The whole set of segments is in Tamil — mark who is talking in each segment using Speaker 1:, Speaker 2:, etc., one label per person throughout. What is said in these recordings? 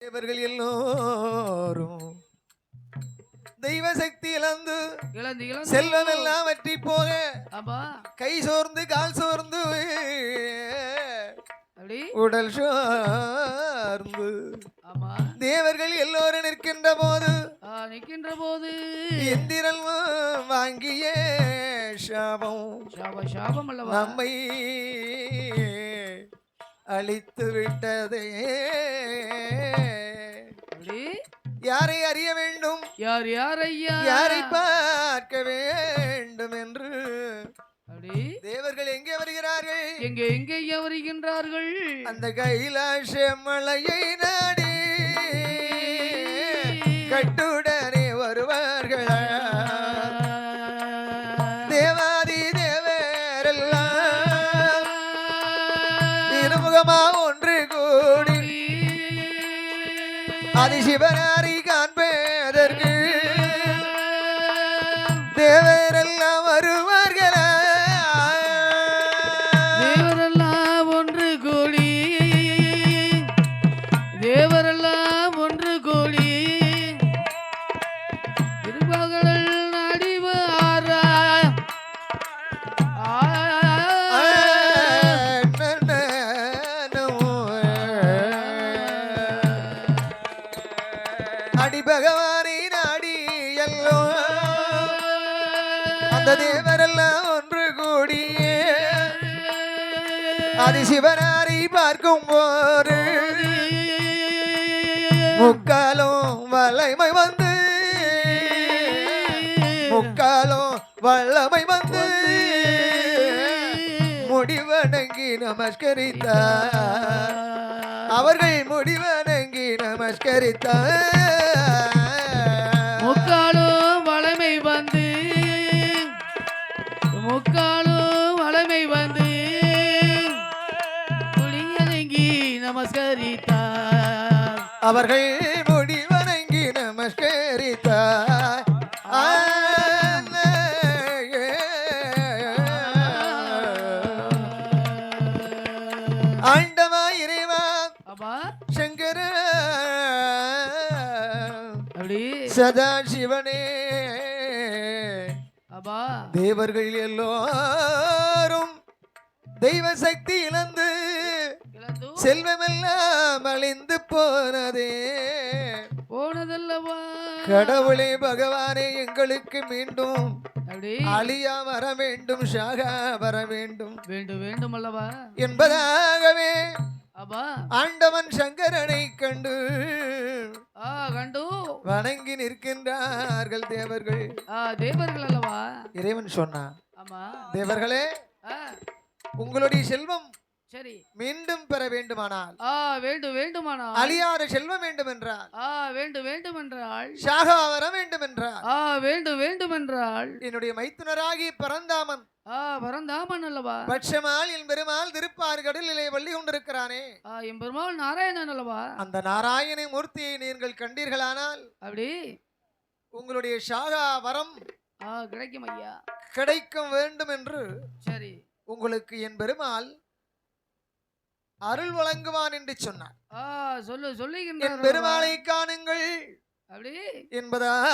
Speaker 1: இவர்கள் எல்லோரும் தெய்வ சக்தி இழந்து செல்வம் எல்லாம் வற்றி போக கை சோர்ந்து கால் சோர்ந்து உடல் சோர்ந்து தேவர்கள் எல்லோரும் நிற்கின்ற போது இந்திரன் வாங்கிய சாபம் நம்மை அழித்து விட்டதே. யாரை அறிய வேண்டும், யாரை பார்க்க வேண்டும் என்று தேவர்கள் எங்கே வருகிறார்கள்,
Speaker 2: எங்கே வருகின்றார்கள்?
Speaker 1: அந்த கைலாச மலையை நாடி கட்டுடனே வருவார்கள். தேவாதி தேவரெல்லாம் இருமுகமா ஒன்று கூடி அதிசிவனாரி காண்பதற்கு தேவரெல்லாம் வருவார்கள்.
Speaker 2: தேவரெல்லாம் ஒன்று கூடி திருமகள் நடிவாரா
Speaker 1: அடி பகவானே நாடி எல்லோ அந்த தேவரெல்லாம் ஒன்று கூடியே அதிசிவனாரை பார்க்கும் போது முக்காலும் வல்லமை வந்து முடிவணங்கி நமஸ்கரித்தார். அவர்கள் முடிவணங்கி நமஸ்கரித்தார்.
Speaker 2: முக்காலும் வளமை வந்து முடிவணங்கி நமஸ்கரித்தார்.
Speaker 1: அவர்கள் முடிவணங்கி நமஸ்கரித்தார். ஆண்டவா இறைவா சங்கர சதா சிவனே தேவர்கள் எல்லோரும் தெய்வ சக்தி இழந்து செல்வமெல்லாம் அழிந்து போனதல்லவா. கடவுளே பகவானே எங்களுக்கு மீண்டும் அழியா வர வேண்டும், ஷாகா வர வேண்டும்
Speaker 2: அல்லவா
Speaker 1: என்பதாகவே ஆண்டவன் சங்கரனை கண்டு வணங்கி நிற்கின்றார்கள் தேவர்கள்.
Speaker 2: அல்லவா
Speaker 1: இறைவன் சொன்னான், தேவர்களே உங்களுடைய செல்வம்
Speaker 2: சரி
Speaker 1: மீண்டும் பெற வேண்டுமானால்
Speaker 2: வேண்டுமானால்
Speaker 1: அழியாத செல்வம் வேண்டும் என்றால்
Speaker 2: வேண்டுமென்றால்
Speaker 1: ஷாகா வர வேண்டும் என்றால்
Speaker 2: வேண்டுமென்றால்
Speaker 1: என்னுடைய மைத்துனராகி பரந்தாமன்
Speaker 2: அல்லவா
Speaker 1: பட்சமால் என் பெருமாள் திருப்பார் கடலிலே வள்ளி கொண்டிருக்கிறானே
Speaker 2: என் பெருமாள் நாராயணன் அல்லவா.
Speaker 1: அந்த நாராயண மூர்த்தியை நீங்கள் கண்டீர்களானால்
Speaker 2: அப்படி
Speaker 1: உங்களுடைய ஷாகா வரம்
Speaker 2: கிடைக்கும் ஐயா,
Speaker 1: கிடைக்கும் வேண்டும் என்று
Speaker 2: சரி
Speaker 1: உங்களுக்கு என் பெருமாள் அருள் வழங்குவான் என்று சொன்னார்.
Speaker 2: சொல்லுகின்ற
Speaker 1: பெருமாளை காணுங்கள்
Speaker 2: அப்படி
Speaker 1: என்பதாகவே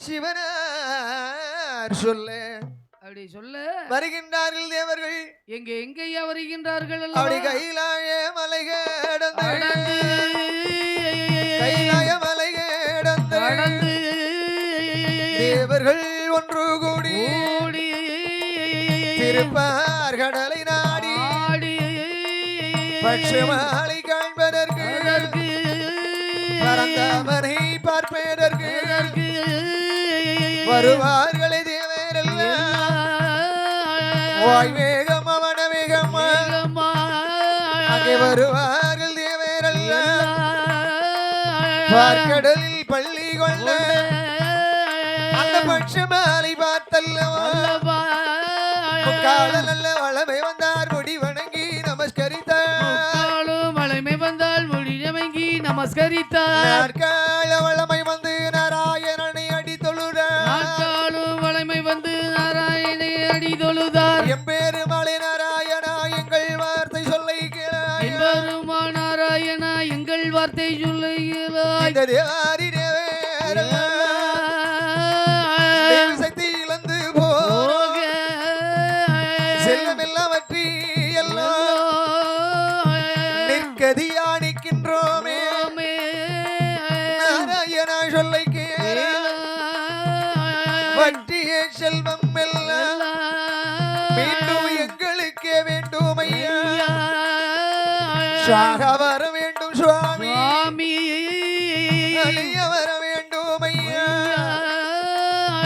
Speaker 1: சிவனார் சொல்ல வருகின்றார்கள் தேவர்கள்.
Speaker 2: எங்கேயா வருகின்றார்கள்?
Speaker 1: அப்படி கைலாய மலை கடந்து தேவர்கள் ஒன்று கூடி திருப்பார் கடலை நாடி பட்சமாலை காண்பதற்கு பரந்தாமனை பார்ப்பதற்கு வருவார்களே தேவரெல்லாம். வாய் வேகம் அவன வேகம் அங்கே வருவார்கள் தேவரெல்லாம். பார்க்கடலில் பள்ளி கொண்ட அந்த பட்சமாலை பார்த்தல்லவா முக்கால நல்ல வளமை வந்தார் முடி வணங்கி நமஸ்கரித்தார். கால வளமை வந்து நாராயணனை அடி தொழுதார். எம்பெருமாளே நாராயணா எங்கள் வார்த்தை சொல்லை கேளாய்.
Speaker 2: பெருமானாராயணா எங்கள் வார்த்தை சொல்லுகிறாய்.
Speaker 1: இந்த தேவாதி தேவரெல்லாம் சக்தி இழந்து போக செல்லமெல்லாம் வற்றி எல்லாம் நிற்கதியா நிற்கின்றோமே. நாராயணா சொல்லை கேள வற்றிய செல்வம் எல்லாம் மீண்டும் எங்களுக்கே வேண்டும் ஐயா. சாக வர வேண்டும் சுவாமி, அழிய வர வேண்டும் ஐயா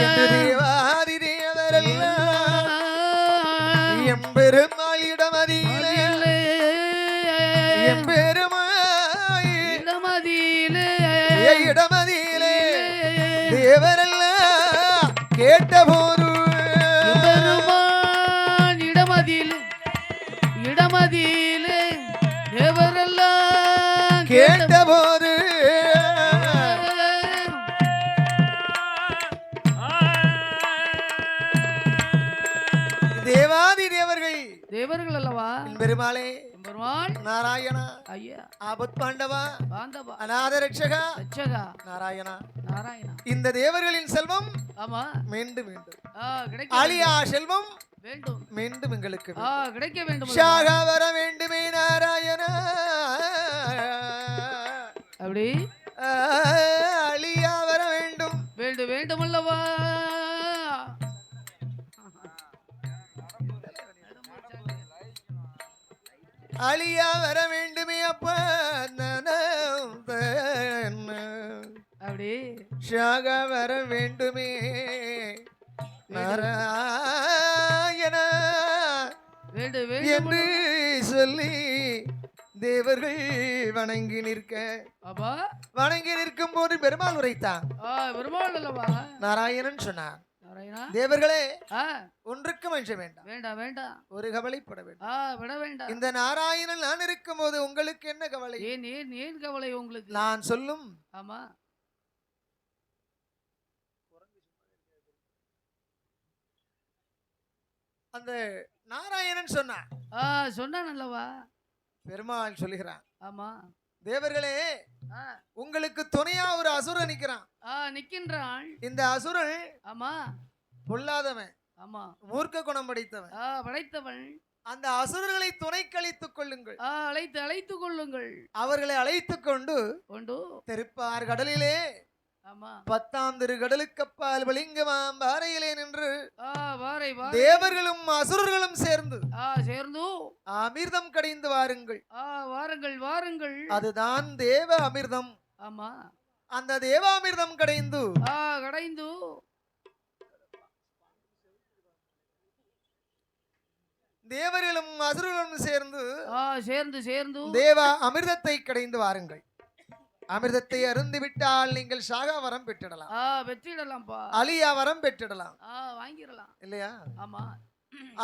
Speaker 1: என்று தேவாதி தேவரெல்லாம் எம்பெருமாள் இடமதியிலே எம்பெருமாள் இடமதியிலே தேவரெல்லாம் கேட்டபோது
Speaker 2: இடமதியிலே தேவரெல்லாம்
Speaker 1: கேட்டபோது தேவாதி தேவர்கள்
Speaker 2: அல்லவா
Speaker 1: பெருமாளே
Speaker 2: பெருமாள்
Speaker 1: நாராயணா
Speaker 2: ஐயா
Speaker 1: ஆபத் பாண்டவா
Speaker 2: பாந்தவா
Speaker 1: அநாத ரட்சகா
Speaker 2: ரட்சகா
Speaker 1: நாராயணா
Speaker 2: நாராயணா
Speaker 1: இந்த தேவர்களின் செல்வம்
Speaker 2: ஆமா
Speaker 1: மீண்டும் மீண்டும்
Speaker 2: கிடைக்க
Speaker 1: ஆலியா செல்வம்
Speaker 2: வேண்டும்
Speaker 1: மீண்டும் எங்களுக்கு
Speaker 2: கிடைக்க வேண்டும்.
Speaker 1: ஷாக வர வேண்டுமே நாராயணா
Speaker 2: அப்படி
Speaker 1: அழியா வர வேண்டும்
Speaker 2: வேண்டும் அல்லவா.
Speaker 1: அழியா வர வேண்டுமே அப்பா
Speaker 2: அப்படி
Speaker 1: ஷாக வர வேண்டுமே நாராயணா என்று சொல்லி தேவர்கள் வணங்கி நிற்க வணங்கி நிற்கும் போது பெருமாள் உரைத்தான்.
Speaker 2: பெருமாள் அல்லவா
Speaker 1: நாராயணன் சொன்னான், தேவர்களே ஒன்றுக்கும் அஞ்ச வேண்டாம்,
Speaker 2: வேண்டாம் வேண்டாம்,
Speaker 1: ஒரு கவலைப்பட வேண்டாம்,
Speaker 2: விட வேண்டாம்.
Speaker 1: இந்த நாராயணன் நான் இருக்கும் போது உங்களுக்கு என்ன கவலை?
Speaker 2: ஏன் கவலை உங்களுக்கு?
Speaker 1: நான் சொல்லும்
Speaker 2: ஆமா
Speaker 1: அந்த நாராயணன் சொன்னான்
Speaker 2: அல்லவா.
Speaker 1: பெருமாள் சொல்லுகிறான்,
Speaker 2: ஆமா
Speaker 1: தேவர்களே உங்களுக்கு துணையா ஒரு அசுரன்
Speaker 2: நிக்கின்றான்.
Speaker 1: இந்த அசுரன்
Speaker 2: ஆமா
Speaker 1: பொல்லாதவன்,
Speaker 2: ஆமா
Speaker 1: மூர்க்க குணம்
Speaker 2: படைத்தவன்.
Speaker 1: அந்த அசுரர்களை துணை கழித்துக் கொள்ளுங்கள்,
Speaker 2: அழைத்துக் கொள்ளுங்கள்.
Speaker 1: அவர்களை அழைத்துக் கொண்டு திருப்பார் கடலிலே 10ஆம் திருக்கடலுக்கப்பால் வலிங்கமாம் பாறையிலே நின்று தேவர்களும் அசுரர்களும் சேர்ந்து அமிர்தம் கடைந்து வாருங்கள்.
Speaker 2: வாருங்கள்
Speaker 1: அதுதான் தேவ அமிர்தம்.
Speaker 2: ஆமா
Speaker 1: அந்த தேவாமிர்தம் கடைந்து தேவர்களும் அசுரர்களும் சேர்ந்து தேவ அமிர்தத்தை கடைந்து வாருங்கள். அமிர்தத்தை அருந்து விட்டால் நீங்கள் சாகா வரம் பெற்றிடலாம், அலியா வரம் பெற்றிடலாம்,
Speaker 2: வாங்கிடலாம்
Speaker 1: இல்லையா?
Speaker 2: ஆமா.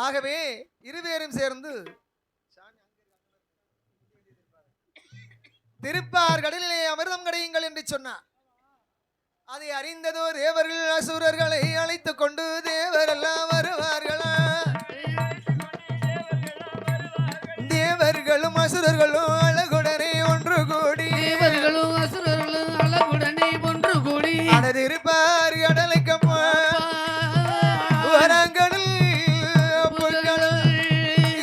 Speaker 1: ஆகவே இருவேரும் சேர்ந்து திருப்பார் கடலிலே அமிர்தம் கடையுங்கள் என்று சொன்னார். அதை அறிந்ததோ தேவர்கள் அசுரர்களை அழைத்துக் கொண்டு தேவரெல்லாம் வருவார்களா? தேவர்களும் அசுரர்களும் அழகுடனே ஒன்று கூடி அடதிருப்பார் கடலைக்கம்மா வராங்கடல்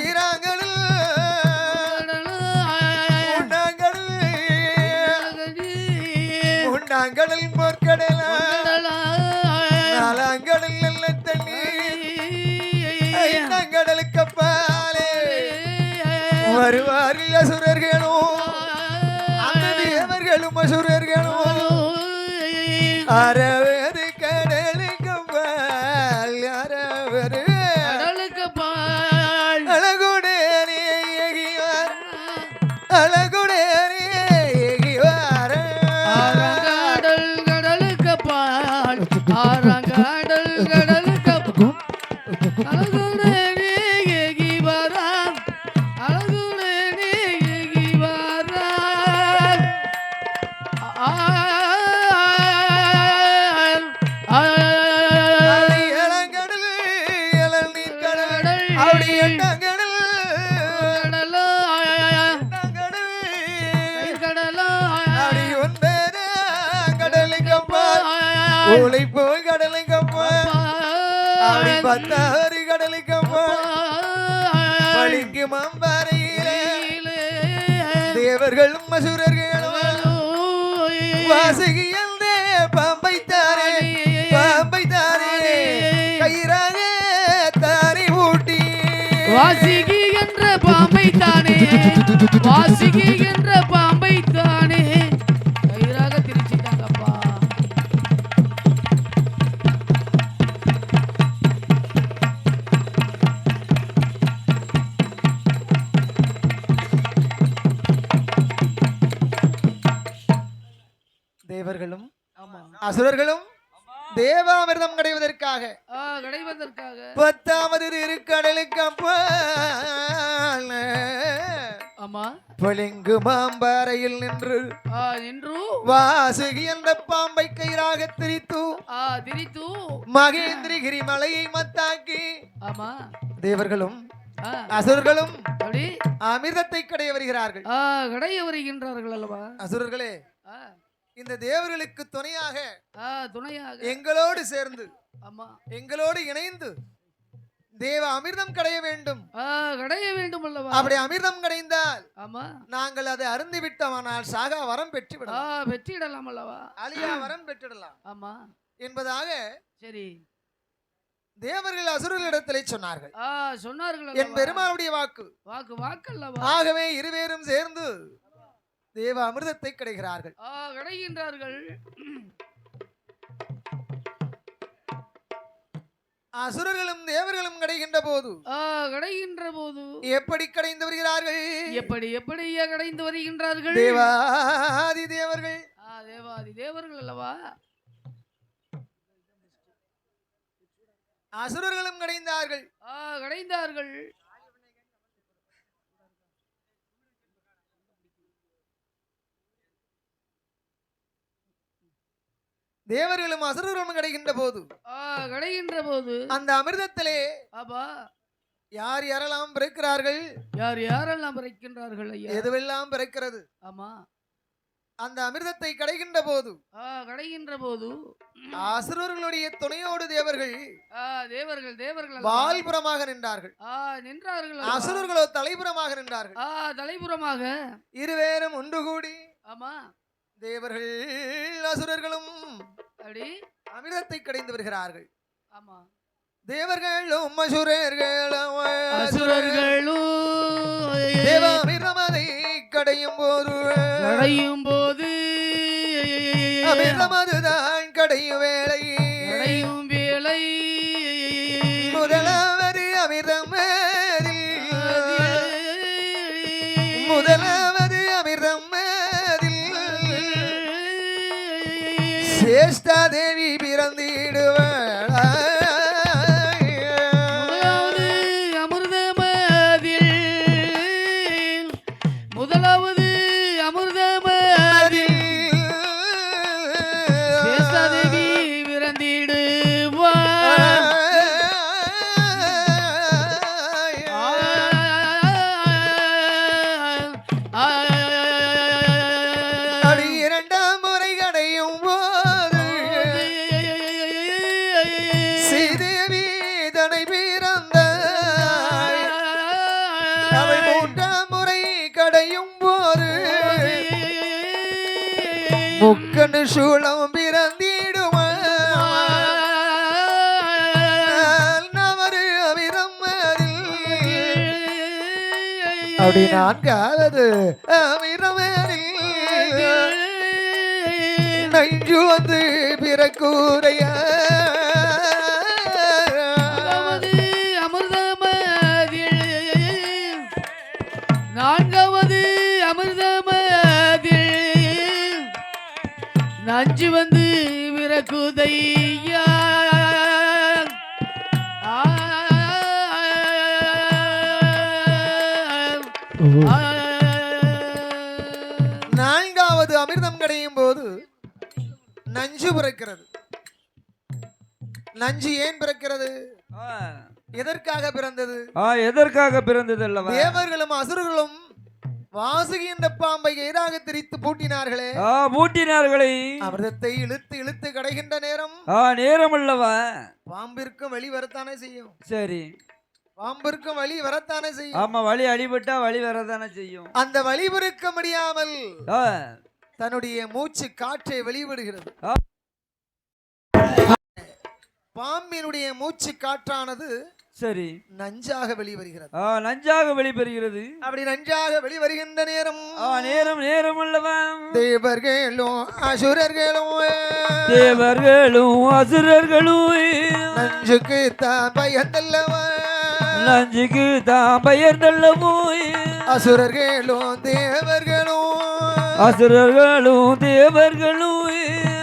Speaker 1: ஈராங்கடல் உண்டாங்கடல் பொற்கடல நாலாங்கடல் நல்ல தண்ணி ஐந்தாங்கடலுக்கு அப்பாலே வருவார்கள் அசுரர்களும் அந்த தேவர்களும் அசுரர்களும் அரவது கடலுக்கு பால் அரவது அழகுடனே எகிவார் அழகுடனே எகிவார்
Speaker 2: கடலுக்கு பால் ஆரங்காடல் கடலுக்கு அழகுடனே எகிவாராம் அழகுடனே எகிவாராம்
Speaker 1: கடல் ஊளை போல் கடலுக்கப்பா அப்படி பத்தாறு கடலுக்கப்பா பளிங்கு மம்பாறையிலே தேவர்களும் அசுரர்களும் வாசுகி அந்த பாம்பை தாரே கயிறாக தாரை ஊட்டி
Speaker 2: வாசிகி என்ற பாம்பை தானே வாசிகி என்ற பாம்பை தானே கயிறாக திரிச்சிட்டாங்கப்பா.
Speaker 1: தேவர்களும்
Speaker 2: ஆமா
Speaker 1: அசுரர்களும் தேவாமிர்தம் கிடைவதற்காக
Speaker 2: கிடைவதற்காக
Speaker 1: 10வது திருக்கடலுக்கு அப்பால்
Speaker 2: ஆமா
Speaker 1: பளிங்கு மாம்பாறையில் நின்று
Speaker 2: நின்று
Speaker 1: வாசுகி அந்த பாம்பை கயிறாக திரித்து மகேந்திரகிரி மலையை மத்தாக்கி
Speaker 2: ஆமா
Speaker 1: தேவர்களும் அசுரர்களும்
Speaker 2: அப்படி
Speaker 1: அமிர்தத்தை கடைய வருகிறார்கள்.
Speaker 2: கடைய வருகின்றார்கள் அல்லவா
Speaker 1: அசுரர்களே, இந்த தேவர்களுக்கு துணையாக எங்களோடு சேர்ந்து
Speaker 2: ஆமா
Speaker 1: எங்களோடு இணைந்து தேவ அமிர்தம் கடைய வேண்டும்
Speaker 2: அல்லவா.
Speaker 1: அப்படி அமிர்தம் கடைந்தால்
Speaker 2: ஆமா
Speaker 1: நாங்கள் அதை அருந்தி விட்டோமானால் சாகா வரம்
Speaker 2: பெற்றிடலாம் அல்லவா,
Speaker 1: அழியா வரம் பெற்றிடலாம்
Speaker 2: ஆமா
Speaker 1: என்பதாக
Speaker 2: சரி
Speaker 1: தேவர்கள் அசுரர்களிடத்திலே சொன்னார்கள். என் பெருமாளுடைய வாக்கு
Speaker 2: அல்லவா.
Speaker 1: ஆகவே இருவேரும் சேர்ந்து தேவ அமிர்தத்தை கிடைக்கிறார்கள். அசுரர்களும் தேவர்களும் கிடைக்கின்ற போது எப்படி கடைந்து வருகிறார்கள்?
Speaker 2: எப்படி கடைந்து வருகின்றார்கள்?
Speaker 1: தேவாதி தேவர்கள்
Speaker 2: அல்லவா.
Speaker 1: அசுரர்களும் கடைந்தார்கள். தேவர்களும் அசுரர்களும் கிடைக்கின்ற போது அந்த அமிர்தத்திலே யார் யாரெல்லாம் பிறக்கிறார்கள்?
Speaker 2: யாரெல்லாம் பிறக்கின்றார்கள்?
Speaker 1: எதுவெல்லாம் பிறக்கிறது?
Speaker 2: ஆமா
Speaker 1: அந்த அமிர்தத்தை கிடைக்கின்ற போது அசுரர்களுடைய துணையோடு தேவர்கள் வால்புறமாக நின்றார்கள். அசுரர்களோ தலைபுறமாக நின்றார்கள். இருவேரும் ஒன்று கூடி
Speaker 2: ஆமா
Speaker 1: தேவர்கள் அசுரர்களும் அமிர்தத்தை கடைந்து வருகிறார்கள்.
Speaker 2: ஆமா
Speaker 1: தேவர்களும் அசுரர்களும் தேவாமிர்தமதை கடையும் போது அமிர்தமதுதான் கடையும் வேளை முதலாவது அமிர்தம் சேஷ்டா தேவி பிறந்திடுவாள்.
Speaker 2: முதலாவது அமிர்தமதில் சேஷ்டா தேவி பிறந்திடுவாள்.
Speaker 1: இரண்டாம் முறை கடையும் போது ஸ்ரீதேவி தனை பிறந்தாள். அவை மூன்றாம் முறை கடையும் போது முக்கண்ணு சூளம் பிறந்திடுவாள். நவரு அமிர்தம் அப்படி நான்காவது அமிர்தம் நஞ்சு வந்து பிறக்கூரைய
Speaker 2: அமிர்தமதில் நான்காவது அமிர்தமதில் நஞ்சு வந்து பிறக்குதையா.
Speaker 1: நான்காவது அமிர்தம் கிடையும் போது நஞ்சு பிறக்கிறது. நஞ்சு ஏன் பிறக்கிறது? எதற்காக பிறந்தது?
Speaker 3: எதற்காக பிறந்தது அல்லவா?
Speaker 1: தேவர்களும் அசுரர்களும் வாசுகி என்ற பாம்பை எதிராக திரித்து பூட்டினார்களே
Speaker 3: பூட்டினார்களே
Speaker 1: அமிர்தத்தை இழுத்து இழுத்து கடைகின்ற நேரம்
Speaker 3: நேரம் அல்லவா
Speaker 1: பாம்பிற்கும் வழி வரத்தானே செய்யும்.
Speaker 3: சரி
Speaker 1: பாம்பிற்கும் வழி வரத்தானே செய்யும்.
Speaker 3: ஆமா வழி அடிபட்டா வழி வரதானே செய்யும்.
Speaker 1: அந்த வழி பொறுக்க முடியாமல்
Speaker 3: ஆ,
Speaker 1: தன்னுடைய மூச்சு காற்றை வெளிவிடுகிறது. பாம்பினுடைய மூச்சு காற்றானது
Speaker 3: சரி
Speaker 1: நஞ்சாக வெளிவருகிறது.
Speaker 3: நஞ்சாக வெளிப்பெறுகிறது.
Speaker 1: அப்படி நஞ்சாக வெளிவருகின்ற நேரம்
Speaker 3: நேரம் நேரம் அல்லவா
Speaker 1: தேவர்களும் அசுரர்களும்
Speaker 3: தேவர்களும் அசுரர்களும்
Speaker 1: நஞ்சுக்கு தான் பயந்தல்லவா
Speaker 3: நஞ்சுக்கு தான் பயந்தல்லவோ
Speaker 1: அசுரர்களும் தேவர்களும்
Speaker 3: அசுரர்களும் தேவர்களும்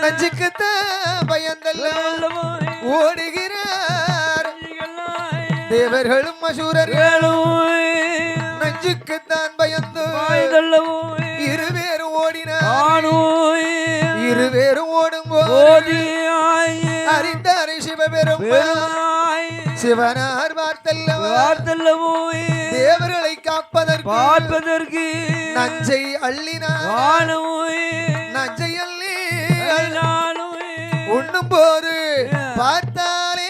Speaker 1: நஞ்சுக்கு தான் பயந்தல்லவோ ஓடுகிறார் தேவர்களும் அசுரர்களும் நஞ்சுக்குத்தான் பயந்து இருவேரும் ஓடினார். இருவேரும் ஓடும்போது அறிந்தாரை சிவபெரும் சிவனார் பார்த்தல்லவோ தேவர்களை காப்பதற்கு நஞ்சை அள்ளினார். நஞ்சை அள்ளி உண்ணும் போது பார்த்தாலே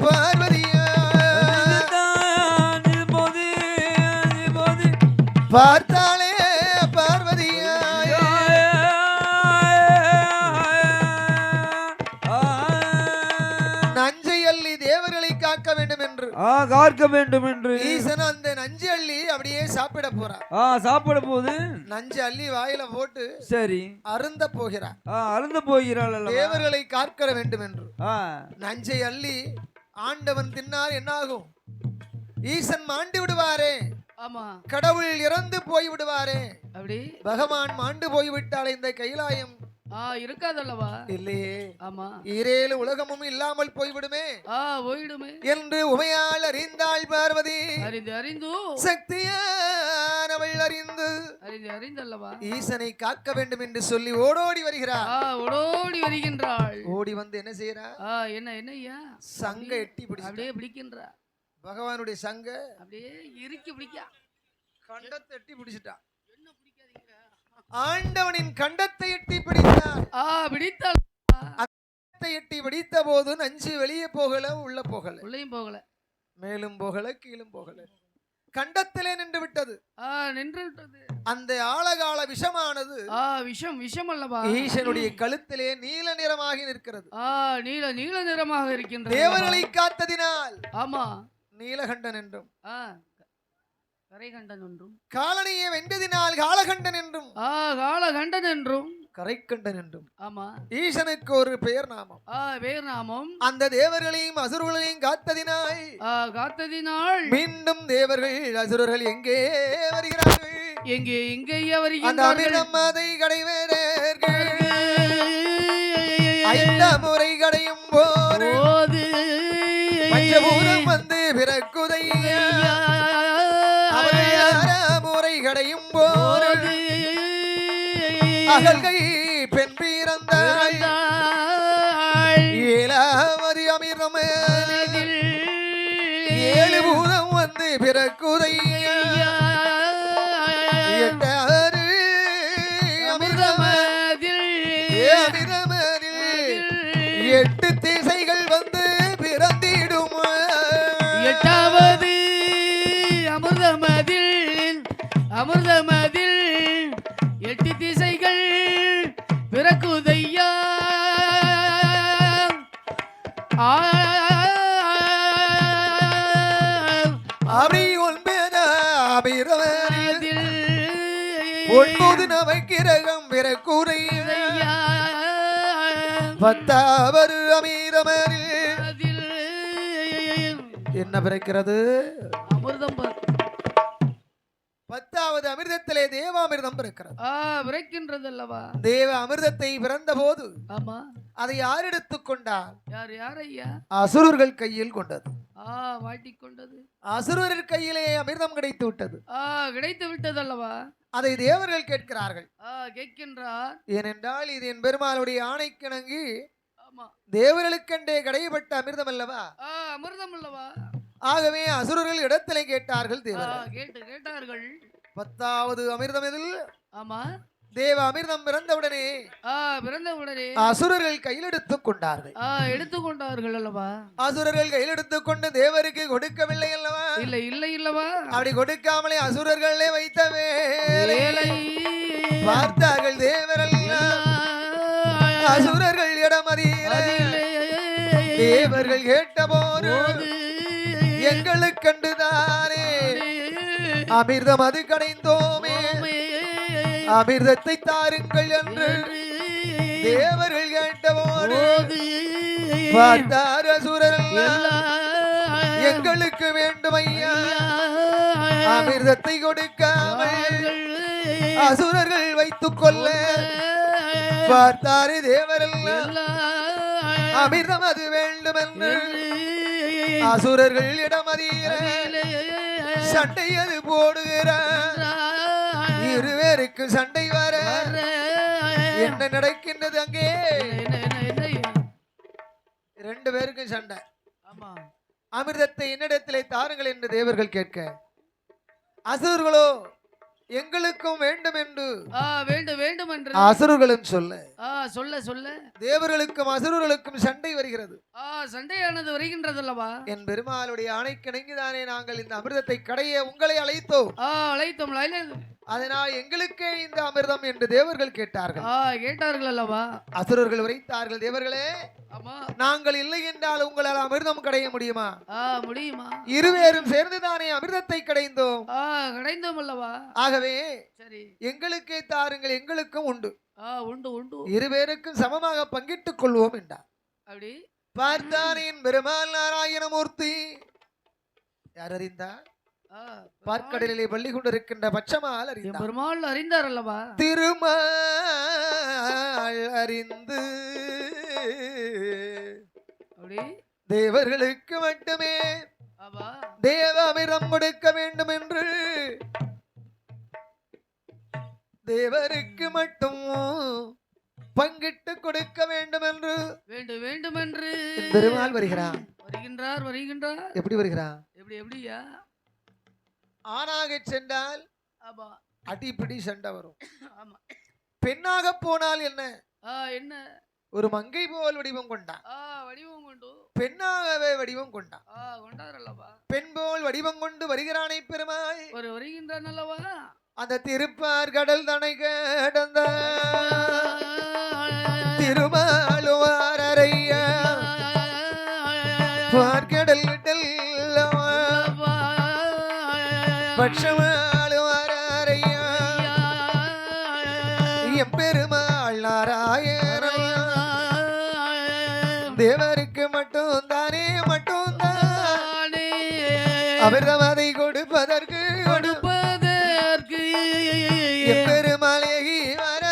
Speaker 1: பார்வதியா பார்த்தாலே பார்வதியா நஞ்சை அள்ளி தேவர்களை காக்க வேண்டும் என்று
Speaker 3: காக்க வேண்டும் என்று
Speaker 1: ஈசன் அந்த நஞ்சு அள்ளி அப்படியே சாப்பிட போறார்.
Speaker 3: சாப்பிட போது
Speaker 1: நஞ்சு அள்ளி வாயில போட்டு
Speaker 3: சரி
Speaker 1: அருந்த போகிறார்.
Speaker 3: அருந்த போகிறாள்
Speaker 1: தேவர்களை காக்க வேண்டும் என்று
Speaker 3: நஞ்சை
Speaker 1: நஞ்சை அள்ளி ஆண்டவன் தின்னார் என்னாகும்? ஈசன் மாண்டு விடுவாரே,
Speaker 2: ஆமா
Speaker 1: கடவுள் இறந்து போய் விடுவாரே,
Speaker 2: அப்படி
Speaker 1: பகவான் மாண்டு போய்விட்டால் இந்த கைலாயம்
Speaker 2: இருக்காதல்லவா
Speaker 1: இல்லையே,
Speaker 2: ஆமா
Speaker 1: ஈரேழு உலகமும் இல்லாமல் போய்விடுமே
Speaker 2: போயிடுமே
Speaker 1: என்று உமையால் அறிந்தாள் பார்வதி.
Speaker 2: அறிந்து
Speaker 1: சக்தியானவள்
Speaker 2: அறிந்தல்லவா
Speaker 1: ஈசனை காக்க வேண்டும் என்று சொல்லி ஓடோடி வருகிறார்.
Speaker 2: ஓடோடி வருகின்றாள்.
Speaker 1: ஓடி வந்து என்ன செய்யறா?
Speaker 2: என்னய்யா
Speaker 1: சங்க எட்டி பிடிச்சு
Speaker 2: அப்படியே பிடிக்கின்றா.
Speaker 1: பகவானுடைய சங்க
Speaker 2: அப்படியே இறுக்கி பிடிக்கா,
Speaker 1: கண்டத்தை எட்டி பிடிச்சிட்டா. ஆண்டவனின் கண்டத்தை எட்டி பிடித்தார்.
Speaker 2: பிடித்தாள்.
Speaker 1: எட்டி பிடித்த போது நஞ்சு வெளியே போகல, உள்ள போகல,
Speaker 2: உள்ளேயும் போகல,
Speaker 1: மேலும் போகல, கீழும் போகல, கண்டத்திலே நின்று விட்டது.
Speaker 2: நின்று விட்டது.
Speaker 1: அந்த ஆழகால விஷமானது
Speaker 2: விஷம் அல்லவா
Speaker 1: ஈசனுடைய கழுத்திலே நீல நிறமாகி நிற்கிறது.
Speaker 2: நீல நிறமாக இருக்கின்றது.
Speaker 1: தேவர்களை காத்ததினால்
Speaker 2: ஆமா
Speaker 1: நீலகண்டன் என்றும்
Speaker 2: கரைகண்டன் என்றும்,
Speaker 1: காலனையை வென்றதினால் காலகண்டன் என்றும்,
Speaker 2: காலகண்டன் என்றும்,
Speaker 1: கரைக்கண்டன் என்றும்
Speaker 2: ஆமா
Speaker 1: ஈசனுக்கு ஒரு பெயர் நாமம்.
Speaker 2: பெயர் நாமம்.
Speaker 1: அந்த தேவர்களையும் அசுரர்களையும் காத்ததினால்
Speaker 2: மீண்டும்
Speaker 1: தேவர்கள் அசுரர்கள் எங்கே வருகிறார்கள்?
Speaker 2: எங்கேயா வருகிறார்கள்?
Speaker 1: அதை கடைவேறர்கள் ஐந்தாம் முறை கடையும் போது பஞ்சபூதம் வந்து பிறக்குதையா முறை கடையும் போது அகல்கை பெண் பிறந்தாள். ஏழாவது அமிர்தம் ஏழு பூதம் வந்து பிறக்குதையா எட்டாறு அமிர்தமதில் எட்டு திசைகள் வந்து பிறந்திடும்.
Speaker 2: எட்டாவது அமிர்தமதில் எட்டு திசைகள் பிறக்குதையா.
Speaker 1: அவை ஒன்பது நவக்கிரகம் பிறக்குதையா. பத்தாவது அமிர்தமதில் என்ன பிறக்கிறது?
Speaker 2: அமிர்தம்.
Speaker 1: பத்தாவது அமிர்தத்திலே தேவாமிர்தம் பிறக்கிறது.
Speaker 2: பிறக்கின்றது அல்லவா?
Speaker 1: தேவ அமிர்தத்தை பிறந்த போது
Speaker 2: ஆமா
Speaker 1: அதை யார் எடுத்துக்கொண்டார்?
Speaker 2: யார் ஐயா?
Speaker 1: அசுரர்கள் கையில் கொண்டது.
Speaker 2: மாட்டிக்கொண்டது.
Speaker 1: அசுரர்கள் கையிலே அமிர்தம் கிடைத்து விட்டது.
Speaker 2: கிடைத்து விட்டது அல்லவா?
Speaker 1: அதை தேவர்கள் கேட்கிறார்கள்.
Speaker 2: கேட்கின்றார்.
Speaker 1: ஏனென்றால் இது என் பெருமாளுடைய ஆணைக்கிணங்கி தேவர்களுக்கென்றே கடையப்பட்ட அமிர்தம் அல்லவா?
Speaker 2: அமிர்தம் அல்லவா?
Speaker 1: ஆகவே அசுரர்கள் இடத்திலே கேட்டார்கள்.
Speaker 2: கேட்டார்கள்.
Speaker 1: 10வது அமிர்தம் இதில்
Speaker 2: ஆமா
Speaker 1: தேவ அமிர்தம் பிறந்தவுடனே
Speaker 2: பிறந்த உடனே
Speaker 1: அசுரர்கள் கையில் எடுத்துக் கொண்டார்கள்.
Speaker 2: எடுத்துக்கொண்டார்கள் அல்லவா?
Speaker 1: அசுரர்கள் கையில் எடுத்துக் கொண்டு தேவருக்கு கொடுக்கவில்லை அல்லவா?
Speaker 2: இல்லை இல்லை இல்லவா?
Speaker 1: அப்படி கொடுக்காமலே அசுரர்களே வைத்த வேலை
Speaker 2: வேலை
Speaker 1: பார்த்தார்கள் தேவரெல்லாம். அசுரர்கள் இடமறியல தேவர்கள் கேட்டபோது எங்களுக்கு கண்டுதானே அமிர்தம் அது கடைந்தோமே, அமிர்தத்தை தாருங்கள் என்று தேவர்கள் கேட்டபோது பார்த்தார் அசுரர்கள் எங்களுக்கு வேண்டும் ஐயா அமிர்தத்தை கொடுக்காமல் அசுரர்கள் வைத்துக் கொள்ள பார்த்தாரு தேவரெல்லாம் அமிர்தம் அது வேண்டும் என்று அசுரர்கள் இடமறிய சண்டை அது போடுகிறார். இருவேருக்கு சண்டை வர என்ன நடக்கின்றது அங்கே? 2 பேருக்கும் சண்டை. அமிர்தத்தை என்னிடத்திலே தாருங்கள் என்று தேவர்கள் கேட்க அசுரர்களோ எங்களுக்கும் வேண்டும் என்று
Speaker 2: வேண்டும் வேண்டும் என்று
Speaker 1: அசுரர்களும் சொல்ல
Speaker 2: சொல்ல சொல்ல
Speaker 1: தேவர்களுக்கும் அசுரர்களுக்கும் சண்டை வருகிறது.
Speaker 2: சண்டையானது வருகின்றது அல்லவா?
Speaker 1: என் பெருமாளுடைய ஆணைக்கிணங்கிதானே நாங்கள் இந்த அமிர்தத்தை கடைய உங்களை அழைத்தோம்.
Speaker 2: அழைத்தோம்.
Speaker 1: அதனால் எங்களுக்கே இந்த அமிர்தம் என்று தேவர்கள் கேட்டார்கள்.
Speaker 2: கேட்டார்கள் அல்லவா?
Speaker 1: அசுரர்கள் உரைத்தார்கள், தேவர்களே நாங்கள் இல்லை என்றால் உங்களால் அமிர்தம் கடைய முடியுமா?
Speaker 2: முடியுமா?
Speaker 1: இருவேரும் சேர்ந்துதானே அமிர்தத்தை கடைந்தோம்.
Speaker 2: கடைந்தோம் அல்லவா?
Speaker 1: ஆகவே
Speaker 2: சரி
Speaker 1: எங்களுக்கே தாருங்கள், எங்களுக்கும் உண்டு.
Speaker 2: உண்டு உண்டு,
Speaker 1: இருவேருக்கும் சமமாக பங்கிட்டுக் கொள்வோம் என்றார்.
Speaker 2: அப்படி
Speaker 1: பார்த்தானின் பெருமாள் நாராயணமூர்த்தி யார் அறிந்தார்? பார்க்கடலிலே பள்ளி கொண்டிருக்கின்ற பட்சமால் அறிந்தார்.
Speaker 2: பெருமாள் அறிந்தார் அல்லவா?
Speaker 1: திருமால் அறிந்து
Speaker 2: அப்படி
Speaker 1: தேவர்களுக்கு மட்டுமே தேவ அமிர்தம் கொடுக்க வேண்டும் என்று தேவருக்கு மட்டும் பங்கிட்டு கொடுக்க வேண்டும் என்று
Speaker 2: வேண்டும் என்று
Speaker 1: பெருமாள் வருகிறார்.
Speaker 2: வருகின்றார்.
Speaker 1: எப்படி வருகிறார்?
Speaker 2: எப்படியா?
Speaker 1: ஆணாக சென்றால் அடிப்பிடி சண்டை வரும்.
Speaker 2: ஆமா.
Speaker 1: பெண்ணாக போனால் என்ன?
Speaker 2: என்ன?
Speaker 1: ஒரு மங்கை போல் வடிவம் கொண்டான்.
Speaker 2: வடிவம் கொண்டு
Speaker 1: பெண்ணாகவே வடிவம் கொண்டான்.
Speaker 2: கொண்டார் அல்லவா?
Speaker 1: பெண் போல் வடிவம் கொண்டு வருகிறானே பெருமாள்.
Speaker 2: வருகின்றான் அல்லவா?
Speaker 1: அந்த திருப்பார் கடல் தனை கடந்த திருமாலுவாரையா பார்க்கடல் பட்சமாலுவாரையா எம்பெருமாள் நாராயண தேவருக்கு மட்டும் தானே அமிர்தம் அதை கொடுப்பதற்கு எம்பெருமாள் ஏகி வர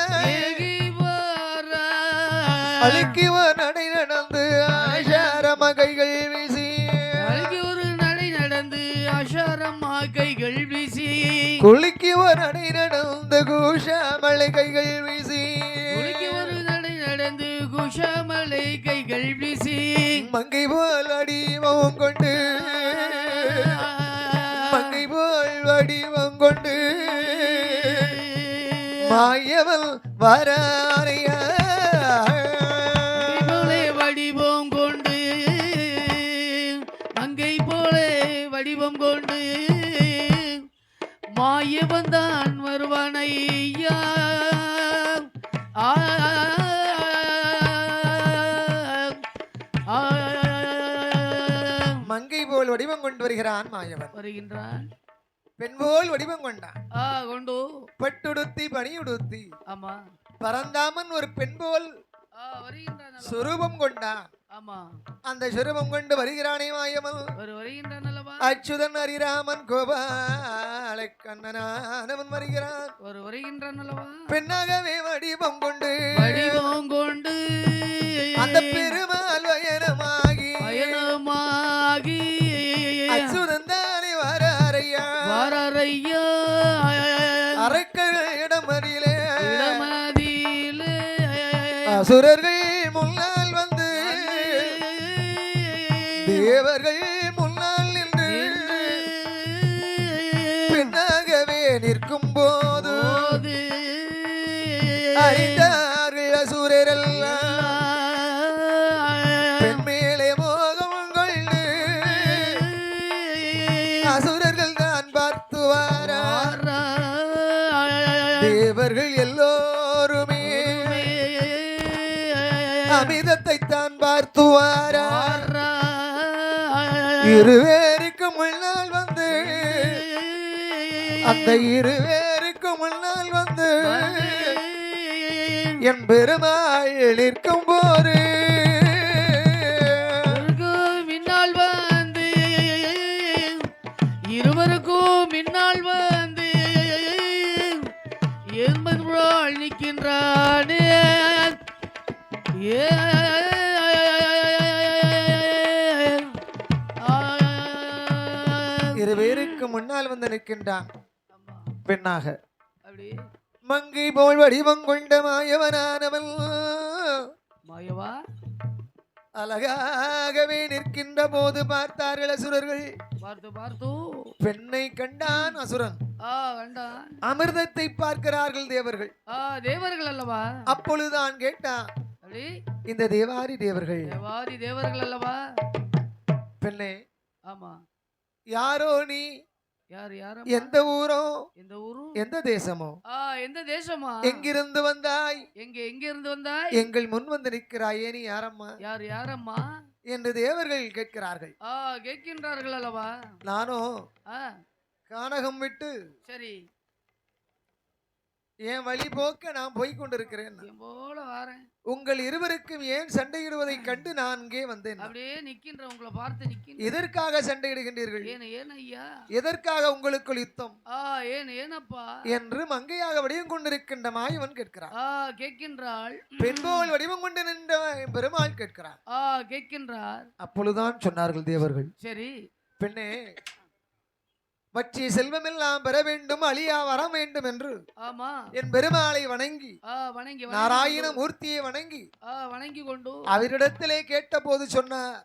Speaker 1: அழுக்கி ஒரு நடை நடந்து ஆஷாரம கைகள் வீசி குளிக்கு ஒரு நடை நடந்து குஷாமலை கைகள் வீசி
Speaker 2: குஷாமலை கைகள் வீசி
Speaker 1: மங்கை போல் வடிவம் கொண்டு மாயவன் வராரையா
Speaker 2: வடிவம் கொண்டு மங்கை போலே வடிவம் கொண்டு மாயவன் தான் வருவானையா.
Speaker 1: மங்கை போல் வடிவம் கொண்டு வருகிறான் மாயவன்.
Speaker 2: வருகின்றான்.
Speaker 1: பெண் போல் வடிவம் கொண்டான்.
Speaker 2: கொண்டு
Speaker 1: பட்டுடுத்தி பணியுடுத்தி
Speaker 2: ஆமா
Speaker 1: பரந்தாமன் ஒரு பெண் போல் சுரூபம் கொண்டான்.
Speaker 2: ஆமா
Speaker 1: அந்த சுரூபம் கொண்டு வருகிறானே மாயவன்.
Speaker 2: வருகின்றான் அல்லவா?
Speaker 1: அச்சுதன் ஹரிராமன் கோபால கண்ணனானவன் வருகிறான்.
Speaker 2: வருகின்றான் அல்லவா?
Speaker 1: பெண்ணாகவே வடிவம் கொண்டு அந்த பெருமாள் வயனமாகி அச்சுதன் தானே வராரையா அரக்கள் இடமதிலே அசுரர்கள் முன்னால் வந்து தேவர்கள் முன்னால் நின்று பெண்ணாகவே நிற்கும் அறிந்தார்கள் அசுரரெல்லாம் பெண் மேலே மோகம் கொண்டு அசுரர்கள் தான் பார்த்துவாரா தேவர்கள் எல்லோருமே அமிர்தத்தை தான் பார்த்துவாரா இருவேருக்கு முன்னால் வந்து அந்த இருவேருக்கு முன்னால் வந்து என் பெருமாள் நிற்கும் போது
Speaker 2: மின்னால் வந்து இருவருக்கும் மின்னால் வந்து என்பது நிற்கின்றானே
Speaker 1: இருவேருக்கு முன்னால் வந்து நிற்கின்றான் பெண்ணாக
Speaker 2: அப்படி
Speaker 1: மங்கை போல் வடிவம் கொண்ட மாயவனானவன்
Speaker 2: மாயவா
Speaker 1: அழகாகவே நிற்கின்ற போது பார்த்தார்கள் அசுரர்கள்
Speaker 2: பார்த்து பார்த்து
Speaker 1: பெண்ணை கண்டான் அசுரன்
Speaker 2: கண்டான்
Speaker 1: அமிர்தத்தை பார்க்கிறார்கள் தேவர்கள்
Speaker 2: தேவர்கள் அல்லவா
Speaker 1: அப்பொழுதுதான் கேட்டான்
Speaker 2: அப்படி
Speaker 1: இந்த தேவாரி தேவர்கள்
Speaker 2: தேவாதி தேவர்கள் அல்லவா
Speaker 1: பெண்ணே
Speaker 2: ஆமா
Speaker 1: யாரோ நீ
Speaker 2: யார் யாரும்
Speaker 1: எந்த ஊரோ
Speaker 2: எந்த ஊரு
Speaker 1: எந்த தேசமோ
Speaker 2: எந்த தேசமா
Speaker 1: எங்கிருந்து வந்தாய்
Speaker 2: எங்க இருந்து வந்தாய்
Speaker 1: எங்கள் முன் வந்து நிற்கிறாயே நீ யாரம்மா
Speaker 2: யார் யாரம்மா
Speaker 1: என்று தேவர்கள் கேட்கிறார்கள்
Speaker 2: கேட்கின்றார்கள் அல்லவா
Speaker 1: நானோ
Speaker 2: ஆ
Speaker 1: கானகம் விட்டு
Speaker 2: சரி
Speaker 1: என் வழி போக்க நான் போய் கொண்டிருக்கிறேன்
Speaker 2: போல வாரேன்
Speaker 1: உங்கள் இருவருக்கும் ஏன் சண்டையிடுவதை கண்டு நான் இங்கே வந்தேன்
Speaker 2: அப்படியே நிக்கின்ற உங்களை பார்த்து நிக்கின்ற
Speaker 1: எதற்காக சண்டையிடுகின்றீர்கள்
Speaker 2: ஏன் ஐயா
Speaker 1: எதற்காக உங்களுக்குள் யுத்தம்
Speaker 2: ஏனப்பா
Speaker 1: என்று மங்கையாக வடிவம் கொண்டிருக்கின்ற மாயவன் கேட்கிறான்
Speaker 2: கேட்கின்றாள்
Speaker 1: பெண்போல் வடிவம் கொண்டு நின்ற பெருமாள் கேட்கிறான்
Speaker 2: கேட்கின்றார்
Speaker 1: அப்பொழுதுதான் சொன்னார்கள் தேவர்கள்
Speaker 2: சரி
Speaker 1: பெண்ணே வற்றி செல்வமெல்லாம் பெற வேண்டும் அழியா வர வேண்டும் என்று
Speaker 2: ஆமா
Speaker 1: என் பெருமாளை வணங்கி
Speaker 2: வணங்கி
Speaker 1: நாராயண மூர்த்தியை வணங்கி
Speaker 2: வணங்கி கொண்டு
Speaker 1: அவரிடத்திலே கேட்ட போது சொன்னார்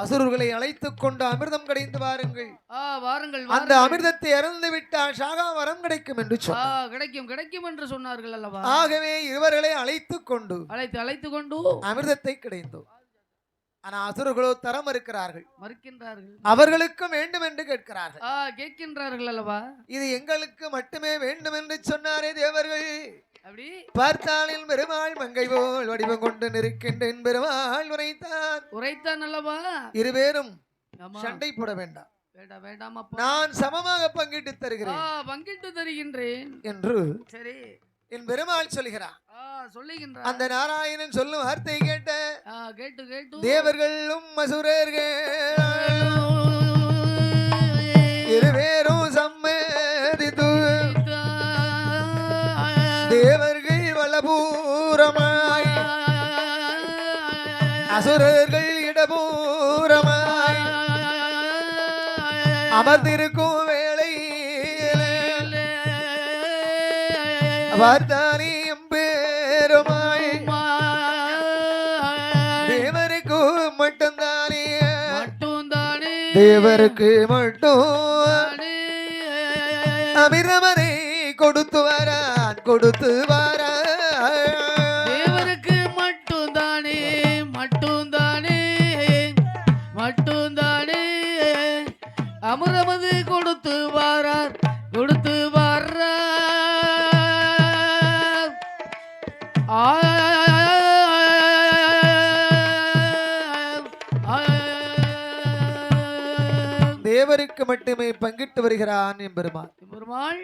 Speaker 1: அசுரர்களை அழைத்துக் கொண்டு அமிர்தம் கிடைத்து வாருங்கள்
Speaker 2: வாருங்கள்
Speaker 1: அந்த அமிர்தத்தை இறந்து விட்டால் சாகா வரம் கிடைக்கும் என்று சொன்னார்
Speaker 2: கிடைக்கும் என்று சொன்னார்கள் அல்லவா
Speaker 1: ஆகவே இருவர்களை அழைத்துக் கொண்டு அமிர்தத்தை கிடைத்தோம் ஆனா அசுரர்களோ தரம் மறுக்கின்றார்கள் அவர்களுக்கும் வேண்டும் என்று
Speaker 2: கேட்கின்றார்கள் அல்லவா
Speaker 1: இது எங்களுக்கு மட்டுமே வேண்டும் என்று சொன்னாரே தேவர்கள் அப்படி பார்த்தாலில் பெருமாள் மங்கை போல் வடிவம் கொண்டு நிற்கின்றேன் பெருமாள் உரைத்தான் அல்லவா இருவேரும் சண்டை போட வேண்டாம்
Speaker 2: வேண்டாம்
Speaker 1: நான் சமமாக பங்கிட்டு
Speaker 2: தருகின்றேன்
Speaker 1: என்று
Speaker 2: சரி
Speaker 1: என் பெருமாள் சொல்கிறார்
Speaker 2: சொல்லுகின்றார்
Speaker 1: அந்த நாராயணன் சொல்லும் வார்த்தை கேட்ட
Speaker 2: கேட்டு
Speaker 1: தேவர்களும் அசுரர்கள் இருவேரும் சம்மதித்து தேவர்கள் வலபூரமாய் அசுரர்கள் இடபூரமாய் அமர்ந்திருக்கும் வேளை பார்த்தானியும் பேருமாய் தேவருக்கு மட்டும்தானே தேவருக்கு மட்டும் அமிர்தமனை கொடுத்து வரான்
Speaker 2: தேவருக்கு மட்டும்தானே அமிர்தமது கொடுத்து வாரார்
Speaker 1: தேவருக்கு மட்டுமே பங்கிட்டு வருகிறான் எம்பெருமாள்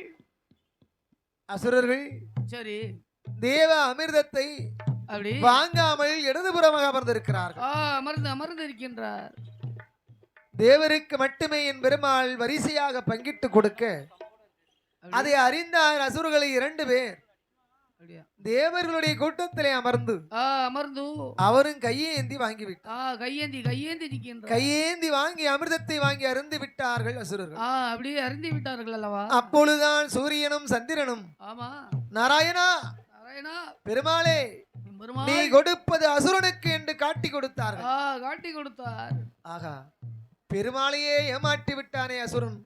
Speaker 1: அசுரர்கள்
Speaker 2: சரி
Speaker 1: தேவ அமிர்தத்தை அப்படி வாங்காமல் இடதுபுறமாக அமர்ந்திருக்கிறார்கள்
Speaker 2: அமர்ந்திருக்கின்றார்
Speaker 1: தேவருக்கு மட்டுமே என் பெருமாள் வரிசையாக பங்கிட்டு கொடுக்க அதை அறிந்தார் அசுரர்களை 2 பேர் தேவர்களுடைய கூட்டத்திலே அமர்ந்து அவரும் கையேந்தி வாங்கிவிட்டார் கையேந்தி வாங்கி அமிர்தத்தை வாங்கி அருந்து விட்டார்கள் அசுரர்கள்
Speaker 2: அப்படியே அருந்தி விட்டார்கள் அல்லவா
Speaker 1: அப்பொழுதுதான் சூரியனும் சந்திரனும் நாராயணா பெருமாளே நீ கொடுப்பது அசுரனுக்கு என்று காட்டி கொடுத்தார் ஆகா பெருமாளையே ஏமாற்றி விட்டானே அசுரன்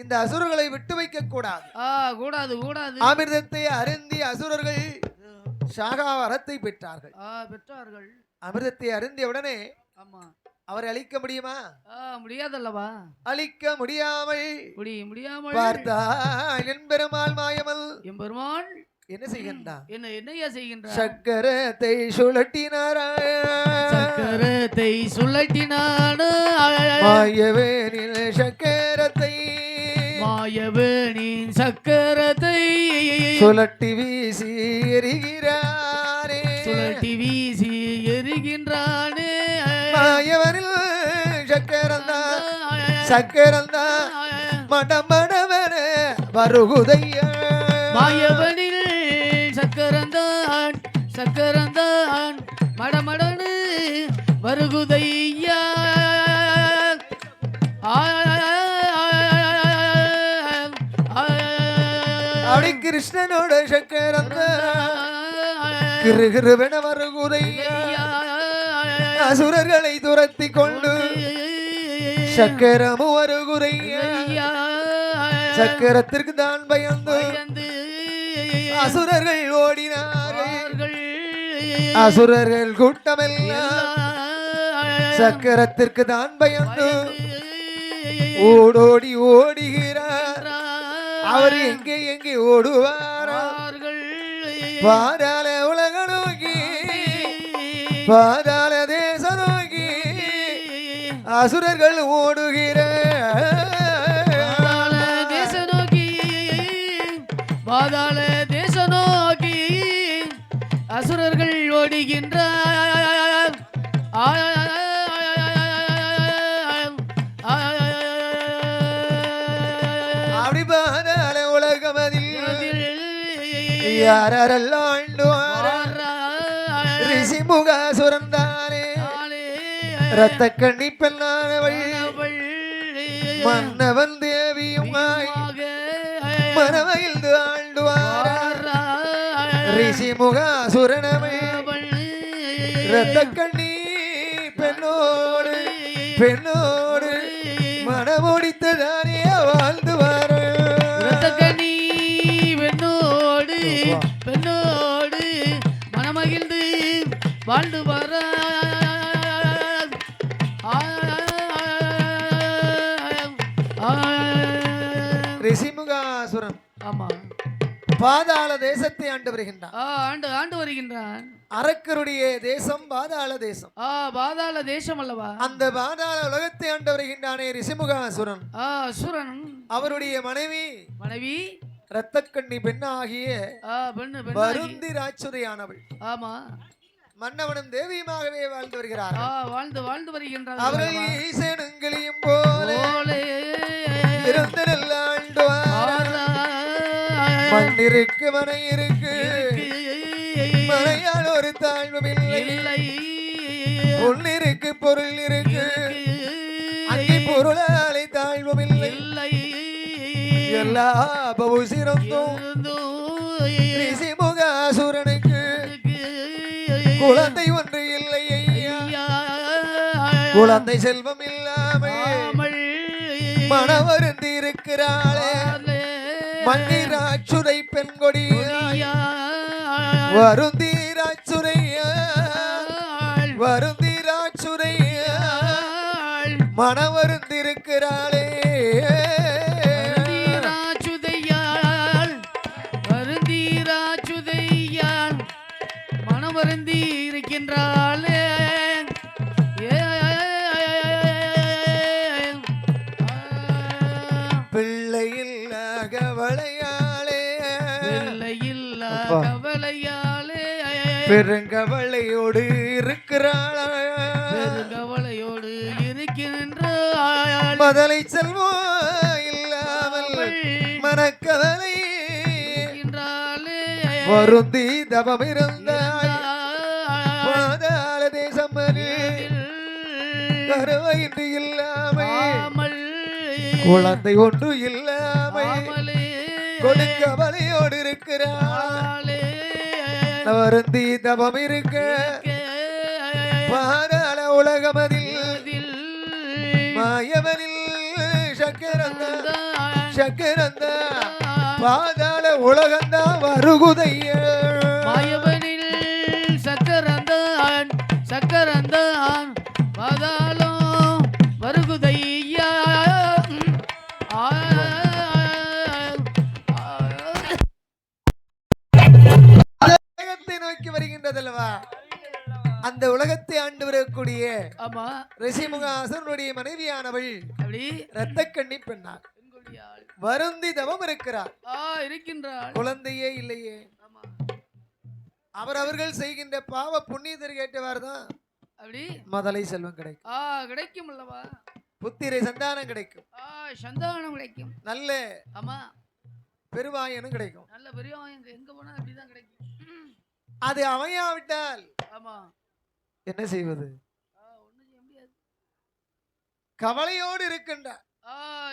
Speaker 1: இந்த அசுரர்களை விட்டு வைக்க கூடாது.
Speaker 2: கூடாது கூடாது.
Speaker 1: அமிர்தத்தை அருந்தி அசுரர்கள் சாகா வரத்தை பெற்றார்கள். அமிர்தத்தை அருந்திய உடனே
Speaker 2: ஆமா
Speaker 1: அவரை அழிக்க முடியுமா?
Speaker 2: முடியாதல்லவா?
Speaker 1: அழிக்க முடியாமல்
Speaker 2: பார்த்தால்
Speaker 1: எம்பெருமாள் மாயமல்
Speaker 2: எம்பெருமான்
Speaker 1: என்ன செய்கின்றான்?
Speaker 2: என்னையா செய்கின்றான்?
Speaker 1: சக்கரத்தை
Speaker 2: சுழட்டினார்
Speaker 1: மாயவேனில் சக்கரத்தை சுழட்டி வீசி எரிகின்றானே மாயவனில் சக்கரந்தான் மடமடவன வருகுதையா
Speaker 2: மாயவனில் சக்கரந்தான் மடமடனு வருகுதையா
Speaker 1: அப்படி கிருஷ்ணனோட சக்கரந்தான் கிருகிருவென வருகுதையா அசுரர்களை துரத்தி கொண்டு சக்கரமும் வருகுதையா சக்கரத்திற்கு தான் பயந்து அசுரர்கள் ஓடினார்கள். அசுரர்கள் கூட்டமெல்லாம் சக்கரத்திற்கு தான் பயந்து ஓடோடி ஓடுகிறார். அவர் எங்கே எங்கே ஓடுவார்கள்? பாதாள உலக நோக்கி பாதாள தேச நோக்கி அசுரர்கள் ஓடுகிறார்.
Speaker 2: பாதாள தேச நோக்கி அசுரர்கள் ஓடுகின்றார்.
Speaker 1: அப்படி பாதாள உலகமதில் யாரெல்லாம் ரிஷிமுகாசுரன் தானே ரத்த கண்ணி பெண்ணானவள் மன்னவன் தேவியுமாய் மனமகிழ்ந்து ஆண்டுவார் ரிஷிமுகாசுரனமே ரத்த கண்ணி பெண்ணோடு மனமுடித்ததானே வாழ்ந்து வார
Speaker 2: ரத்த கண்ணி பெண்ணோடு மனமகிழ்ந்து வாழ்ந்து வர
Speaker 1: ரிஷிமுகாசுரன்
Speaker 2: ஆமா
Speaker 1: பாதாள தேசத்தை ஆண்டு வருகின்றான்.
Speaker 2: ஆண்டு வருகின்றான்.
Speaker 1: அரக்கருடைய தேசம் பாதாள தேசம்.
Speaker 2: பாதாள தேசம் அல்லவா? அந்த
Speaker 1: பாதாள உலகத்தை ஆண்டு வருகின்றானே ரிஷிமுகாசுரன்.
Speaker 2: அசுரன்
Speaker 1: அவருடைய மனைவி ரத்தக்கண்ணி பெண்ணாகிய வருந்தி ராட்சுதையானவள்.
Speaker 2: ஆமா
Speaker 1: மன்னவனும் தேவியுமாகவே வாழ்ந்து வருகிறார்.
Speaker 2: வாழ்ந்து வருகின்றார்.
Speaker 1: அவர்கள் ஈசனுங்களையும் போலே இருந்து நல்லாண்டுவார். மண்ணிருக்கு மனை இருக்கு மனையால் ஒரு தாழ்வும் இல்லை. பொன்னிருக்கு பொருள் இருக்கு அங்கே பொருளாலை தாழ்வும் இல்லை. எல்லா பவுசிறந்தும் ரிஷிமுகாசுரனுக்கு குழந்தை ஒன்று இல்லை ஐயா. குழந்தை செல்வம் இல்லாமல் மனவருந்தி இருக்கிறாளே மண்ணிராச்சுரை பெண்கொடியா வருந்தீராச்சுரையா மனவருந்திருக்கிறாளே
Speaker 2: மனவருந்தி இருக்கின்றாளே.
Speaker 1: பிள்ளையில் கவலையாளே பெருங்கவலையோடு இருக்கிறாள். மதலை செல்வம் இல்லாமல் மனக்கவலை வருந்தி தபம் இருந்தால் பாதாள தேசம் கருவையின்றி இல்லாமல் குழந்தை ஒன்று இல்லாமல் கொடுக்கவலையோடு இருக்கிறாள். வருந்தி தபம் இருக்க பாதாள உலகமதில் மாயவனில் சக்கரந்தா பாதாள உலகந்தா வருகுதைய
Speaker 2: மாயவனில் சக்கரந்தான் சக்கரந்தான் பாதாளம் வருகுதையா
Speaker 1: உலகத்தை நோக்கி வருகின்றதல்லவா அந்த உலகத்தை ஆண்டு வரக்கூடிய
Speaker 2: ஆமா
Speaker 1: ரிஷிமுகாசுரனுடைய மனைவியானவள்
Speaker 2: அப்படி
Speaker 1: இரத்தக்கண்ணி பெண்ணார்
Speaker 2: பெண்கொடியாள்
Speaker 1: வருந்தி தவம் இருக்கிறார்
Speaker 2: இருக்கின்றாள்
Speaker 1: குழந்தையே இல்லையே
Speaker 2: ஆமா
Speaker 1: அவர்கள் செய்கின்ற பாவ புண்ணியத்திற்கு ஏற்றவாறு தான்
Speaker 2: அப்படி
Speaker 1: மதலை செல்வம் கிடைக்கும்
Speaker 2: கிடைக்கும் அல்லவா
Speaker 1: புத்திரை சந்தானம் கிடைக்கும்
Speaker 2: சந்தானம் கிடைக்கும்
Speaker 1: நல்ல
Speaker 2: ஆமா
Speaker 1: பெருவாயனும் கிடைக்கும்
Speaker 2: நல்ல பெரியவன் எங்க போனா அப்படிதான் கிடைக்கும்
Speaker 1: அது அமையாவிட்டால்
Speaker 2: ஆமா
Speaker 1: என்ன செய்வது
Speaker 2: ஒண்ணும் செய்ய முடியாது
Speaker 1: கவலையோடு இருக்கின்றார்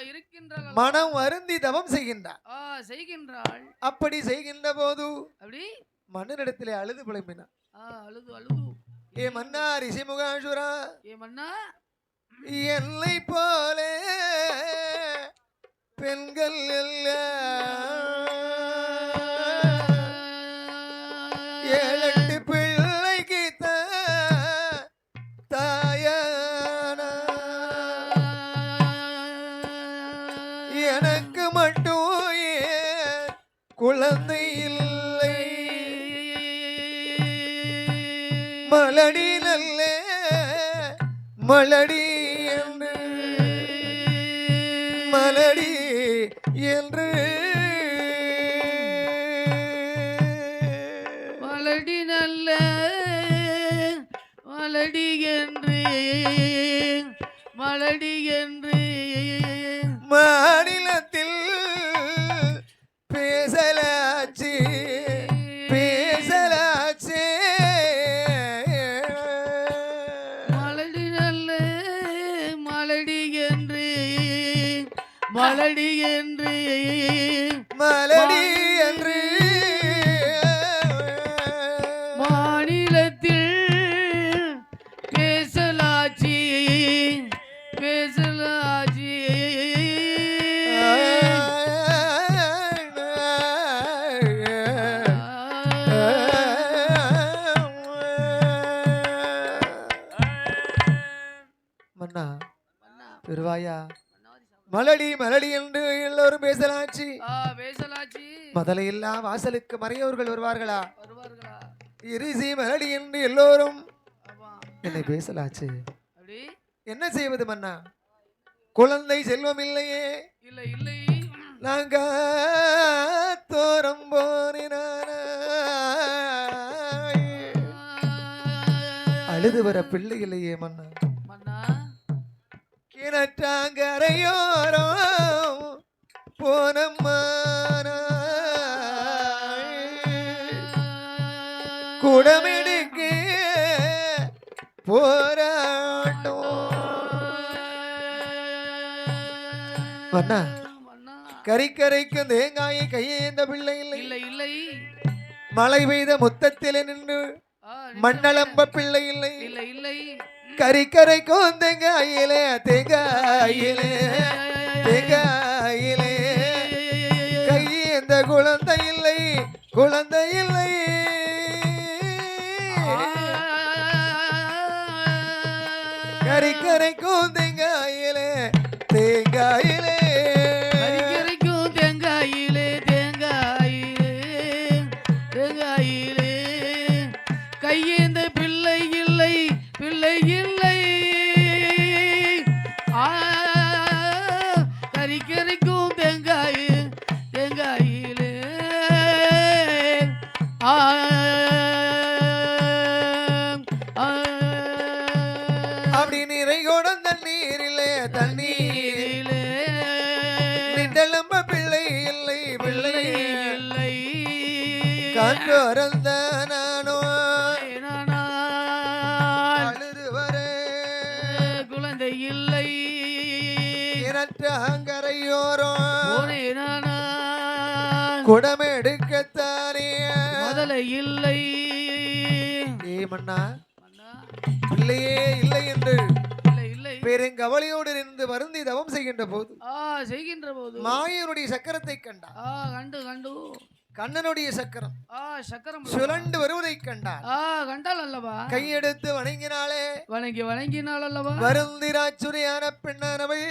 Speaker 2: இருக்கின்றாள்
Speaker 1: மனம் வருந்தி தவம் செய்கின்றார்
Speaker 2: செய்கின்றாள்
Speaker 1: அப்படி செய்கின்ற போது
Speaker 2: அப்படி
Speaker 1: மன்னனிடத்திலே அழுது புலம்பினார்
Speaker 2: அழுது அழுது
Speaker 1: ஏ மன்னா ரிஷிமுகாசுரா
Speaker 2: ஏ மன்னா
Speaker 1: என்னை போல பெண்கள் ஏழெட்டு பிள்ளைக்கு தாயான எனக்கு மட்டும் குழந்தை இல்லை மலடி நல்ல மலடி என்று மலடி என்று
Speaker 2: மலடி நல்ல மலடி என்று மலடி என்று
Speaker 1: மாநிலத்தில் பேசலாச்சு பேசலாச்சு
Speaker 2: மலடி நல்ல மலடி என்று மலடி என்று
Speaker 1: மலடி என்று
Speaker 2: மாநிலத்தில் பேசலாச்சி பேசலாச்சி
Speaker 1: மன்னா பெருவாயா மலடி மலடி என்று எல்லோரும் பேசலாச்சு
Speaker 2: பேசலாச்சி
Speaker 1: முதலையெல்லாம் வாசலுக்கு மறையவர்கள் வருவார்களா
Speaker 2: வருவார்களா
Speaker 1: இரிசி மலடி என்று எல்லோரும்
Speaker 2: ஆமா
Speaker 1: என்னை பேசலாச்சு
Speaker 2: அப்படி
Speaker 1: என்ன செய்வது மன்னா குழந்தை செல்வம் இல்லையே
Speaker 2: இல்லை இல்லை
Speaker 1: நாங்க தோரம் போனினான அழுது வர பிள்ளை இல்லையே மன்னா
Speaker 2: மன்னா
Speaker 1: கிணற்றாங்கரையோரம் போனம்மான குடமெடுக்க போராட்டம் மன்னா கரிக்கரைக்கும் தேங்காயை கையேந்த பிள்ளை இல்லை
Speaker 2: இல்லை இல்லை
Speaker 1: மழை பெய்த முத்தத்திலே நின்று மண்ணளம்ப பிள்ளை இல்லை
Speaker 2: இல்லை இல்லை
Speaker 1: கரிக்கரைக்கும் தேங்காயிலே தேங்காயிலே தேங்காயிலே கையேந்த குழந்தை இல்லை குழந்தை இல்லை கரிக்கரைக்கும் தேங்காயிலே தேங்காயிலே
Speaker 2: கரிக்கரைக்கும் தேங்காயிலே தேங்காயிலே தேங்காயிலே கையேந்த பிள்ளை இல்லை பிள்ளை இல்லை கரிக்கரைக்கும் தேங்காய் தேங்காயிலே
Speaker 1: அப்படி நிறை கொடந்த நீரிலே தண்ணீரிலே நின்றலம்ப பிள்ளை இல்லை பிள்ளை
Speaker 2: இல்லை
Speaker 1: கண்டோரந்த நானோ அழுது வரே
Speaker 2: குழந்தை இல்லை
Speaker 1: இனற்றங்கரையோரம் குடமெடுக்கத்தானே
Speaker 2: முதலை இல்லை
Speaker 1: ஏ மன்னா பிள்ளையே இல்லை என்று
Speaker 2: இல்லை இல்லை
Speaker 1: பெருங்கவலையோடு இருந்து வருந்தி தவம் செய்கின்ற போது மாயனுடைய சக்கரத்தை கண்டார். கண்ணனுடைய சக்கரம் சுழண்டு வருவதை கண்டாள் அல்லவா. கையெடுத்து வணங்கினாள் அல்லவா. வருந்தி ராச்சுரியான பெண்ணானவள்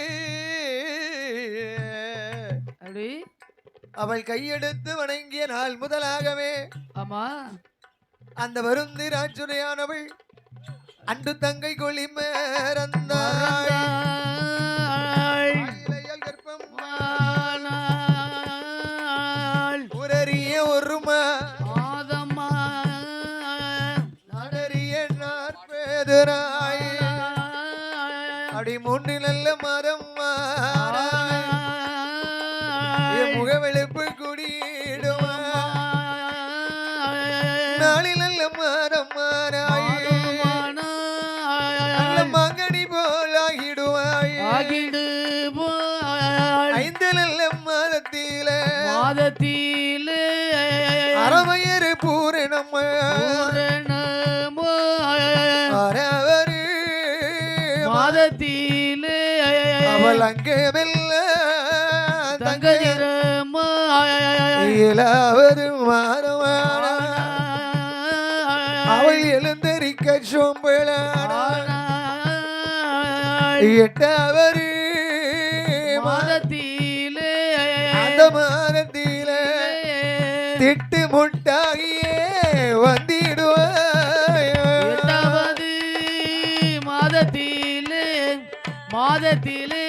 Speaker 1: அவள் கையெடுத்து வணங்கிய நாள் முதலாகவே அந்த வருந்தி ராச்சுரியானவள் அன்று தங்கை கொள்ளி மேறந்தாள். உரறிய ஒரு மாதம்மா நடறிய 40 அடி முன்னு நல்ல மரம் முகவெளுப்பு குடியிடுமா நாளில் நல்ல மரம் மங்கடி போல் ஆகிடுவாய். 5 நல்ல மாதத்திலே அறவயறு பூரணம்
Speaker 2: மாதத்திலே
Speaker 1: அவள் அங்கே வெல்ல தங்கையிலாவது மாறவான அவள் எழுந்தரிக்க சோம்பலான 8வது
Speaker 2: மாதத்திலே
Speaker 1: அந்த மாதத்திலே திட்டு முட்டாகியே வந்திடுவாய்.
Speaker 2: 8வது மாதத்திலே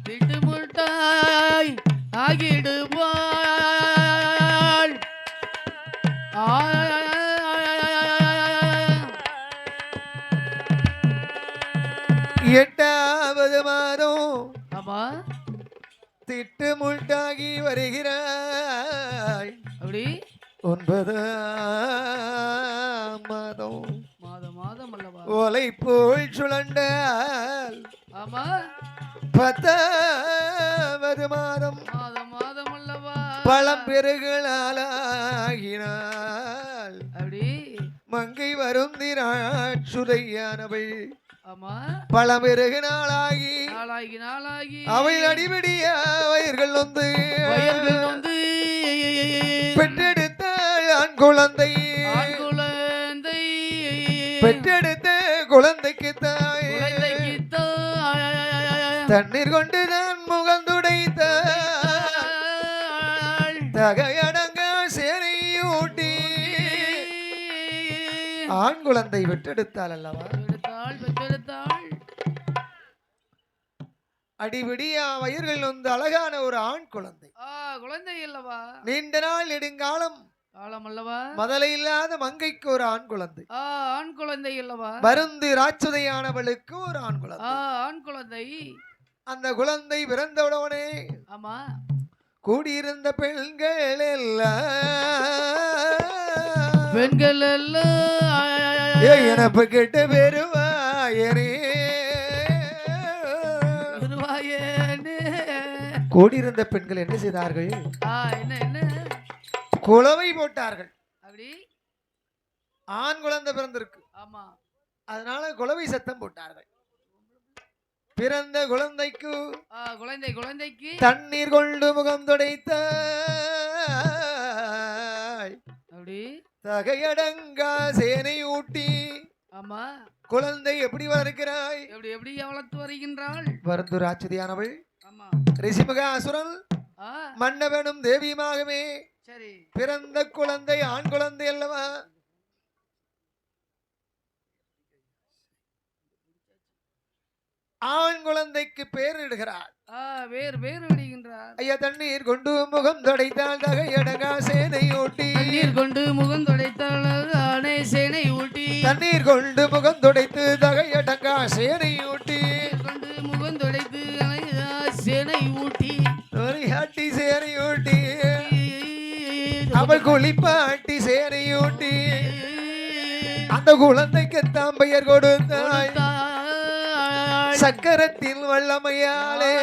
Speaker 2: திட்டு முட்டாய் ஆகிடுவாள்.
Speaker 1: 8வது மாதம் திட்டு முட்டாகி வருகிறாய். 9ஆம் மாதம்
Speaker 2: அல்லவா.
Speaker 1: ஓலை போல் சுழண்டால் 10வது மாதம்
Speaker 2: அல்லவா.
Speaker 1: பழம் பெருகளாகினாள். மங்கை வருந்தினாள் சுதையானவள் பழம் பெருகு நாளாகி அவள் அடிபடிய வயர்கள் வந்து பெற்றெடுத்தாள் ஆண் குழந்தை. பெற்றெடுத்த குழந்தைக்கு தாய் தண்ணீர் கொண்டு தான் முகந்துடைத்த தகையடங்க சேனையூட்டி ஆண் குழந்தை பெற்றெடுத்தாள் அல்லவா. அடிபடியா வயர்கள் வந்து அழகான ஒரு ஆண் குழந்தை
Speaker 2: அல்லவா.
Speaker 1: நீண்ட நாள் நெடுங்காலம்
Speaker 2: அல்லவா.
Speaker 1: மதலை இல்லாத மங்கைக்கு ஒரு ஆண் குழந்தை
Speaker 2: அல்லவா.
Speaker 1: வருந்தி ராட்சதையானவளுக்கு ஒரு ஆண்
Speaker 2: குழந்தை.
Speaker 1: அந்த குழந்தை பிறந்தவுடனே கூடியிருந்த பெண்கள் எல்லாம் எனக்கு கேட்ட பெருவாயனே கூடியிருந்த பெண்கள் என்ன செய்தார்கள்? குளவை போட்டார்கள். ஆண் குழந்தை பிறந்திருக்கு, அதனால குளவை சத்தம் போட்டார்கள். பிறந்த குழந்தைக்கு தண்ணீர் கொண்டு முகம் துடைத்த தகையடங்கா சேனை ஊட்டி குழந்தை எப்படி வளர்க்கிறாய்?
Speaker 2: எப்படி வளர்த்து வருகின்றாள்?
Speaker 1: வருந்து ராட்சதியானவள் ரிஷிமுகாசுரன் மன்னவனும் தேவியுமாகவே பிறந்த குழந்தை ஆண் குழந்தை அல்லவா. ஆண் குழந்தைக்கு பேர் இடுகிறார். ஐயா தண்ணீர் கொண்டு முகம் தொடைத்தால் தகையடங்கா சேனை ஊட்டி.
Speaker 2: தண்ணீர் கொண்டு முகம் தொடைத்தால் சேனை ஊட்டி.
Speaker 1: தண்ணீர் கொண்டு முகம் தொடைத்து தகையடங்கா சேனை ஊட்டி.
Speaker 2: கொண்டு முகம் தொடைத்து சேனை ஊட்டி.
Speaker 1: தொலையாட்டி சேனை ஊட்டி. அவள் குளிப்பாட்டி சேனை ஊட்டி. அந்த குழந்தைக்கு தாம் பெயர் கொடுத்தாய். சக்கரத்தில் வல்லமையாலே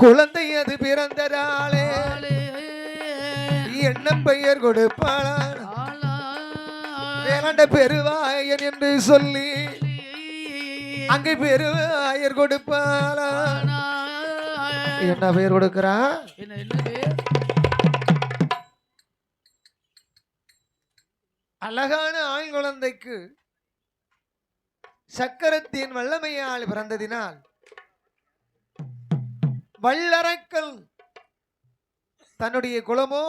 Speaker 1: குழந்தை அது பிறந்ததாலே என்ன பெயர் கொடுப்பாள்? வேளாண்ட பெருவாயன் என்று சொல்லி அங்கே பெருவாயர் கொடுப்பாளா என்ன பேர் கொடுக்கிறா அழகான ஆண் குழந்தைக்கு சக்கரத்தின் வல்லமையால் பிறந்ததினால் வல்லரக்கல் தன்னுடைய குலமோ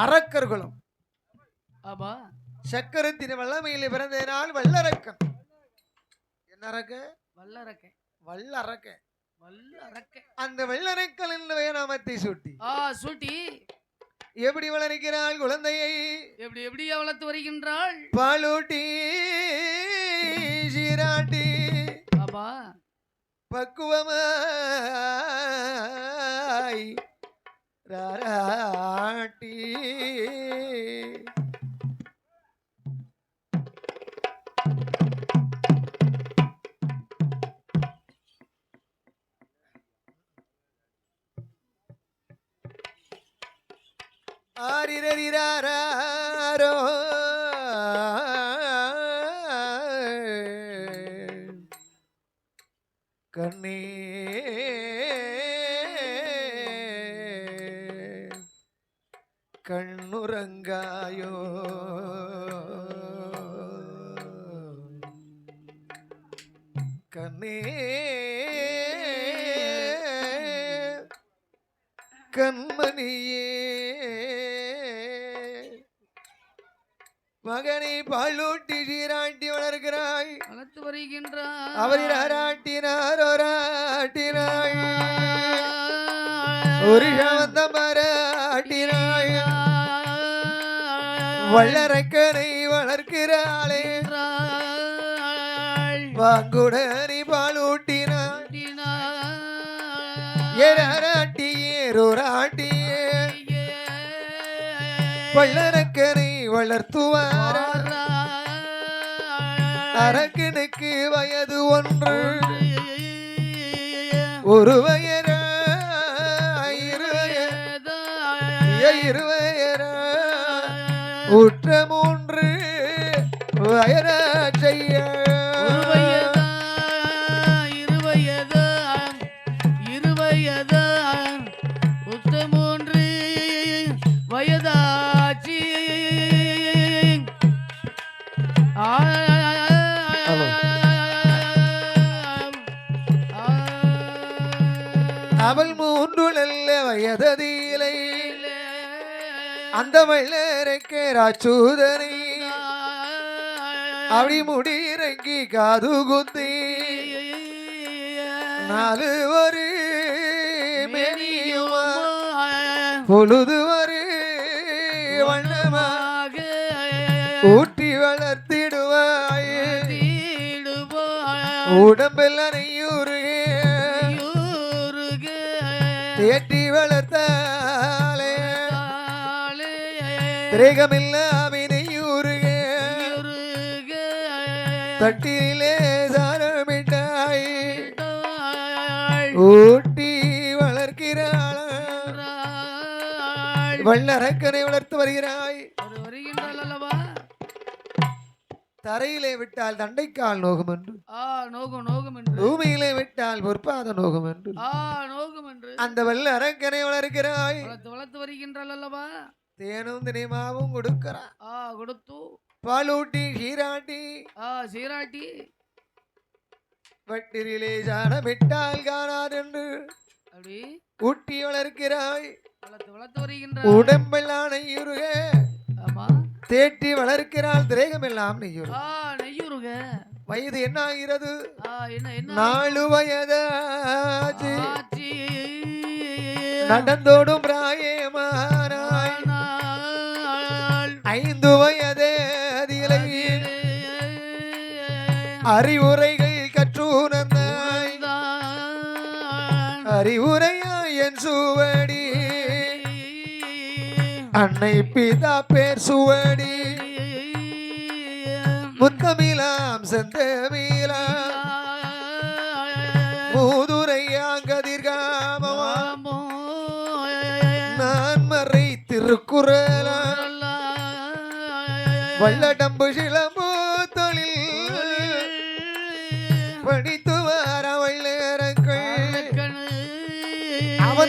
Speaker 1: அரக்கர் குலம். சக்கரத்தின் வல்லமையில பிறந்ததினால் வல்லரக்கன். என்ன அரக்க? வல்லரக்க. அந்த வல்லரக்கல் என்ற நாமத்தை சூட்டி எப்படி வளர்க்கிறாள் குழந்தையை?
Speaker 2: எப்படி வளர்த்து வருகின்றாள்?
Speaker 1: பாலூட்டி சீராட்டி பக்குவமாய் ராராட்டி ஆரிரரிராரோ கண்ணே கண்ணுறங்காயோ கண்ணே கண்மணியே மகனை பாலூட்டி சீராட்டி வளர்க்கிறாய்
Speaker 2: வளர்த்து வருகின்றாய்.
Speaker 1: அவரில் ஆராட்டினாய் ஒரு சமந்த மராட்டினாய் வல்லரக்கனை வளர்க்கிறாளே வாங்குடனி பாலூட்டினாய் ஏராட்டியே வல்லரக்கனை வளர்த்துவார். அரக்கனுக்கு வயது ஒன்று ஒரு வயரா இருவயரா உற்ற மூன்று வயரா செய்ய அவள் மூன்று நல்ல வயததிலை அந்த வள்ளரக்க ராச்சூதனை அப்படி முடியிறங்கி காது குத்தி நாலு ஒரு மெனியுமா பொழுது ஒரு வண்ணமாக ஊட்டி வளர்த்திடுவாய் உடம்பெல்லாம் நெய்யூருகே தேட்டி வளர்த்தாலே திரேகமில்லாம நெய்யூருகே தட்டிலே சாரமிட்டாய் ஊட்டி வளர்க்கிறாள் வல்லரக்கனை வளர்த்து வருகிறாய். தரையிலே விட்டால் தண்டைக்கால் நோகும் என்று பூமியிலே விட்டால் பொற்பாத நோகும் என்று அந்த வல்ல அரக்கனை வளர்க்கிறாய்
Speaker 2: வளர்த்து வருகின்றாள் அல்லவா.
Speaker 1: தேனும் தினைமாவும் கொடுக்கிறான்
Speaker 2: கொடுத்து
Speaker 1: பாலூட்டி சீராட்டி வட்டிரிலே சாணமிட்டால் காணாது என்று
Speaker 2: அப்படி
Speaker 1: ஊட்டி வளர்க்கிறாய்.
Speaker 2: வளர்த்து வருகின்ற
Speaker 1: உடம்பெல்லாம் நெய்யுருக தேட்டி வளர்க்கிறாள் திரேகமெல்லாம் நெய்யுருக. வயது என்ன ஆகிறது? நாலு வயதாச்சு நடந்தோடும் பிராயமானாய் 5 வயதே அதிலை அறிவுரைகள் கற்றுணர்ந்தாய் அறிவுரையாய் என் சுவடி அன்னை பிதா பேர் சுவடி முத்தமிலாம் செந்தமிலாம் மூதுரையாங்கதிர்காமமா நான் மறை திருக்குறளா வல்லடம்பு சிலம்பு தொழில்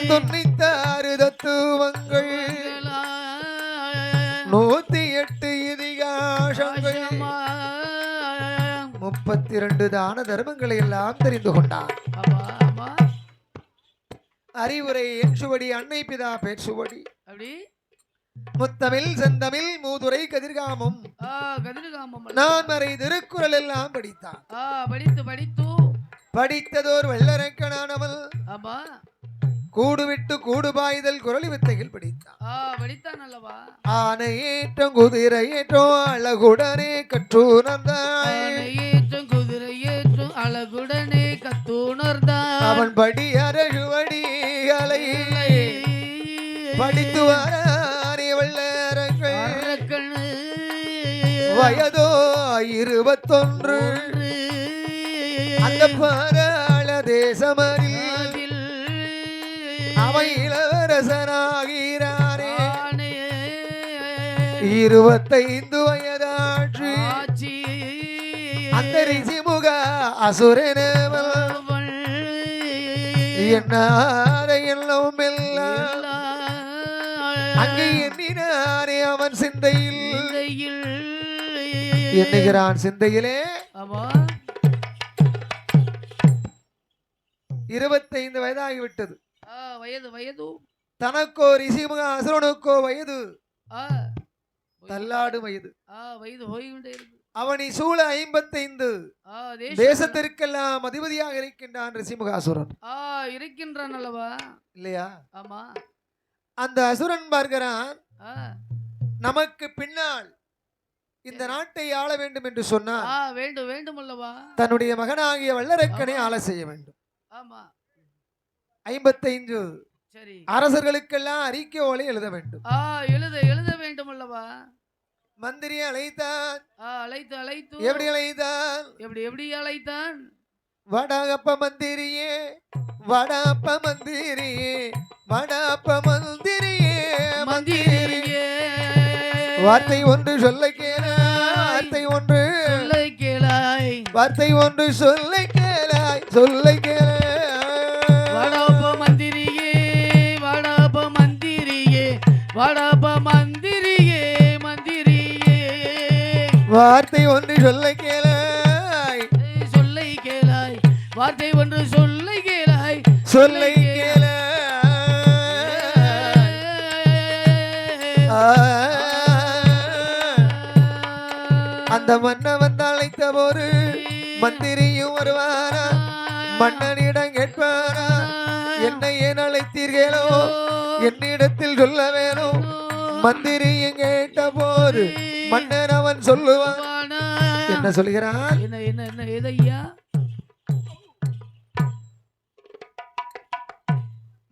Speaker 1: 96 தத்துவங்கள் 108 இதிகாசங்கள் 32 தான தர்மங்களை எல்லாம் தெரிந்து கொண்டார். அறிவுரை என் சுவடி அன்னை பிதா பேர் சுவடி முத்தமிழ் செந்தமிழ் மூதுரை கதிர்காமம் நான் மறை திருக்குறள் எல்லாம் படித்தான். படித்ததோர் வெள்ளரைக்கனானவள் கூடுவிட்டு கூடுபாய்தல் குரலி வித்தைகள் படித்தான். ஆனை ஏற்றம் குதிரை ஏற்றம் அழகுடனே கற்றுணர்ந்தான். அவன் படி அரகுவடிகளை படித்து வாரே வள்ளரங்கள் வயதோ 21 அந்த பாராள தேசமரில் அவை இளவரசனாகிறாரே 25 வயதாட்சி அந்த ரிசிமுக அசுரனவள் என்னார எல்லாம் எல்லாம் அங்கே எண்ணினாரே அவன் சிந்தையில் எண்ணுகிறான் சிந்தையிலே 25 வயதாகிவிட்டது.
Speaker 2: வயது
Speaker 1: தனக்கோ ரிஷிமுக அசுரனுக்கோ வயது தள்ளாடு வயது அவனை சூழ 55 தேசத்திற்கெல்லாம் அதிபதியாக இருக்கின்றான் ரிஷிமுகாசுரன்
Speaker 2: இருக்கின்றான் அல்லவா
Speaker 1: இல்லையா?
Speaker 2: ஆமா.
Speaker 1: அந்த அசுரன் பார்க்கிறான் நமக்கு பின்னால் இந்த நாட்டை ஆள வேண்டும் என்று சொன்னார்.
Speaker 2: வேண்டும் அல்லவா
Speaker 1: தன்னுடைய மகனாகிய வல்லரக்கனை ஆள செய்ய வேண்டும்.
Speaker 2: ஆமா.
Speaker 1: 55
Speaker 2: சரி
Speaker 1: அரசர்களுக்கெல்லாம் அறிக்கை ஓலை எழுத வேண்டும்.
Speaker 2: எழுத வேண்டும் அல்லவா?
Speaker 1: மந்திரியை அழைத்தான்.
Speaker 2: அழைத்து
Speaker 1: எப்படி அழைத்தான்?
Speaker 2: எப்படி அழைத்தான்?
Speaker 1: வடாப்ப மந்திரியே வடாப்ப மந்திரியே வடாப்ப மந்திரியே மந்திரியே வார்த்தை ஒன்று சொல்ல கேளாய் வார்த்தை ஒன்று சொல்ல கேளாய் வார்த்தை ஒன்று சொல்ல கேளாய் சொல்ல கேளாய்
Speaker 2: வடாப்ப மந்திரியே வடாப்ப மந்திரியே வடாப்ப மந்திரியே மந்திரியே
Speaker 1: வார்த்தை ஒன்று சொல்ல கேளாய்
Speaker 2: சொல்லை கேளாய் வார்த்தை ஒன்று சொல்லை கேளாய்
Speaker 1: சொல்லை கேளாய் அந்த மன்னவன் அழைத்த போது மந்திரியும் வருவாரா மன்னனிடம் கேட்பாரா என்னை ஏன் அழைத்தீர்களோ என்னிடத்தில் சொல்ல வேணும். மந்திரியும் கேட்ட போது மன்னர் அவன் சொல்லுவான். என்ன சொல்கிறான்?
Speaker 2: என்ன ஏதையா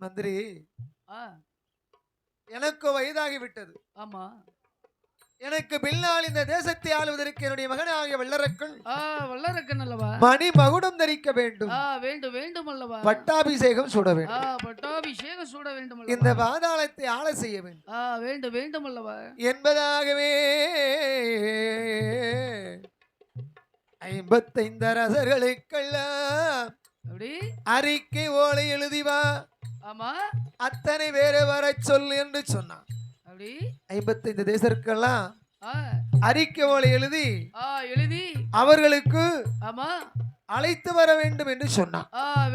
Speaker 1: மந்திரி எனக்கு வயதாகி விட்டது.
Speaker 2: ஆமா.
Speaker 1: எனக்கு பின்னால் இந்த தேசத்தை ஆளுவதற்கு என்னுடைய மகனாகிய
Speaker 2: வல்லரக்கன் அல்லவா
Speaker 1: மணி மகுடம் தரிக்க வேண்டும்.
Speaker 2: வேண்டும் அல்லவா?
Speaker 1: பட்டாபிஷேகம் சுட வேண்டும்.
Speaker 2: பட்டாபிஷேகம் சுட வேண்டும்.
Speaker 1: இந்த பாதாளத்தை ஆள செய்ய வேண்டும்.
Speaker 2: வேண்டும் அல்லவா
Speaker 1: என்பதாகவே 55 அரசர்களுக்கெல்லாம் அறிக்கை ஓலை எழுதிவா.
Speaker 2: ஆமா.
Speaker 1: அத்தனை பேரை வர சொல்லு என்று சொன்னான். 55 தேசருக்கெல்லாம் அறிக்கை ஓலை எழுதி அவர்களுக்கு அழைத்து வர வேண்டும் என்று சொன்னான்.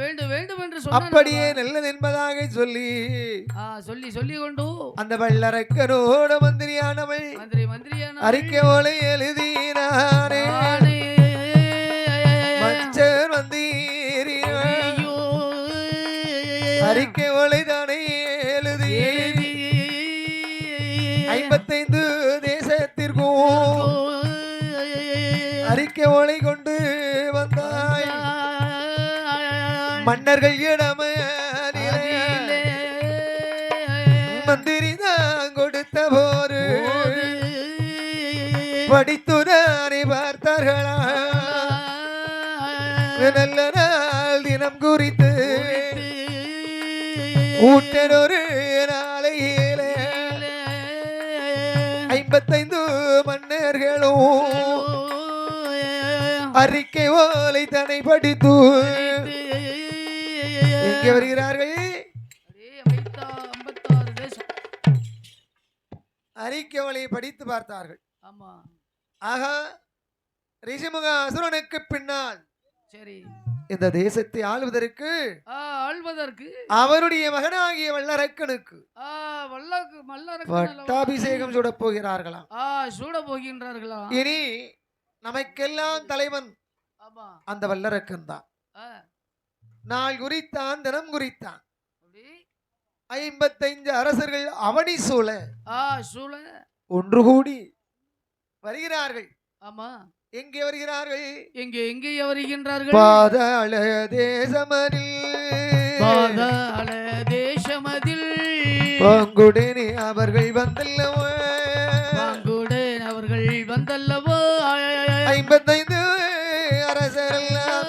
Speaker 2: வேண்டும் என்று
Speaker 1: அப்படியே நல்லது என்பதாக சொல்லி
Speaker 2: கொண்டு
Speaker 1: அந்த வல்லரக்கனோட மந்திரியானவள் அறிக்கை ஓலை எழுதினாரே. மச்சர் மந்திரி அறிக்கை ஓலை தானே எழுதி 55 தேசத்திற்கும் அறிக்கை ஓலை கொண்டு வந்தாய். மன்னர்கள் இடமே மந்திரி தான் கொடுத்த போரு படித்துறாரை பார்த்தார்களா? நல்ல நாள் தினம் குறித்து ஊட்டொரு நாளையிலே 55 மன்னர்களும் அறிக்கை ஓலை தன்னை படித்து எங்கே வருகிறார்கள்? அறிக்கவளை படித்து பார்த்தார்கள்.
Speaker 2: ஆமா.
Speaker 1: ஆகா, ரிஷிமுக அசுரனுக்கு பின்னால்
Speaker 2: சரி
Speaker 1: இந்த தேசத்தை ஆளுவதற்கு அவருடைய மகனாகிய வல்லரக்கனுக்கு பட்டாபிஷேகம் சுட போகிறார்களாம்.
Speaker 2: சூட போகின்றார்களா?
Speaker 1: இனி நமக்கெல்லாம் தலைவன் அந்த வல்லரக்கன் தான். நாள் குறித்தான், தினம் குறித்தான். 55 அரசர்கள் அவனி சூழ ஒன்று கூடி வருகிறார்கள்.
Speaker 2: ஆமா.
Speaker 1: எங்கே வருகிறார்கள்?
Speaker 2: எங்கே வருகின்றார்கள்?
Speaker 1: பாதாள தேசமதில்,
Speaker 2: பாதாள தேசமதில்
Speaker 1: பங்குடனே அவர்கள் வந்தல்லவோ,
Speaker 2: பங்குடன் அவர்கள் வந்தல்லவோ.
Speaker 1: 55 அரசரெல்லாம்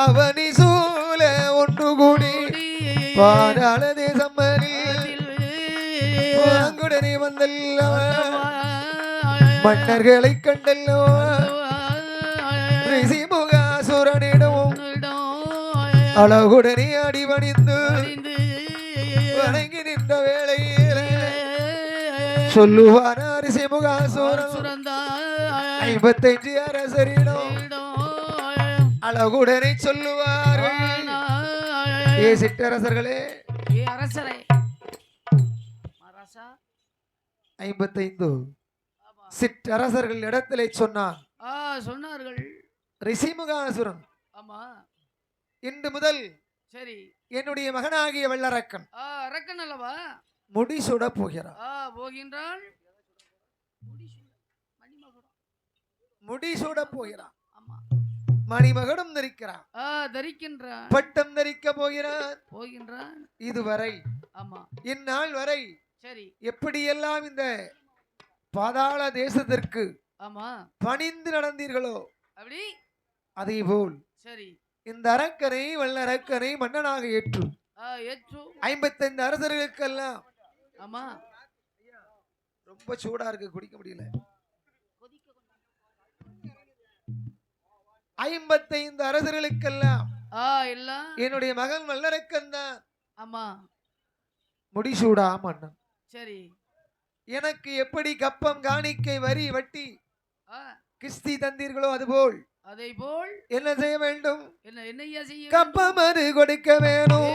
Speaker 1: அவனி சூழ ஒன்று கூடி பாதாள தேசமதில் பங்குடனே வந்தல்லவோ. மன்னர்களை கண்டல்லோ ரிஷிமுகாசுரனிடம் அழகுடனே அடிபணிந்து வணங்கி நின்ற வேளையில் சொல்லுவார் ரிஷிமுகாசுரன் 55 அரசரிடம் அழகுடனே சொல்லுவார்கள். ஏ சிற்றரசர்களே,
Speaker 2: ஏ அரசரே,
Speaker 1: 55 சிற்றரசர்கள் இடத்திலே சொன்னார்கள். ரிஷிமுகாசுரன்,
Speaker 2: ஆமா,
Speaker 1: இன்று முதல்
Speaker 2: சரி
Speaker 1: என்னுடைய மகனாகிய வல்லரக்கன்
Speaker 2: அரக்கன் அல்லவா
Speaker 1: முடிசூட போகிறான். முடிசூட போகிறான். மணிமகனும் தரிக்கின்றான். பட்டம் தரிக்க போகிறான். இதுவரை, இந்நாள் வரை
Speaker 2: சரி
Speaker 1: எப்படியெல்லாம் இந்த பாதாள தேசத்திற்கு பணிந்து நடந்தீர்களோ
Speaker 2: அப்படி
Speaker 1: அதே போல்
Speaker 2: சரி
Speaker 1: இந்த அரக்கனை வல்லரக்கனை மன்னனாக ஏற்று 55 அரசர்களுக்கெல்லாம்.
Speaker 2: ஆமா,
Speaker 1: ரொம்ப சூடா இருக்கு, குடிக்க முடியல. 55 அரசர்களுக்கெல்லாம் என்னுடைய மகன் வல்லரக்கன் தான்.
Speaker 2: ஆமா,
Speaker 1: முடிசூடா மன்னன்.
Speaker 2: சரி,
Speaker 1: எனக்கு எப்படி கப்பம் காணிக்கை வரி வட்டி கிஸ்தி தந்தீர்களோ அதுபோல் என்ன செய்ய வேண்டும்? கப்பம் அது கொடுக்க வேணும்,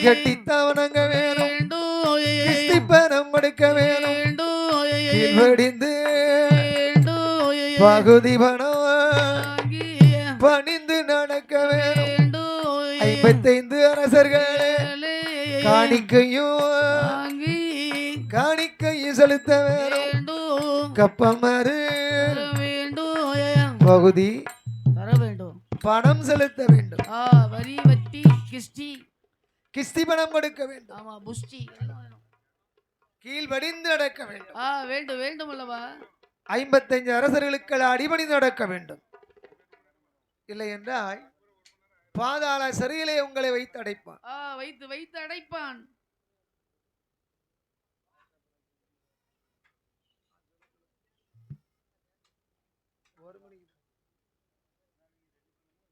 Speaker 1: கட்டி தவணங்க வேணும், கிஸ்தி பணம் கொடுக்க வேணும், வடிந்து பகுதி பணம் பணிந்து நடக்க வேணும். 55 அரசர்களே காணிக்கையும் செலுத்த வேண்டும். கப்பமறு பகுதி
Speaker 2: தர வேண்டும்,
Speaker 1: பணம் செலுத்த வேண்டும்.
Speaker 2: வரி வட்டி கிஸ்தி
Speaker 1: பணம் கொடுக்க வேண்டும்.
Speaker 2: ஆமா, புஷ்டி
Speaker 1: கீழ்படிந்து நடக்க வேண்டும்.
Speaker 2: வேண்டும் அல்லவா.
Speaker 1: 55 அரசர்களுக்கு அடிபணிந்து நடக்க வேண்டும். இல்லை என்றால் பாதாள சிறையிலே உங்களை வைத்து அடைப்பான்.
Speaker 2: வைத்து அடைப்பான்.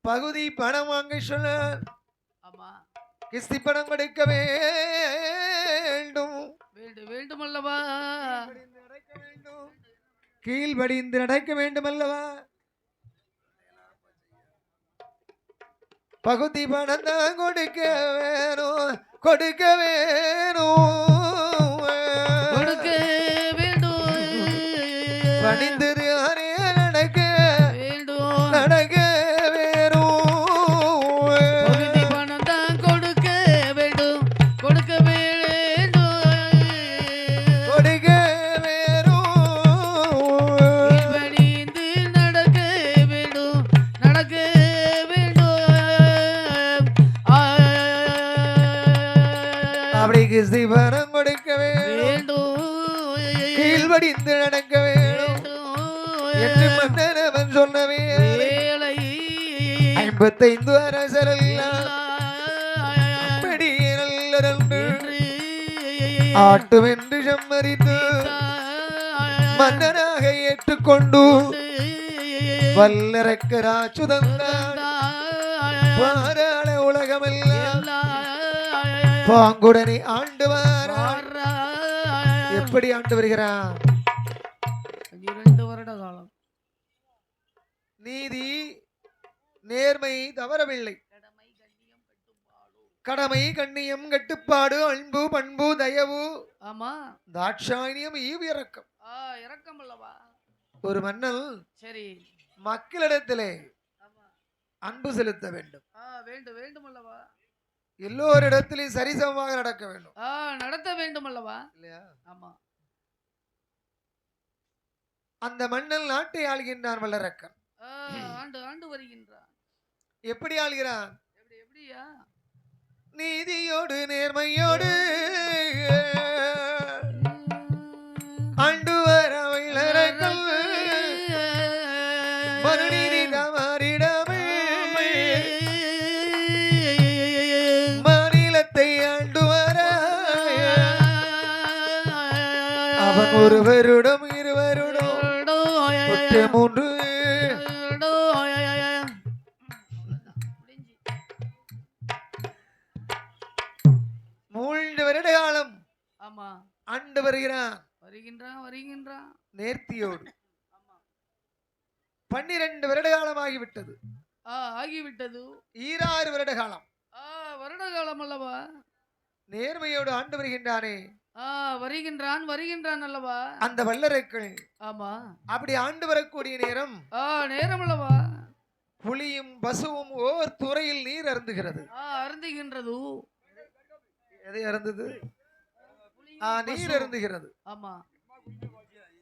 Speaker 1: பகுதி பணம் வாங்க சொன்னார். கிஸ்தி பணம் கொடுக்க வேண்டும்
Speaker 2: அல்லவா.
Speaker 1: கீழ்படிந்து நடக்க வேண்டும் அல்லவா. பகுதி பணம் தான் கொடுக்க வேணும் பணிந்தது நடக்க கிஸ்தி பணம் கொடுக்க வேண்டும், கீழ்படிந்து நடக்க வேண்டும் என்று மன்னனவன் சொன்ன வேளை 55 அரசரெல்லாம் அப்படியே நல்லதென்று ஆட்டுவென்று சம்மதித்து மன்னனாக ஏற்றுக்கொண்டு வல்லரக்கராச்சுதந்தான் பாராள உலகமெல்லாம் பாங்குடனே ஆண்டு வாரார். எப்படி ஆண்டு வருகிறான்?
Speaker 2: 2 வருட காலம்.
Speaker 1: நீதி நேர்மை தவறவில்லை. கடமை கண்ணியம் கட்டுப்பாடு அன்பு பண்பு தயவு
Speaker 2: ஆமா
Speaker 1: தாட்சாயினியம் ஈவு இரக்கம்.
Speaker 2: இரக்கம் அல்லவா?
Speaker 1: ஒரு மன்னன்
Speaker 2: சரி
Speaker 1: மக்களிடத்திலே அன்பு செலுத்த வேண்டும்.
Speaker 2: வேண்டும் அல்லவா?
Speaker 1: எல்லோரிடத்திலும் சரிசமமாக நடக்க வேண்டும்.
Speaker 2: நடத்த வேண்டும் அல்லவா?
Speaker 1: இல்லையா?
Speaker 2: ஆமா.
Speaker 1: அந்த மன்னன் நாட்டை ஆள்கின்றான் வல்லரக்கன்.
Speaker 2: ஆண்டு ஆண்டு வருகின்றான்.
Speaker 1: எப்படி ஆள்கிறான்?
Speaker 2: எப்படியா?
Speaker 1: நீதியோடு நேர்மையோடு ஆண்டு வர வல்லரக்கன் மறுநீதி தவறிடாமல் மாநிலத்தை ஆண்டு வர அவன் ஒருவருடம் இருவருடம் 3 வருட காலம்
Speaker 2: ஆமா
Speaker 1: ஆண்டு வருகிறான். நேர்த்தியோடு 12 வருட காலம் ஆகிவிட்டது. 26 வருட காலம்.
Speaker 2: வருட காலம் அல்லவா?
Speaker 1: நேர்மையோடு ஆண்டு வருகின்றானே.
Speaker 2: வருகின்றான் அல்லவா?
Speaker 1: அந்த வல்லரக்கள்
Speaker 2: ஆமா
Speaker 1: அப்படி ஆண்டு வரக்கூடிய நேரம்
Speaker 2: அல்லவா?
Speaker 1: புலியும் பசுவும் ஓர் துறையில் நீர் அருந்துகிறது.
Speaker 2: அருந்துகின்றது.
Speaker 1: எதை அருந்தது? நீர் அருந்துகிறது.
Speaker 2: ஆமா.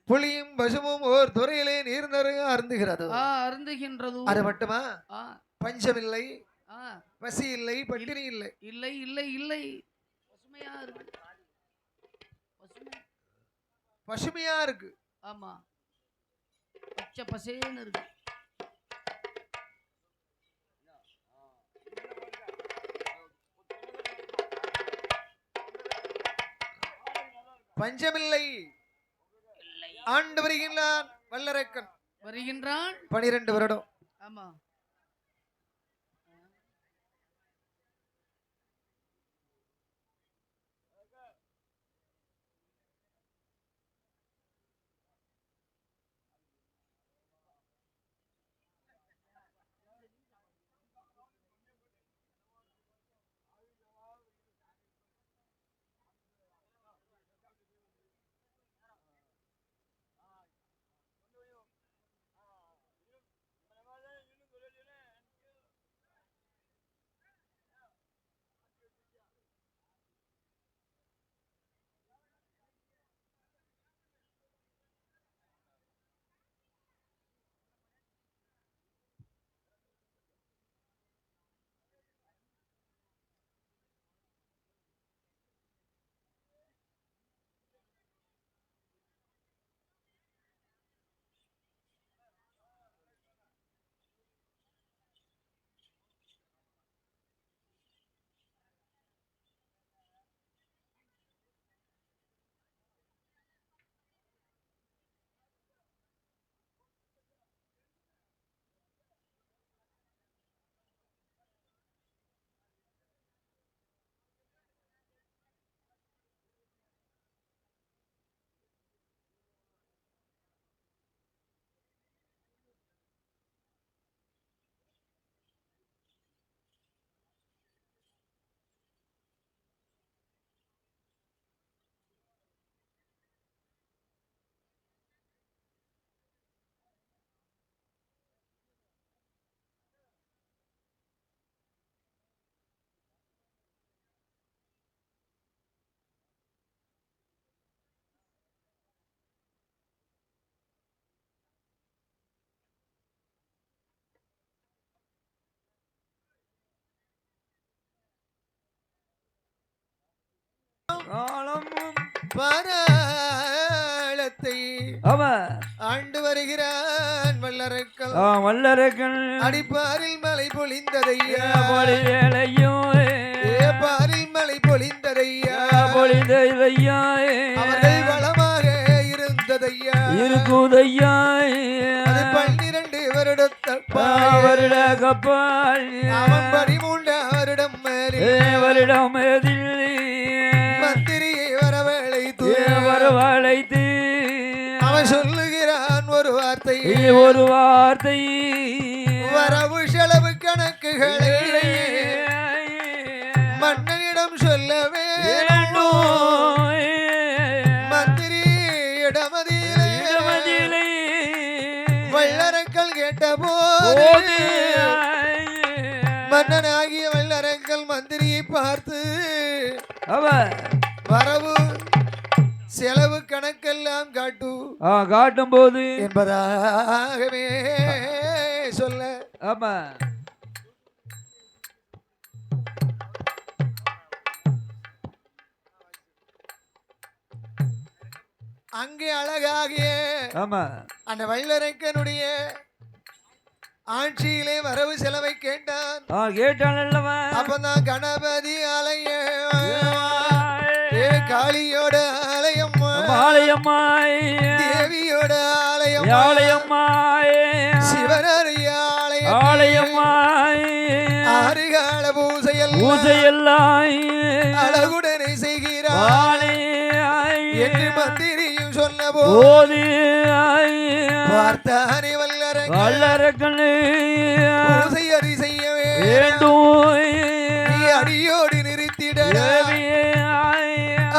Speaker 1: புலியும் பசுவும் ஓர் துறையிலே நீர் அருந்துகிறது.
Speaker 2: அருந்துகின்றது.
Speaker 1: அது மட்டுமா? பஞ்சம் இல்லை, பசி இல்லை, பட்டினி இல்லை.
Speaker 2: இல்லை இல்லை இல்லை. பசுமையா இருக்கு.
Speaker 1: பசுமையா இருக்கு.
Speaker 2: ஆமா. பச்சை பசேன்னு இருக்கு.
Speaker 1: பஞ்சமில்லை. ஆண்டு வருகின்றான் வல்லரக்கன். 12 வருடம்.
Speaker 2: ஆமா.
Speaker 1: பாராளத்தை ஆண்டு வருகிறான் வல்லரக்கன். அடிப்பாரில் மலை பொழிந்ததையா, பாரில் மலை பொழிந்ததையா, அவர்கள் வளமாக இருந்ததையா,
Speaker 3: இருக்குதையா.
Speaker 1: 12 வருட
Speaker 3: கப்பால்
Speaker 1: அவன் 13 வருடம்
Speaker 3: வருடம்
Speaker 1: மந்திரியை வரவழைத்து
Speaker 3: வளைத்து
Speaker 1: அவன் சொல்லுகிறான் ஒரு வார்த்தை வரவு செலவு கணக்குகளை மன்னனிடம் சொல்ல வேண்டும் மந்திரி இடமதியிலே வல்லரக்கல் கேட்ட போது மன்னனாகிய வல்லரக்கல் மந்திரியை பார்த்து வரவு செலவு கணக்கெல்லாம் காட்டும் போது என்பதாகவே சொல்ல
Speaker 3: ஆமா
Speaker 1: அங்கே அழகாகிய
Speaker 3: ஆமா
Speaker 1: அந்த வல்லரக்கனுடைய ஆட்சியிலே வரவு செலவை கேட்டான்
Speaker 3: அல்லவா
Speaker 1: அப்பதான் கணபதி ஆலய காளியோட ஆலயம்மாய் தேவியோட ஆலயம்மாய் சிவனரிய ஆலயம்மாய் ஆறுகால பூசையெல்லாம் அழகுடனை செய்கிறார் என்று மந்திரியும் சொன்ன போது பார்த்தானே வல்லரக்கன் பூசை அடி செய்ய வேண்டும் நீ அடியோடு நிறுத்திட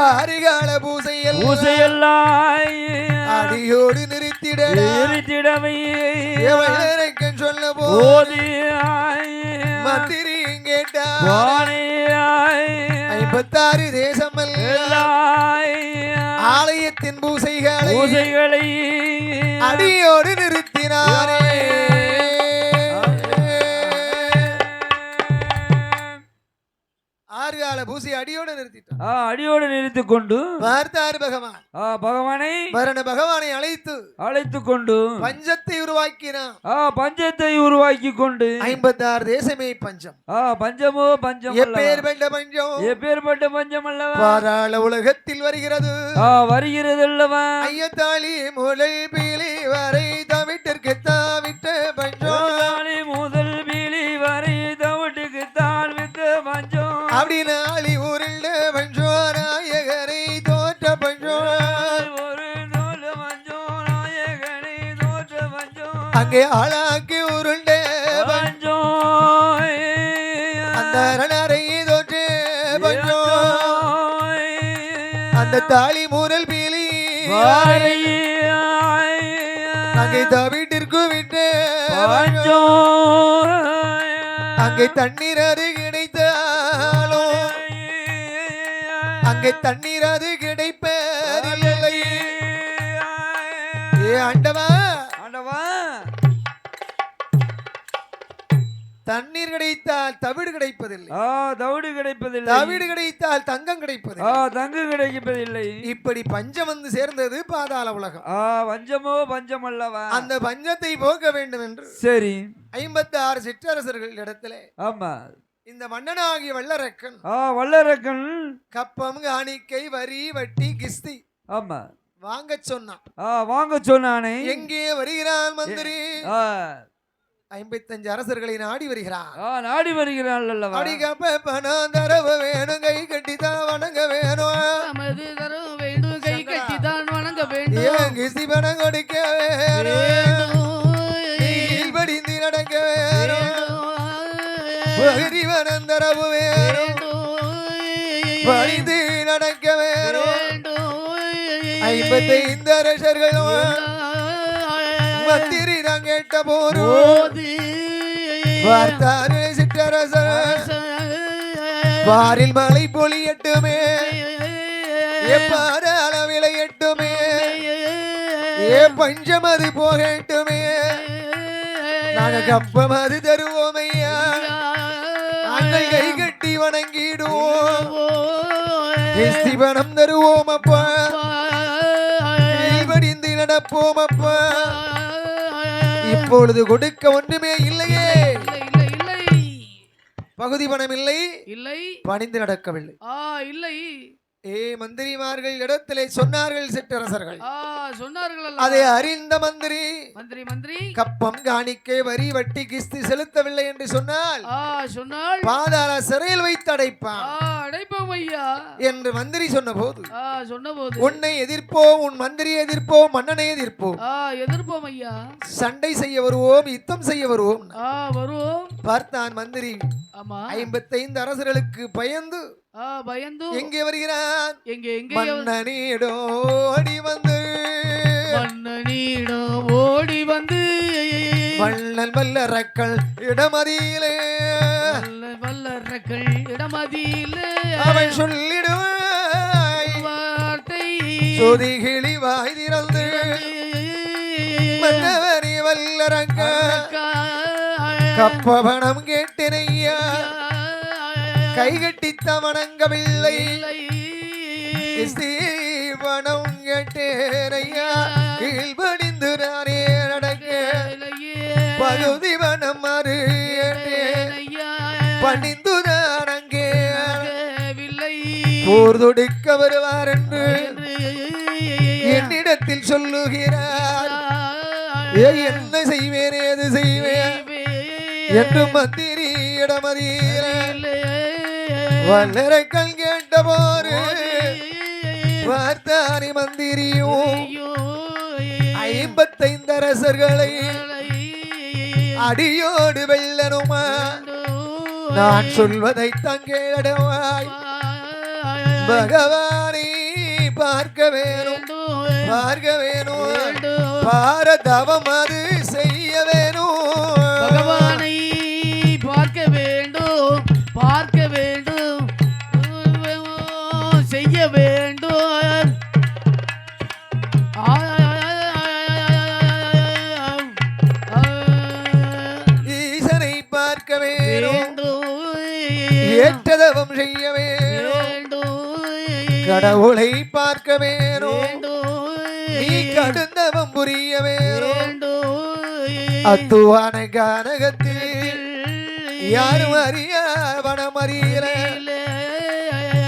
Speaker 1: ஆறுகால பூசையெல்லாம் அடியோடு நிறுத்திடவே வல்லரக்கன் சொல்ல போது மந்திரியும் கேட்டார் 56 தேசம் ஆலயத்தின் பூசைகளை அடியோடு நிறுத்தினாரே ஆறுகால பூசை அடியோடு நிறுத்திக் கொண்டு பார்த்தார் பகவானை பகவானை அழைத்து கொண்டு பஞ்சத்தை உருவாக்கி கொண்டு 56 தேசமே பஞ்சம் பஞ்சம் எப்பேற்பட்ட பஞ்சம் அல்லவா பாராள உலகத்தில் வருகிறது
Speaker 3: அல்லவா
Speaker 1: ஐயத்தாளி முதல் பீலி வரை தவிட்டிற்கு தாவிட்ட பஞ்சம்
Speaker 3: முதல் பீலி வரை தவிட்டுக்கு தாழ்வித்த பஞ்சம்
Speaker 1: அப்படின்னு ஆளி ஊரில் பஞ்சோ நாயகரை தோற்ற பஞ்சோ அங்கே ஆளாக்கி உருண்ட பஞ்சோ அந்த அரணரை தோற்று பஞ்சோ அந்த தாலி மூரல் பீலி அங்கே தவிட்டிற்கு விட்டு பஞ்சோ அங்கே தண்ணீர் அது கிடைத்தாலோ அங்கே தண்ணீர் அது கிடைப்பதில்லை ஆண்டவா தண்ணீர் கிடைத்தால் தவிடு கிடைப்பதில்லை தவிடு கிடைத்தால் தங்கம் கிடைப்பதில்லை இப்படி பஞ்சம் வந்து சேர்ந்தது பாதாள உலகம்
Speaker 3: பஞ்சம் அல்லவா
Speaker 1: அந்த பஞ்சத்தை போக்க வேண்டும் என்று
Speaker 3: சரி
Speaker 1: 56 சிற்றரசர்கள் இடத்திலே
Speaker 3: ஆமா
Speaker 1: இந்த மன்னனாகிய
Speaker 3: வல்லரக்கன்
Speaker 1: கப்பம் காணிக்கை வரி வட்டி கிஸ்தி
Speaker 3: ஆமா
Speaker 1: வாங்க சொன்னானே எங்கே வருகிறான் மந்திரி 55 அரசர்களை நாடி வருகிறான் அல்லவா அடிக்கப்ப பணம் தரவு வேணும் கை கட்டிதான் வணங்க வேணும்
Speaker 2: கை கட்டிதான் வணங்க வேண்டும்
Speaker 1: கிஸ்தி பணம் கொடுக்க வேணும் படிந்து நடக்க வேணும் பகிரிவனம் தரவு வேணும் படிந்து நடக்க வேணும் 55 அரசர்களும் மந்திரி நான் கேட்ட போது பார்த்தாரு சிற்றரசர் பாரில் மலை பொழியட்டுமே பாராள விளையட்டுமே பஞ்சமது போகட்டுமே நாங்க கப்பம் அது தருவோம் ஐயா நாங்கள் கை கட்டி வணங்கிடுவோம் பணம் தருவோம் அப்பா படிந்து நடப்போம் அப்பா இப்பொழுது கொடுக்க ஒன்றுமே இல்லையே பகுதி பணம் இல்லை பணிந்து நடக்கவில்லை
Speaker 2: இல்லை
Speaker 1: மந்திரிமார்கள் இடத்திலே சொன்னார்கள் சிற்றரசர்கள்
Speaker 2: சொன்னார்கள்
Speaker 1: அதை அறிந்த மந்திரி கப்பம் காணிக்கை வரி வட்டி கிஸ்தி செலுத்தவில்லை என்று சொன்னால்
Speaker 2: சொன்னால்
Speaker 1: பாதாள சிறையில் வைத்து அடைப்பான்
Speaker 2: எதிர்ப்போம் ஐயா
Speaker 1: என்று மந்திரி சொன்னபோது
Speaker 2: சொன்னபோது
Speaker 1: உன்னை எதிர்ப்போம், உன் மந்திரியை எதிர்ப்போம், மன்னனை எதிர்ப்போம்,
Speaker 2: எதிர்ப்போம் ஐயா,
Speaker 1: சண்டை செய்ய வருவோம், யுத்தம் செய்ய வருவோம்.
Speaker 2: வருவோம்.
Speaker 1: பார்த்தான் மந்திரி.
Speaker 2: ஆமா,
Speaker 1: 55 அரசர்களுக்கு பயந்து எங்கே வருகிறான்? மன்னனிடோ ஓடி வந்து,
Speaker 2: மன்னனிடோ ஓடி வந்து,
Speaker 1: வள்ளல் வல்லரக்கள் இடமதியிலே,
Speaker 2: வல்லரக்கள் இடமதியிலே
Speaker 1: அவன் சொல்லிடுவாய்
Speaker 2: வார்த்தை
Speaker 1: சொதிகிளி வாய் திறந்து, மன்னவரி வல்லரக்க கப்பவனம் கேட்டினையா, கைகட்டித்த வணங்கவில்லை, ஸ்தீவனம் கேட்டேனையா, கீழ்படிந்து நானே நடக்க, பகுதி வனம் மறு பணிந்து நான் அங்கே போர் தொடுக்க வருவார் என்று என்னிடத்தில் சொல்லுகிறார். என்ன செய்வேன், ஏது செய்வேன் என்று மந்திரி இடமதியில வல்லரக்கள் கேட்ட போரு பார்த்தாரி மந்திரியும் 55 அரசர்களை அடியோடு வெல்லனுமா, நான் சொல்வதை தங்கேடவாய், பகவானை பார்க்க வேணும், பார்க்க வேணும், பாரதவம் அது செய்ய வேணும்,
Speaker 2: பகவானை பார்க்க வேண்டும், பார்க்க வேண்டும், செய்ய வேண்டும்,
Speaker 1: ஈசனை பார்க்க வேண்டும், ஏற்றதவம் செய்ய வேண்டும், கடவுளை பார்க்க வேணும், நீ கடுந்தவம் புரிய வேணும், அத்துவான கானகத்தில் யாரும் அறிய வனம் அறியல,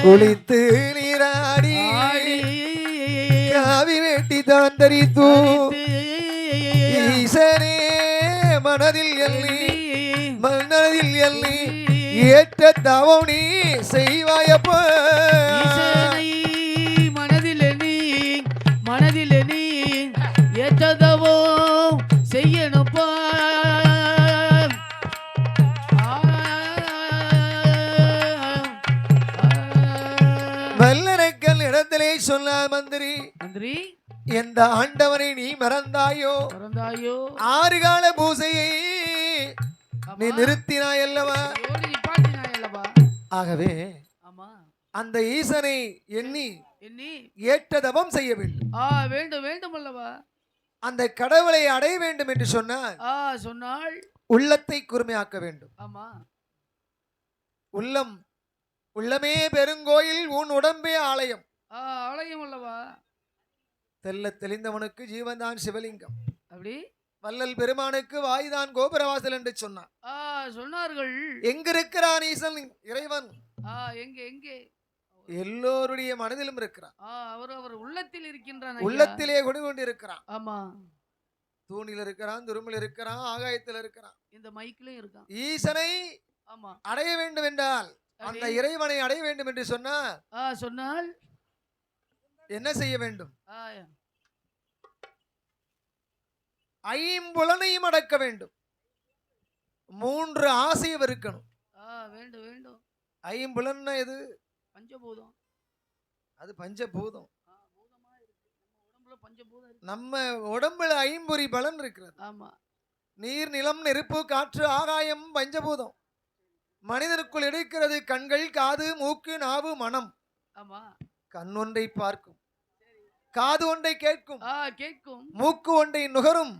Speaker 1: குளித்து நீராடி காவி வேட்டி தான் தரித்து, ஈசனே மனதில் எல்லி, மனதில் எல்லி ஏற்ற தவம் நீ செய்வாயப்போ,
Speaker 2: மனதில் எண்ணி, மனதில் எண்ணி ஏற்றதவோ செய்யணுப்பா,
Speaker 1: வல்லரக்கள் இடத்திலே சொன்னார் மந்திரி.
Speaker 2: மந்திரி,
Speaker 1: எந்த ஆண்டவனை நீ மறந்தாயோ, 6 கால பூசையை நீ நிறுத்தினாய் அல்லவா, ஆகவே அந்த ஈசனை எண்ணி ஏற்ற தவம் செய்ய வேண்டும்,
Speaker 2: வேண்டும் வேண்டும் அல்லவா,
Speaker 1: அந்த கடவுளை அடைய வேண்டும் என்று சொன்னால் உள்ளத்தை கூர்மையாக்க வேண்டும்.
Speaker 2: ஆமா,
Speaker 1: உள்ளமே பெருங்கோயில், உன் உடம்பே ஆலயம்,
Speaker 2: ஆலயம் அல்லவா,
Speaker 1: தெல்ல தெளிந்தவனுக்கு ஜீவன்தான் சிவலிங்கம்,
Speaker 2: அப்படி
Speaker 1: வள்ளல் பெருமானுக்கு வாய்தான் கோபுரவாசல் என்று
Speaker 2: சொன்னார்கள்.
Speaker 1: எங்கிருக்கிறான் ஈசன் இறைவன்?
Speaker 2: எங்கே எங்கே?
Speaker 1: எல்லோருடைய மனதிலும் இருக்கிறான்.
Speaker 2: அவர் உள்ளத்தில் இருக்கின்றான்,
Speaker 1: உள்ளத்திலே கொண்டு இருக்கிறான்.
Speaker 2: ஆமா,
Speaker 1: தூணில் இருக்கிறான், துரும்பில் இருக்கிறான், ஆகாயத்தில் இருக்கிறான்,
Speaker 2: இந்த மைக்கிலும் இருக்கான்.
Speaker 1: ஈசனை அடைய வேண்டும் என்றால், அந்த இறைவனை அடைய வேண்டும் என்று சொன்னால் என்ன செய்ய வேண்டும்? 5 அடக்க வேண்டும். 3 ஆசையும் இருக்கணும்.
Speaker 2: வேண்டும் வேண்டும்.
Speaker 1: 5 எது?
Speaker 2: பஞ்சபூதம்.
Speaker 1: அது பஞ்சபூதம். நம்ம உடம்புல 5 பலன் இருக்கிறது.
Speaker 2: ஆமா,
Speaker 1: நீர், நிலம், நெருப்பு, காற்று, ஆகாயம் பஞ்சபூதம். மனிதனுக்குள் இருக்கிறது கண்கள், காது, மூக்கு, நாவு, மனம்.
Speaker 2: ஆமா, கண்
Speaker 1: ஒன்றை பார்க்கும், காது ஒன்றை கேட்கும்,
Speaker 2: கேட்கும்,
Speaker 1: மூக்கு ஒன்றை நுகரும்,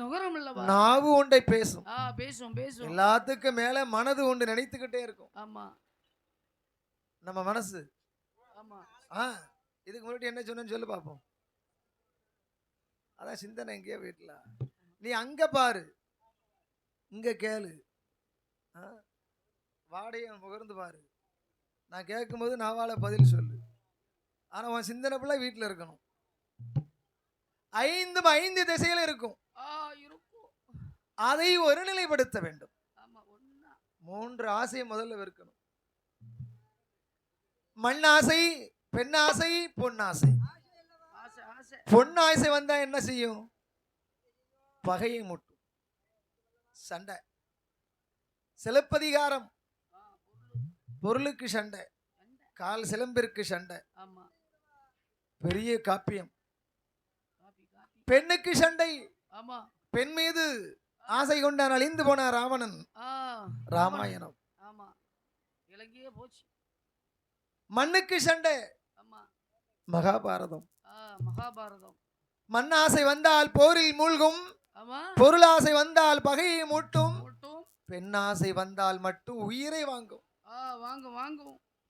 Speaker 2: நுகரும் அல்லவா,
Speaker 1: நாவு ஒன்றை பேசும்,
Speaker 2: பேசும் பேசும்.
Speaker 1: எல்லாத்துக்கும் மேல மனது ஒன்று நினைத்துக்கிட்டே இருக்கும்.
Speaker 2: ஆமா,
Speaker 1: நம்ம மனசு.
Speaker 2: ஆமா,
Speaker 1: இதுக்கு முன்னாடி என்ன சொன்னு சொல்லு பாப்போம். அதான் சிந்தனை எங்கேயோ வீட்டுல. நீ அங்க பாரு, இங்க கேளு, வாடைய முகர்ந்து பாரு. நான் கேட்கும்போது நாவால பதில் சொல்லு. ஆனா உன் சிந்தனை பிள்ளை வீட்டுல இருக்கணும். 5 திசையில இருக்கும். அதை ஒருநிலைப்படுத்த வேண்டும். 3 ஆசையை முதல்ல வெறுக்கணும். மண்ணாசை, பெண்ணாசை, பொன்னாசை. பொன்னாசை வந்தா என்ன செய்யும்? பகையை மூட்டும், சண்டை. சிலப்பதிகாரம் பொருளுக்கு சண்டை, கால் சிலம்பிற்கு சண்டை, பெரிய காப்பியம். பெண்ணுக்கு சண்டை, பெண் மீது ஆசை கொண்டான் அழிந்து போன ராவணன், ராமாயணம். மண்ணுக்கு சண்டை, மகாபாரதம். மண்ணாசை வந்தால் போரில் மூழ்கும், பொருளாசை வந்தால் பகையை மூட்டும், பெண்ணாசை வந்தால் மட்டும் உயிரை வாங்கும்.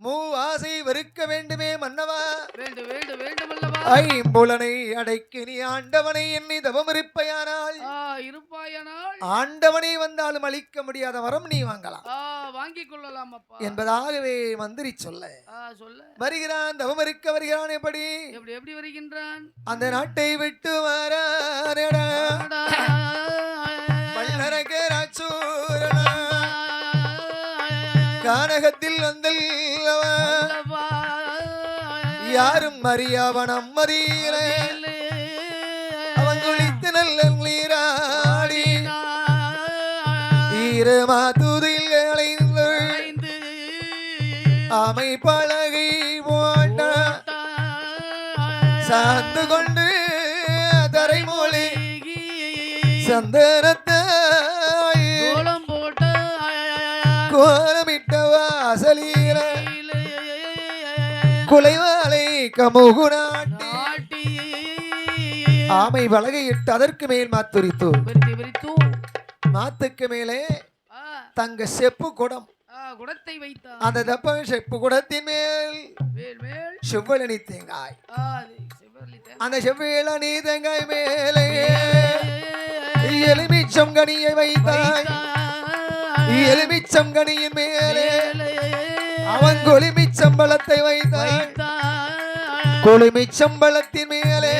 Speaker 1: மூ ஆசை வெறுக்க வேண்டுமே மன்னவா, ஐம்புலனை அடைக்கு நீ ஆண்டவனை எண்ணி தவம் இருப்பாயானால், ஆண்டவனை வந்தாலும் அளிக்க முடியாத வரம் நீ வாங்கலாம்,
Speaker 2: வாங்கிக் கொள்ளலாம்
Speaker 1: என்பதாகவே மந்திரி சொல்ல வருகிறான். தவம் இருக்க வருகிறான். எப்படி
Speaker 2: எப்படி வருகின்றான்?
Speaker 1: அந்த நாட்டை விட்டு வல்லரகராச்சூரனா கானகத்தில் வந்தல் யாரும் அறியாவன் அம்மதியில அவன் குளித்து நல்ல நீராடி ஈரமாதுதில் அலைந்து அமை பலகை போட்ட சார்ந்து கொண்டு தரைமொழி சந்தனத்தை கோலமிட்ட வாசலில குலைவாலை கமுகுநாட்டி ஆமை வலகையிட்டு அதற்கு மேல் மாத்துரித்து மாத்துக்கு மேலே தங்க செப்பு குடம்
Speaker 2: குடத்தை வைத்தார்.
Speaker 1: அந்த தப்ப செப்பு குடத்தின் மேல் செவ்வழனி தேங்காய், அந்த செவ்வழனி தேங்காய் மேலே எலுமிச்சம் கனியை வைத்தாய். எலுமிச்சம் கனியின் மேலே அவன் கொலிமிச்சம்பளத்தை வைத்தாய். கொலிமிச்சம்பளத்தின் மேலே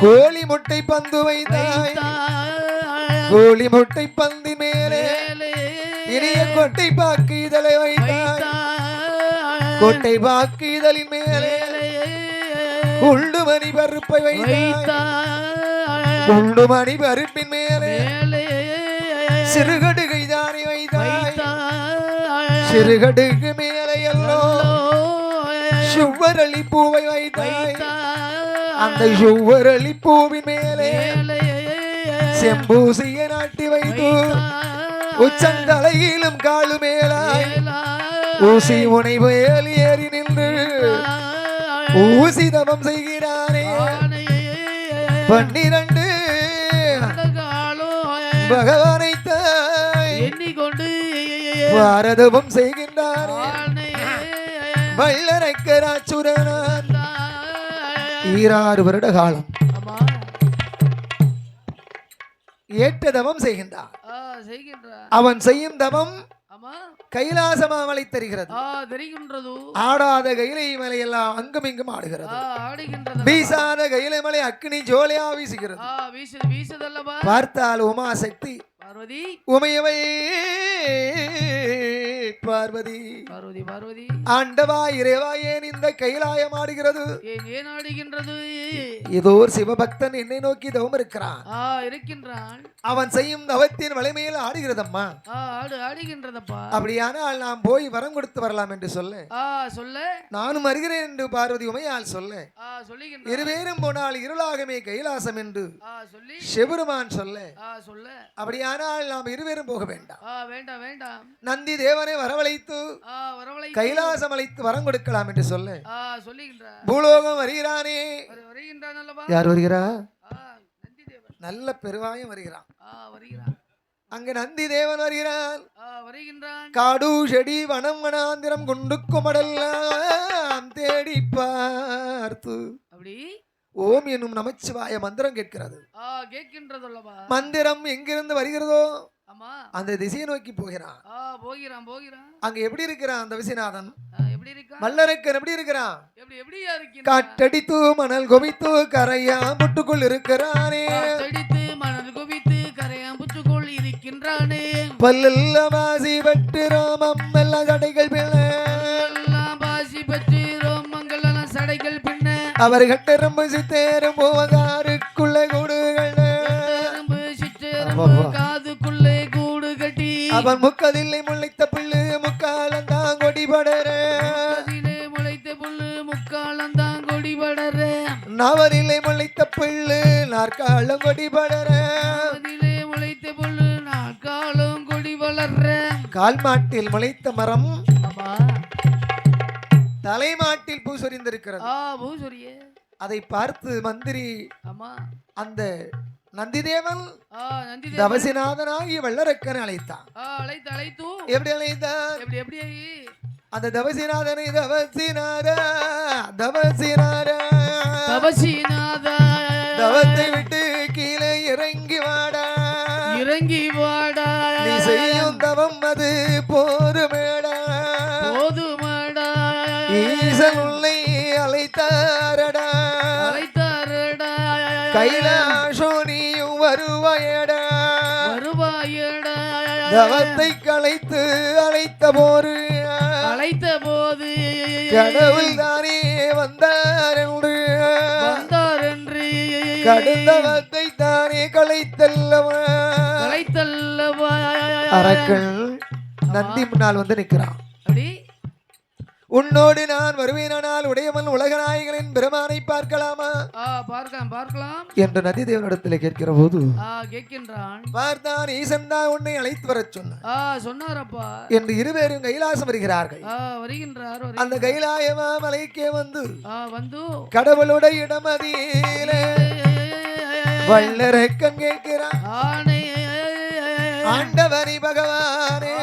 Speaker 1: கோழி முட்டை பந்து வைத்தாய். கோழி முட்டை பந்து மேலே இனிய கொட்டை பாக்கு இதழை வைத்தாய். கொட்டை பாக்கு இதழின் மேலே குண்டுமணி பருப்பை வைத்தாய். குண்டுமணி பருப்பின் மேலே சிறுகடுகை தானே வைத்தாய். சிறுகடுகு மேலே எல்லாம் சுவரளி பூவை வைத்தாய். அந்த சுவரளி பூவின் மேலே செம்பூசிய நாட்டி வைத்து உச்சந்தலையிலும் காலு மேலாய் ஊசி முனை மேல் ஏறி நின்று ஊசி தவம் செய்கிறானே. 12 பகவானை எண்ணிக்கொண்டு பாரதமும் செய்கின்றானே. வல்லரக்கராச்சுரனான் 6 வருட காலம் ஏற்ற தவம் செய்கின்றான். அவன் செய்யும் தவம் கைலாச மாமலை தெரிகிறது. ஆடாத கைலை மலை எல்லாம் அங்கும் இங்கும் ஆடுகிறது. வீசாத கைலை மலை அக்னி ஜோலியா வீசுகிறது. பார்த்தால் உமா சக்தி உமையவை பார்வதி பார்வதி ஆண்டவா இறைவா ஏன் இந்த கைலாயம் ஆடுகிறது?
Speaker 2: ஏன் ஆடுகின்றது?
Speaker 1: ஏதோ ஒரு சிவபக்தன் என்னை நோக்கி தவம்
Speaker 2: இருக்கின்றான்.
Speaker 1: அவன் செய்யும் தவத்தின் வலிமையில் ஆடுகிறதம்மா.
Speaker 2: ஆடுகின்றதப்பா.
Speaker 1: அப்படியானால் நாம் போய் வரம் கொடுத்து வரலாம் என்று
Speaker 2: சொல்ல
Speaker 1: நானும் வருகிறேன் என்று பார்வதி உமையால் சொல்ல இருவேரும் போனால் இருளாகமே கைலாசம் என்று சிவருமான் சொல்ல அப்படியானால் நாம் இருவேரும் போக வேண்டாம். நந்தி தேவனை வரவழைத்து கைலாசம் அழைத்து வரம் கொடுக்கலாம் என்று சொல்ல பூலோகம் வருகிறானே. யார் வருகிறா? நல்ல பெருவாயம் வருகிறான். அங்க நந்தி தேவன் வருகிறான். காடு செடி வனம் வனாந்திரம் குண்டு குமடெல்லாம் தேடி பார்த்து ஓம் என்னும் நமச்சிவாய மந்திரம் கேட்கிறது. மந்திரம் எங்கிருந்து வருகிறதோ அந்த திசையை நோக்கி போகிறான். அங்க எப்படி இருக்கிறான் அந்த விசிநாதன்? மல்லரக்கன் எப்படி இருக்கிறான்? காட்டடித்து மணல் குவித்து கரையா முட்டுக்குள் இருக்கிறானே. பல்லெல்லாம் வாசி பட்டு ரோமம் எல்லாம் கடைகள் அவர் கட்டெரும்பு சித்தேரும் பூவகாருக்குள்ள கூடுகள்
Speaker 2: காதுக்குள்ளே கூடு கட்டி
Speaker 1: அவன் முக்கதில்லை முளைத்த புல்லு முக்காலந்தான் கொடி படர
Speaker 2: முளைத்த புல்லு முக்காலந்தான் கொடி படர
Speaker 1: நவரில்லை முளைத்த புல்லு நாற்காலம் கொடி படர
Speaker 2: முளைத்த புல்லு நாற்காலம் கொடி வளர்ற
Speaker 1: கால்மாட்டில் முளைத்த மரம் தலைமாட்டில் பூ சொரிந்திருக்கிறது. அதை பார்த்து மந்திரி அந்த நந்திதேவன் தவசிநாதனாகி வல்லரக்கனை அழைத்தான். எப்படி அழைத்தான்? அந்த தவசிநாதனை தவத்தை விட்டு கீழே இறங்கி வாடா நீ செய்யும் தவம் அது போதுமேடா ஈசன் உன்னை அழைத்தாரடா கைலாசோ நீயும் வருவாயடா தவத்தை கலைத்து அழைத்த போது கடவுள் தானே வந்தார் என்று கடுந்தவத்தை தானே கலைத்தல்லவா அரக்கன் நந்தி முன்னால் வந்து நிற்கிறான். உன்னோடு நான் வருவேனால் உடையவன் உலகநாயகனின் பெருமானை பார்க்கலாமா?
Speaker 2: பார்க்கலாம்
Speaker 1: என்று நந்திதேவனிடத்தில் கேட்கிற போது பார்த்தான். ஈசன் தான் உன்னை அழைத்து வர
Speaker 2: சொன்னாரப்பா
Speaker 1: என்று இருவரும் கைலாசம் வருகிறார்கள். அந்த கைலாயமா மலைக்கே வந்து கடவுளுடைய இடமதியிலே வல்லரக்கன் கேட்கிறான். ஆண்டவனி பகவானே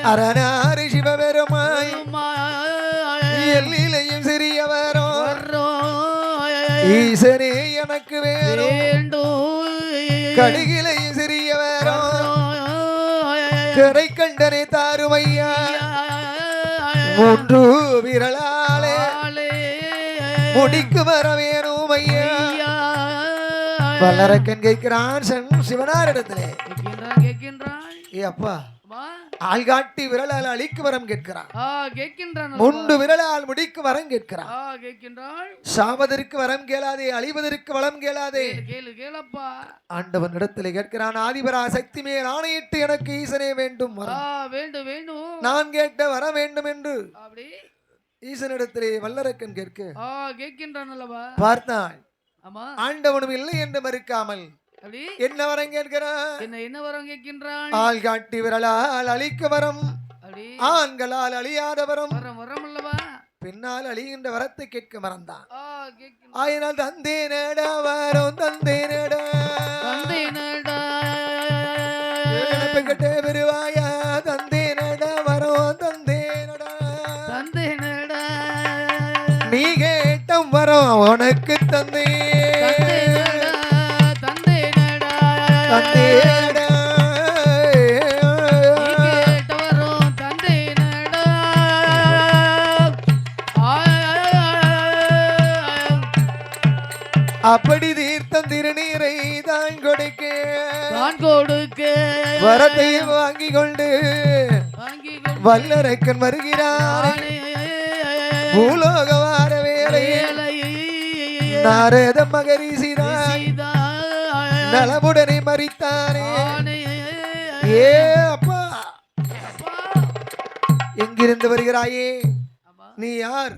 Speaker 1: அரணாறு சிவபெருமாய் எல்லையும் சிறியவரோ ஈசனே எனக்கு வேண்டும் கடுகிலையும் சிறியவரோ கரை கண்டனை தாருமையா மூன்று விரலாலே முடிக்கு வர வேணும் ஐயா. வல்லரக்கன் கேட்கிறான் சிவனாரிடத்திலே, ஏ அப்பா ஆள்காட்டி விரலால் அழிக்கு வரம் கேட்கிறான். முண்டு விரலால் முடிக்கு வரம் கேட்கிறான். சாவதற்கு வரம் கேளாதே, அழிவதற்கு வளம் கேளாதே. ஆண்டவன் இடத்திலே கேட்கிறான். ஆதிபரா சக்தி மேல் ஆணையிட்டு எனக்கு ஈசனே வேண்டும் நான் கேட்ட வர வேண்டும் என்று ஈசனிடத்திலே வல்லரக்கன் கேட்கின்றான். பார்த்தான். ஆண்டவனும் இல்லை என்று மறுக்காமல் என்ன வரம் கேட்கிறான்? ஆள் காட்டி விரலால் அழிக்க வரம், ஆண்களால் அழியாத வரம், பெண்ணால் அழிகின்ற வரத்தை கேட்க மறந்தான். ஆயினால் தந்தே நேடா வரும் தந்தே நேடா கட்டே பெருவாயா தந்தே நேடா வரும் தந்தே நேடா நீ கேட்டம் வரும் உனக்கு தந்தே அப்படி தீர்த்தம் திருநீரை தான் கொடுக்க வரத்தை வாங்கி கொண்டு வல்லரக்கன் வருகிறார். பூலோக வார வேலை நாரத மகரிசிதான் நலமுடனே மறித்தானே. ஏ அப்பா எங்கிருந்து வருகிறாயே? நீ யார்?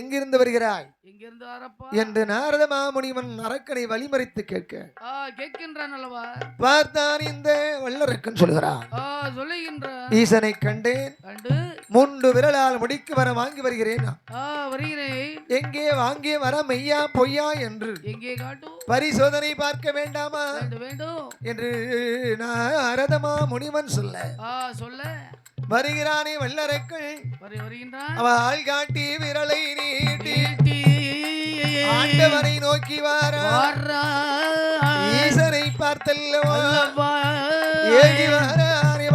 Speaker 1: எங்கிருந்து வருகிறாய் என்று நாரத மாமுனிவன் அரக்கனை வழிமறித்து கேட்கின்றான். பார்த்தான். இந்த வல்லரக்கன் சொல்கிறான், ஈசனை கண்டேன், முண்டு விரலால் முடிக்கு வர வாங்கி வருகிறேன். எங்கே வாங்கிய வர மெய்யா பொய்யா என்று பரிசோதனை பார்க்க வேண்டாமா என்று நாரத மாமுனிவன் சொல்ல வருகிறானே வல்லரக்கன். அவள் ஆள் காட்டி விரலை நீட்டி ஆண்டவனை நோக்கி வாரா ஈசனை பார்த்தல்லவா ஏகி வாரானே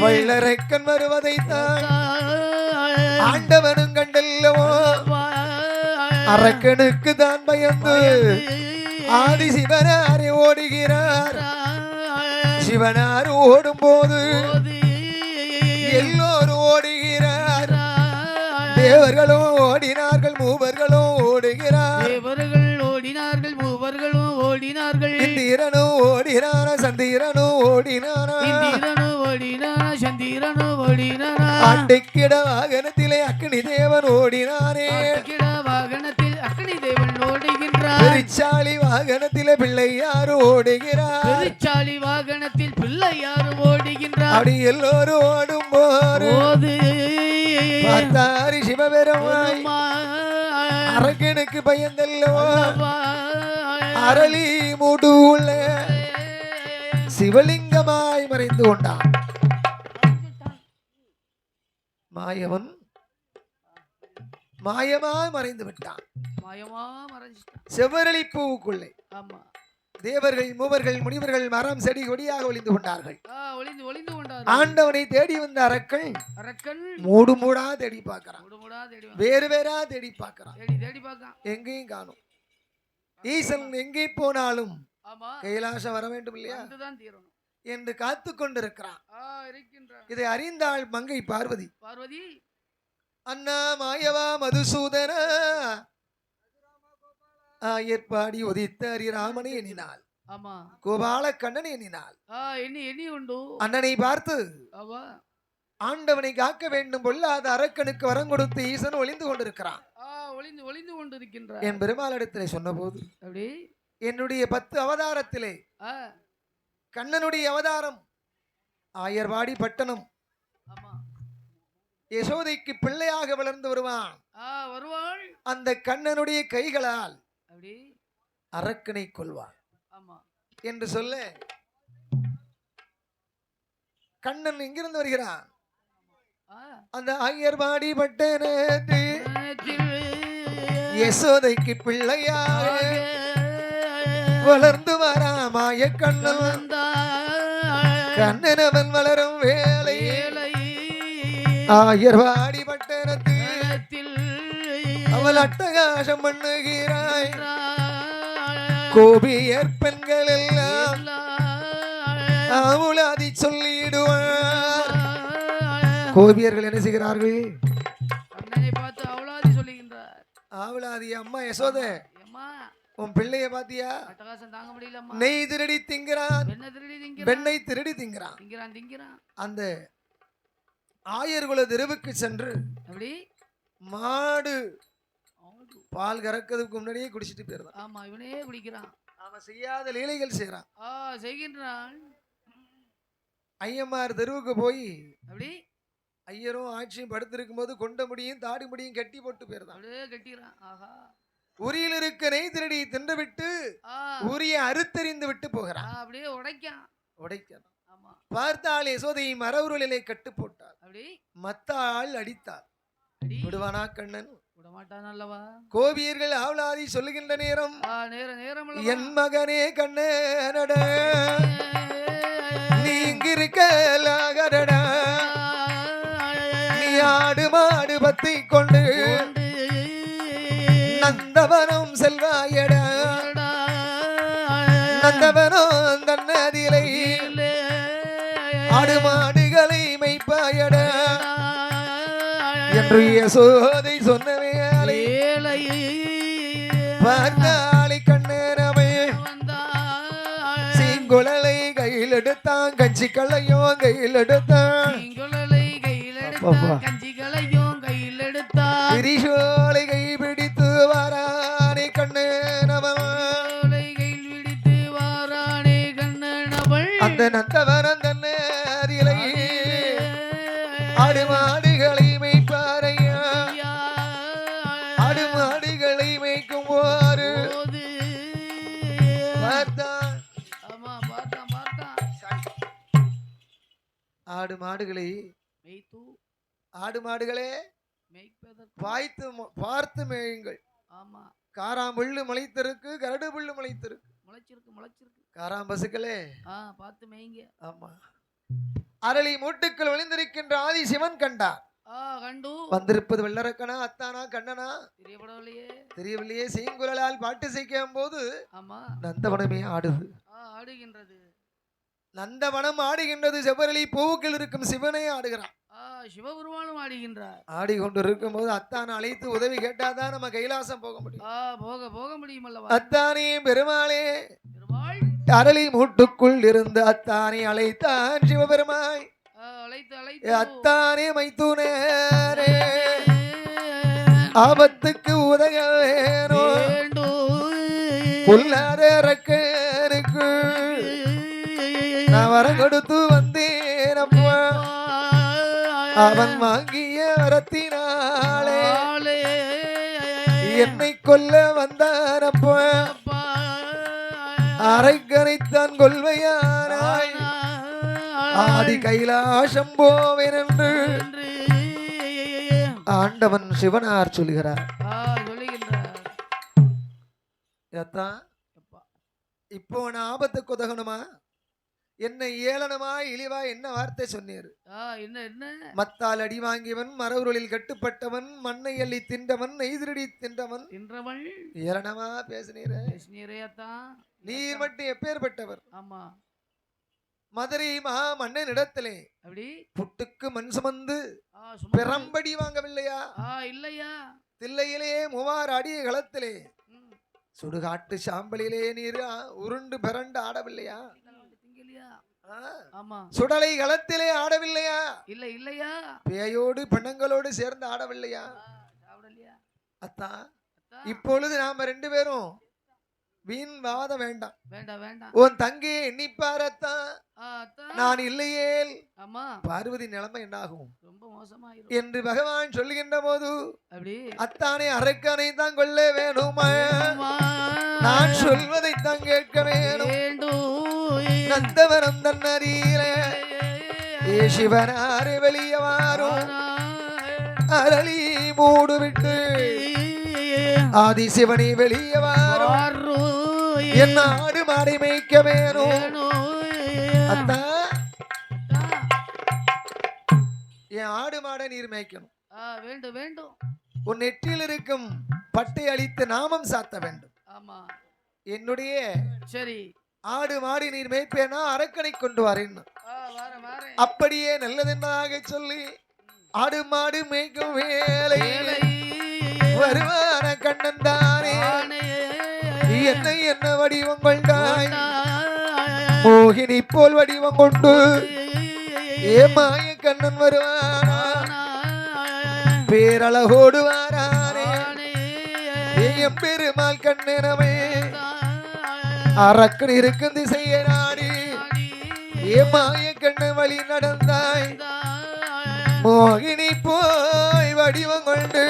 Speaker 1: வல்லரக்கன் வருவதைத்தான் ஆண்டவனும் கண்டல்லவோ. அரக்கனுக்கு தான் பயந்து ஆதி சிவனாரை ஓடுகிறார். சிவனார் ஓடும் போது எல்லோரும் ஓடுகிறார். தேவர்களும் ஓடினார்கள் மூவர்களும் ஓடுகிறார்
Speaker 2: தேவர்கள் ஓடினார்கள் மூவர்களும் ஓடினார்கள்
Speaker 1: இந்திரனும் ஓடினான சந்திரனும் ஓடினான
Speaker 2: இந்திரனும் ஓடினானா சந்திரனும் ஓடினானா
Speaker 1: அண்டைக்கிட வாகனத்திலே அக்னி தேவன் ஓடினானே
Speaker 2: கிட வாகனத்தில் அக்னி தேவன் ஓடுகின்றார்
Speaker 1: பெருச்சாளி வாகனத்திலே பிள்ளை யாரு ஓடுகிறார்
Speaker 2: பெருச்சாளி வாகனத்தில் பிள்ளை யாரு ஓடுகின்றார்
Speaker 1: அப்படி எல்லோரும் ஓடும் போது
Speaker 2: போது
Speaker 1: பார்த்தாரி சிவபெருமாய் அரக்கனுக்கு பயந்தல்லவோ அரளி மூடு உள்ள சிவலிங்கமாய் மறைந்து கொண்டான் மாயவன் மாயமாய் மறைந்து விட்டான்
Speaker 2: மாயமா மறைஞ்சிட்டான்
Speaker 1: செவ்வரளி பூவுக்குள்ளே
Speaker 2: ஆமா
Speaker 1: தேவர்கள் மூவர்கள் முனிவர்கள் மரம் செடி கொடியாக ஒளிந்து கொண்டார்கள்
Speaker 2: ஒளிந்து ஒளிந்து கொண்டார்
Speaker 1: ஆண்டவனை தேடி வந்த அரக்கன்
Speaker 2: அரக்கன்
Speaker 1: மூடு மூடா தேடி பார்க்கறான்
Speaker 2: முடுமுடா தேடி
Speaker 1: வேறு வேறா தேடி பார்க்கறான்
Speaker 2: தேடி தேடி பார்க்கான்
Speaker 1: எங்கேயும் காணும் ஈசன் எங்கே போனாலும்
Speaker 2: ஆமா
Speaker 1: கைலாசம் வர வேண்டும் இல்லையா
Speaker 2: வந்துதான் தீரணும்
Speaker 1: என்று காத்து கொண்டிருக்கிறான்
Speaker 2: இருக்கின்றான்
Speaker 1: இதை அறிந்தாள் மங்கை பார்வதி
Speaker 2: பார்வதி
Speaker 1: அண்ணா மாயவா மதுசூதன ஏற்பாடி உதித்த ஹரிராமனை எண்ணினாள்
Speaker 2: ஆமா
Speaker 1: கோபால கண்ணனை எண்ணினாள்
Speaker 2: எண்ணி எண்ணி உண்டு
Speaker 1: அண்ணனை பார்த்து
Speaker 2: ஆமா
Speaker 1: ஆண்டவனை காக்க வேண்டும் பொல்லாத அரக்கனுக்கு வரம் கொடுத்து ஈசன் ஒளிந்து கொண்டிருக்கிறான்
Speaker 2: ஒளிந்து ஒளிந்து கொண்டிருக்கின்றார்
Speaker 1: என் பெருமாளிடத்திலே சொன்னபோது
Speaker 2: அப்படி
Speaker 1: என்னுடைய 10 அவதாரத்திலே கண்ணனுடைய அவதாரம் ஆயர்வாடி பட்டணம்
Speaker 2: ஆமா
Speaker 1: யசோதைக்கு பிள்ளையாக வளர்ந்து வருவான்
Speaker 2: வருவாள்
Speaker 1: அந்த கண்ணனுடைய கைகளால்
Speaker 2: அப்படி
Speaker 1: அரக்கனை கொள்வான்
Speaker 2: ஆமா
Speaker 1: என்று சொல்ல கண்ணன் எங்கிருந்து வருகிறான் அந்த ஆயர்வாடி பட்டணத்தில் யசோதைக்கு பிள்ளையாக வளர்ந்து வராமாய கண்ணன் கண்ணனவன் வளரும் வேலை ஆயர்வாடி பட்டணத்தில் அவள் அட்டகாசம் பண்ணுகிறாய் கோபியர் பெண்கள் எல்லாம் அவளாதி சொல்லிடுவார் கோபியர்கள் என்ன செய்கிறார்கள்
Speaker 2: கண்ணனை பார்த்து அவளாதி சொல்லுகின்றார்
Speaker 1: ஆவலாதி அம்மா யசோத
Speaker 2: அம்மா
Speaker 1: உன் பிள்ளைய பாத்தியா
Speaker 2: அட்டகாசம் தாங்க முடியல
Speaker 1: நெய் திருடி திங்கிறான்
Speaker 2: வெண்ணெய் திருடி திங்கிறான்
Speaker 1: வெண்ணெய் திருடி திங்கிறான்
Speaker 2: திங்கிறான் திங்கிறான்
Speaker 1: அந்த ஆயர்குல தெருவுக்கு சென்று
Speaker 2: அப்படி
Speaker 1: மாடு பால் கறக்கிறதுக்கு முன்னாடியே குடிச்சிட்டு போயிருந்தான்
Speaker 2: ஆமா இவனே குடிக்கிறான்
Speaker 1: அவன் செய்யாத லீலைகள் செய்யறான்
Speaker 2: செய்கின்றான்
Speaker 1: ஐயம்மார் தெருவுக்கு போய்
Speaker 2: அப்படி
Speaker 1: ஐயரும் ஆட்சியும் படுத்திருக்கும் போது கொண்ட முடியும் தாடி முடியும் கட்டி போட்டு போயிருந்தான்
Speaker 2: அப்படியே கட்டிக்கிறான் ஆஹா
Speaker 1: உரியில் இருக்க நெய் திருடி தின்று விட்டு உரிய அறுத்தறிந்து விட்டு போகிறான்
Speaker 2: அப்படியே உடைக்கிறான் ஆமா
Speaker 1: பார்த்தாள் யசோதையை மரவுருளிலே கட்டு போட்டாள்
Speaker 2: அப்படி
Speaker 1: மத்தாள் அடித்தாள் விடுவானா கண்ணன்
Speaker 2: விடமாட்டான் அல்லவா
Speaker 1: கோபியர்கள் ஆவலாதி சொல்லுகின்ற நேரம்
Speaker 2: நேரம்
Speaker 1: என் மகனே கண்ணனட நீ இங்கிருக்கலாகடா நீ ஆடு மாடு பத்தி கொண்டு நந்தவனம் செல்வாயடா நந்தவனம் தன்னதிலை ஆடு மாடுகளை மெய்ப்பாயடா என்று யசோதை சொன்ன வேலை பார்த்தாளி கண்ணனவை சீங்குழலை கையில் எடுத்தான் கஞ்சிக்களையும் கையில் எடுத்தான்
Speaker 2: கஞ்சிகளையும் கையில் எடுத்தான்
Speaker 1: திரிசோலை கை பிடித்து வாரானே கண்ணனவன்
Speaker 2: கையில் பிடித்து வாரானே கண்ணனவள்
Speaker 1: அந்த நந்தவனம் தன்னதிலை ஆடு மாடுகளை மெய்ப்பாரையா ஆடு மாடுகளை மெய்க்கும் போது பார்த்தான் ஆடு மாடுகளை
Speaker 2: மேய்த்து
Speaker 1: ஆடு மாடுகளே
Speaker 2: மேய்ப்பதற்கு
Speaker 1: பார்த்து மேயுங்கள்
Speaker 2: ஆமா
Speaker 1: காராம்புல்லு முளைத்திருக்கு கரடு புல்லு முளைத்திருக்கு
Speaker 2: முளைச்சிருக்கு
Speaker 1: காராம்பசுக்களே
Speaker 2: பார்த்து மேய்ங்க
Speaker 1: ஆமா அரளி மூட்டுக்கள் ஒளிந்திருக்கின்ற ஆதி சிவன் கண்டார்
Speaker 2: கண்டு
Speaker 1: வந்திருப்பது வெள்ளரக்கனா அத்தானா கண்ணனா
Speaker 2: தெரியவில்லையே
Speaker 1: செய்குரலால் பாட்டு செய்யும் போது
Speaker 2: ஆமா
Speaker 1: நந்தவனமே ஆடுது
Speaker 2: ஆடுகின்றது
Speaker 1: நந்தவனம் ஆடுகின்றது. செவ்வரளி பூவுக்குள் இருக்கும் சிவனை ஆடுகிறான்.
Speaker 2: சிவபெருமானும் ஆடுகின்றார்.
Speaker 1: ஆடிக்கொண்டு இருக்கும் போது அத்தானை அழைத்து உதவி கேட்டாதான் நம்ம கைலாசம் போக முடியும்.
Speaker 2: போக முடியும் அல்லவா?
Speaker 1: அத்தானே பெருமாளே, அரளி மூட்டுக்குள் இருந்து அத்தானை அழைத்தான் சிவபெருமாய். அத்தானே மைத்துனரே, ஆபத்துக்கு உதக வேணும் புல்லாத ரக்கனுக்கு நான் வரம் கொடுத்து வந்தேன் அப்பா. அவன் வாங்கிய வரத்தினாலே என்னை கொல்ல வந்தானப்பா. அரைக்கரைத்தான் கொள்வையானாய் ஆதி கைலாசம் போவேன் என்று ஆண்டவன் சிவனார் சொல்கிறார். இப்போ நான் ஆபத்துக்கு உதகணுமா? என்ன ஏளனமா இழிவா என்ன வார்த்தை சொன்னீர்?
Speaker 2: என்ன
Speaker 1: மத்தால் அடி வாங்கியவன், மரவுருளில் கட்டுப்பட்டவன், மண்ணை அள்ளி தின்றவன், நெய்திரடி தின்றவன் ஏளனமா பேசினீரே. நீர் மட்டும் எப்பேற்பட்டவர்?
Speaker 2: ஆமா,
Speaker 1: மதுரை மகா மன்னன் இடத்திலே
Speaker 2: அப்படி
Speaker 1: புட்டுக்கு மண் சுமந்து பெரம்படி வாங்கவில்லையா?
Speaker 2: இல்லையா?
Speaker 1: தில்லையிலே 3000 அடி களத்திலே சுடுகாட்டு சாம்பலிலே நீர் உருண்டு பிறண்டு ஆடவில்லையா? சுடலை களத்திலே ஆடவில்லையா?
Speaker 2: இல்லையா?
Speaker 1: பேயோடு பெண்ணங்களோடு சேர்ந்து ஆடவில்லையா? அத்தா, இப்பொழுது நாம 2 பேரும் வீண் வாத வேண்டாம். உன் தங்கையை எண்ணிப்பாரத்தா. நான் இல்லையேல் பார்வதி நிலைமை என்னாகும் என்று பகவான் சொல்லுகின்ற போது அத்தானே அரக்கனை தான் கொள்ள வேணுமா? நான் சொல்வதை தான் கேட்க வேணும். நந்தவனம் தன்னறியில சிவனாறு வெளியே வாரும் அரளி மூடு விட்டு ஆதிசிவனை வெளியே வாரும் என்ன ஆடு மாடி மேய்க்க வேணும். அத்தா, என் ஆடு மாட நீர் மேய்க்கணும்.
Speaker 2: வேண்டும்.
Speaker 1: உன் நெற்றியில் இருக்கும் பட்டை அழித்து நாமம் சாத்த வேண்டும்.
Speaker 2: ஆமா,
Speaker 1: என்னுடைய
Speaker 2: சரி
Speaker 1: ஆடு மாடி நீர் மேய்ப்பேனா அரக்கனை கொண்டு வரேன். அப்படியே நல்லதென்னதாக சொல்லி ஆடு மாடு மேய்க்கும் வேலை வருவான கண்ணன் தானே. என்ன வடிவம் கொண்டாய்? மோகினி போல் வடிவம் கொண்டு ஏமாய கண்ணன் வருவானா? பேரழகோடு வாரானே எம்பெருமாள் கண்ணனமே. அரக்கன் இருக்கும் திசையை நாடி ஏமாய கண்ண வழி நடந்தாய். மோகினி போய் வடிவம் கொண்டு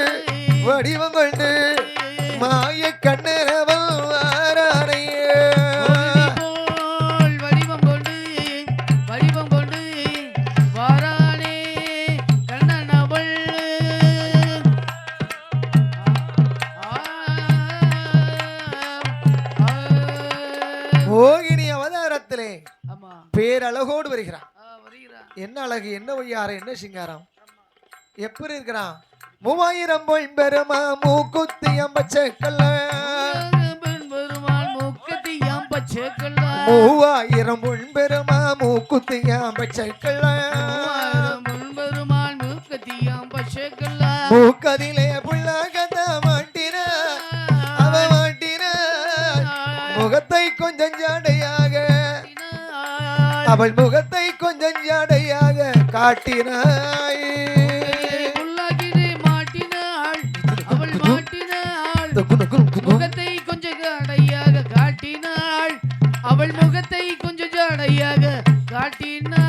Speaker 1: மாய கண்ணரவன் வாரானையே.
Speaker 2: வடிவம் கொண்டு வாரானே கண்ணனவள்.
Speaker 1: மோகினி அவதாரத்திலே பேரழகோடு வருகிறான். என்ன அழகு, என்ன ஒய்யார, என்ன சிங்காரம், எப்படி இருக்கிறான்? 3000 பொன்பெருமா மூக்குத்தியம் பச்சைக்கல்ல 3000 பொன்பெருமா மூக்குத்தியம் பச்சைக்கல்ல மூக்கதிலே புள்ளகத மாட்டின அவ மாட்டின முகத்தை கொஞ்சம் ஜாடையாக அவள் முகத்தை கொஞ்சம் ஜாடையாக காட்டினாய்.
Speaker 2: முகத்தை கொஞ்சம் ஜாடையாக காட்டினாள். அவள் முகத்தை கொஞ்சம் ஜாடையாக காட்டினாள்.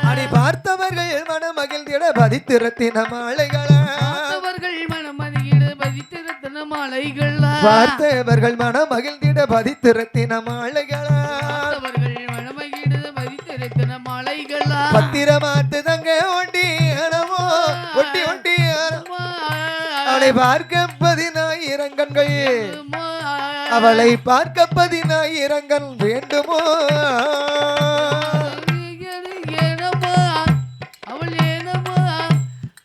Speaker 1: அடி பார்த்தவர்கள் மனமகிழ்ந்திட பதித்திரத்தின மாலைகளா பார்த்தவர்கள் மனமகிழ்ந்திட பதித்திரத்தின மாலைகளா பத்திரமாத்து தங்க ஒண்டி அவளை பார்க்க 10000 கண்கள் அவளை பார்க்க 10000 கண் வேண்டுமோ?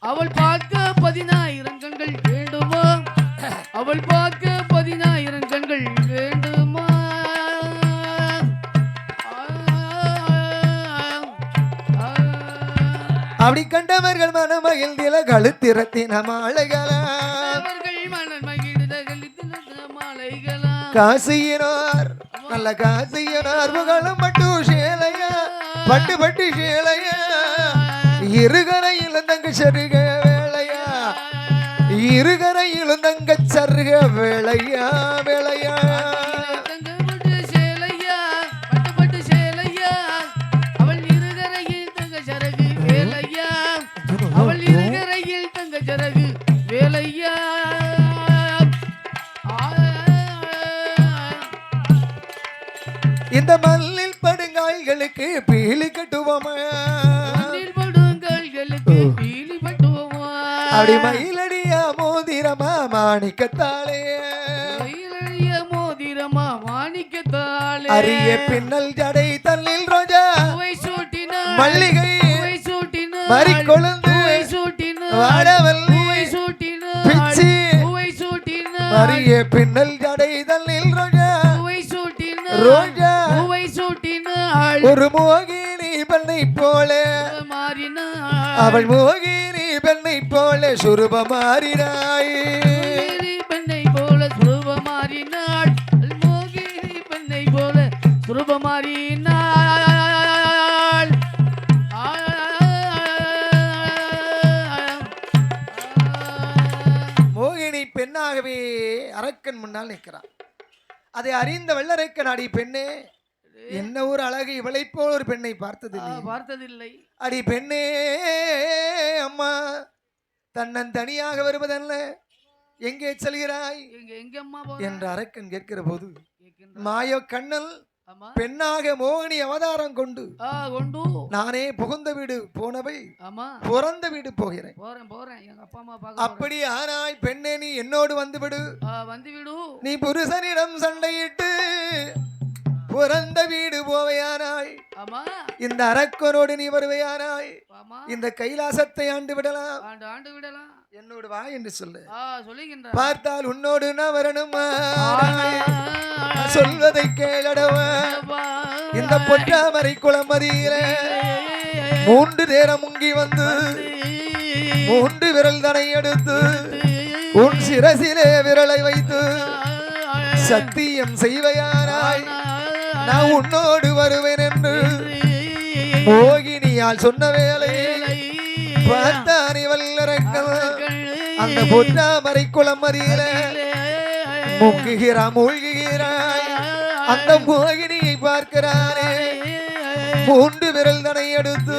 Speaker 2: அவள் பார்க்க 10000 கண்கள் வேண்டுமோ? அவள் பார்க்க 10,000 கண்கள் வேண்டுமா
Speaker 1: அப்படி கண்டவர்கள் மனமகிழ்ந்தில கழுத்திரத்தின மாலைகளா காசியினார் நல்ல காசியினார் புகழும் பட்டு சேலையா பட்டு பட்டு சேலையா இருகரையில் தங்க சருக வேளையா இருகரையில் தங்க சருக வேளையா வேளையா இந்த மல்லில் படுங்காய்களுக்கு பீலி கட்டுவோமா அப்படி மயிலடியா மோதிரமா மாணிக்கத்தாலே அரிய பின்னல் ஜடை தள்ளில் ரோஜா மல்லிகை மறிக்கொழுந்து வாடவல்லி பிச்சி அரிய பின்னல் ஜடை தள்ளில் ரோஜா ரோஜா ஒரு மோகினி பெண்ணை போல அவள் மோகினி பெண்ணை போல சுரூப மாறினாய்
Speaker 2: பெண்ணை போல சுரூப மாறினாள் மோகினி பெண்ணை போல சுரூப மாறினாள்
Speaker 1: மோகினி பெண்ணாகவே அரக்கன் முன்னால் நிற்கிறான். அதை அறிந்த வெள்ளரைக்கன் அடி பெண்ணே என்ன ஒரு அழகு இவளை போல் ஒரு பெண்ணை பார்த்ததில்லை அடி பெண்ணே அம்மா தன்னன் தனியாக வருவதல்ல எங்கே செல்கிறாய் என்று அரக்கன் கேட்கிற போது மாய கண்ணல் பெண்ணாக மோகினி அவதாரம் கொண்டு நானே புகுந்த வீடு போனவை பிறந்த வீடு போகிறேன் அப்படி ஆனாய் பெண்ணே நீ என்னோடு வந்துவிடு நீ புருஷனிடம் சண்டையிட்டு பிறந்த வீடு போவையானாய் இந்த அரக்கனோடு நீ வருவையானாய் இந்த கைலாசத்தை ஆண்டு விடலாம் என்னோடு வா என்று சொல்லு பார்த்தால் உன்னோடு நான் வரணுமா சொல்வதை கேளடவா இந்த பொற்றாமரை குளமதியில 3 நேரம் முங்கி வந்து 3 விரல் தனை எடுத்து உன் சிரசிலே விரலை வைத்து சத்தியம் செய்வையானாய் நான் உன்னோடு வருவேன் என்று மோகினியால் சொன்ன வேலை பார்த்தான் வல்லரக்கன் அந்த பொற்றாமரை குளமதியில மூழ்குகிறாய் அந்த மோகினியை பார்க்கிறானே 3 விரல் தனை எடுத்து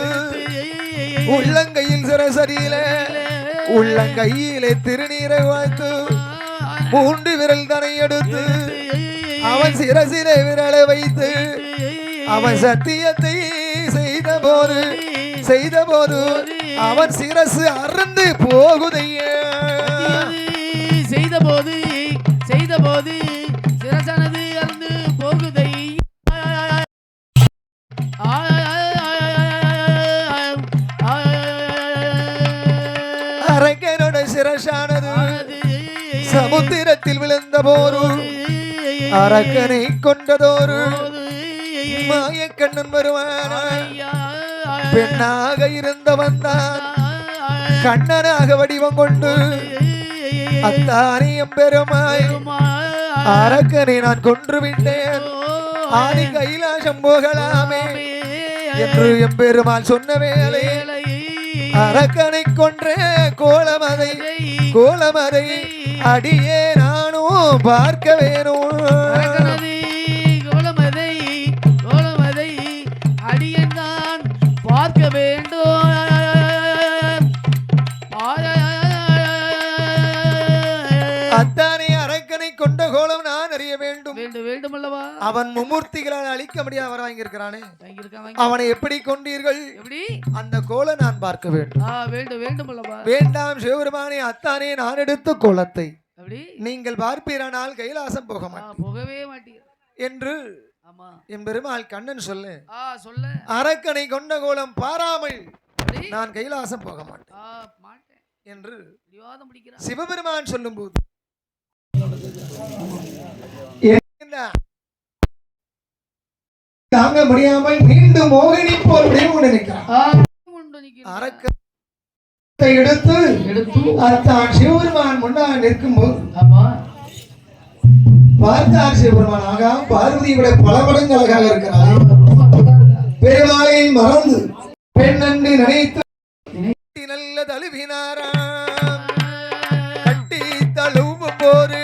Speaker 1: உள்ளங்கையில் சிரசரியில உள்ளங்கையிலே திருநீரை வாழ்த்து 3 விரல் தனை எடுத்து அவன் சிரசிலே விரலை வைத்து அவன் சத்தியத்தை செய்த போது அவன் சிரசு அறுந்து போகுதையே
Speaker 2: செய்த போது சிரசானது அறுந்து போகுதை
Speaker 1: அரக்கனோட சிரசானது சமுத்திரத்தில் விழுந்த போரு அரக்கனை கொண்டதோரு மாயக்கண்ணன் வருவானாய் பெண்ணாக இருந்தவன் தான் கண்ணனாக வடிவம் கொண்டு அத்தானே எம்பெருமாய் அரக்கனை நான் கொன்று விட்டேன் ஆதி கைலாசம் போகலாமே என்று எம்பெருமாள் சொன்ன வேளை அரக்கனை கொன்ற கோலமதை அடியே நானும் பார்க்க வேணும்
Speaker 2: கோலமதை அடியன் நான் பார்க்க வேண்டும்
Speaker 1: அத்தானே அரக்கனை கொண்ட கோலம் நான் அறிய வேண்டும்
Speaker 2: அல்லவா
Speaker 1: அவன் மும்மூர்த்திகளால் அழிக்க முடியாத வர வாங்கியிருக்கிறானே அவனை எப்படி கொண்டீர்கள் அந்த கோலம் நான் பார்க்க வேண்டும்
Speaker 2: அல்லவா
Speaker 1: வேண்டாம் சிவபெருமானே அத்தானே நான் எடுத்த கோலத்தை நீங்கள் பார்ப்பீரானால் கைலாசம் போகவே மாட்டீர் என்று என் பெருமாள் கண்ணன் சொல்லு அரக்கனை கொண்ட கோலம் பாராமல் நான் கைலாசம் போக மாட்டேன் என்று சிவபெருமான் சொல்லும் போது தாங்க முடியாமல் மீண்டும் மோகினி போல் முடிவு நினைக்கிறான். அரக்கத்தை எடுத்து அத்தான் சிவபெருமான் முன்னால் நிற்கும்போது பார்த்தார் சிவபெருமான் ஆகா பார்வதி விட பல மடங்கு அழகாக இருக்கிறார். பெருமாளை மறந்து பெண் என்று நினைத்து நல்ல தழுவினாராம். கட்டி தழுவும் போது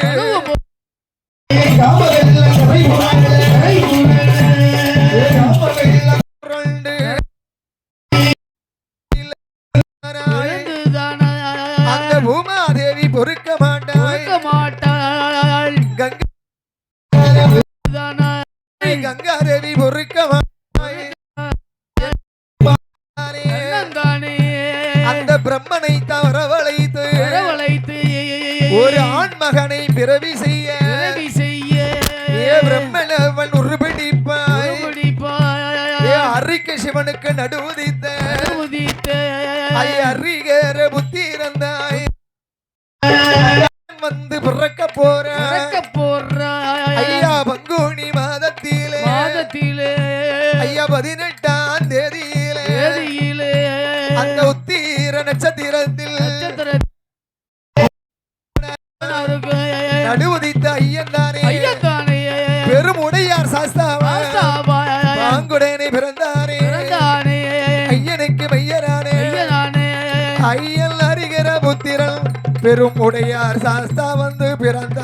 Speaker 1: அந்த பூமாதேவி பொறுக்க மாட்டாள். கங்காதேவி பொறுக்க மாட்டாள். அந்த பிரம்மனை தவறவழைத்து ஒரு ஆண் மகனை பிறவி செய்ய பிரம்மன் அவன் உருபிடிப்பாய் அரிக்க சிவனுக்கு நடுவுதித்த அரிகர புத்தி இருந்தாய் வந்து பிறக்க போற ஐயா பங்குனி மாதத்திலே ஐயா 18ஆம் தேதியிலே அந்த உத்தீர நட்சத்திரத்தில் நடுவுதித்த ஐயன் தானே பெருமுடையார் சாஸ்தாவா பாங்குடனே பிறந்தானே ஐயனுக்கு மையரானே ஐயன் அறிகிற புத்திரன் பெரும் உடையார் சாஸ்தா வந்து பிறந்த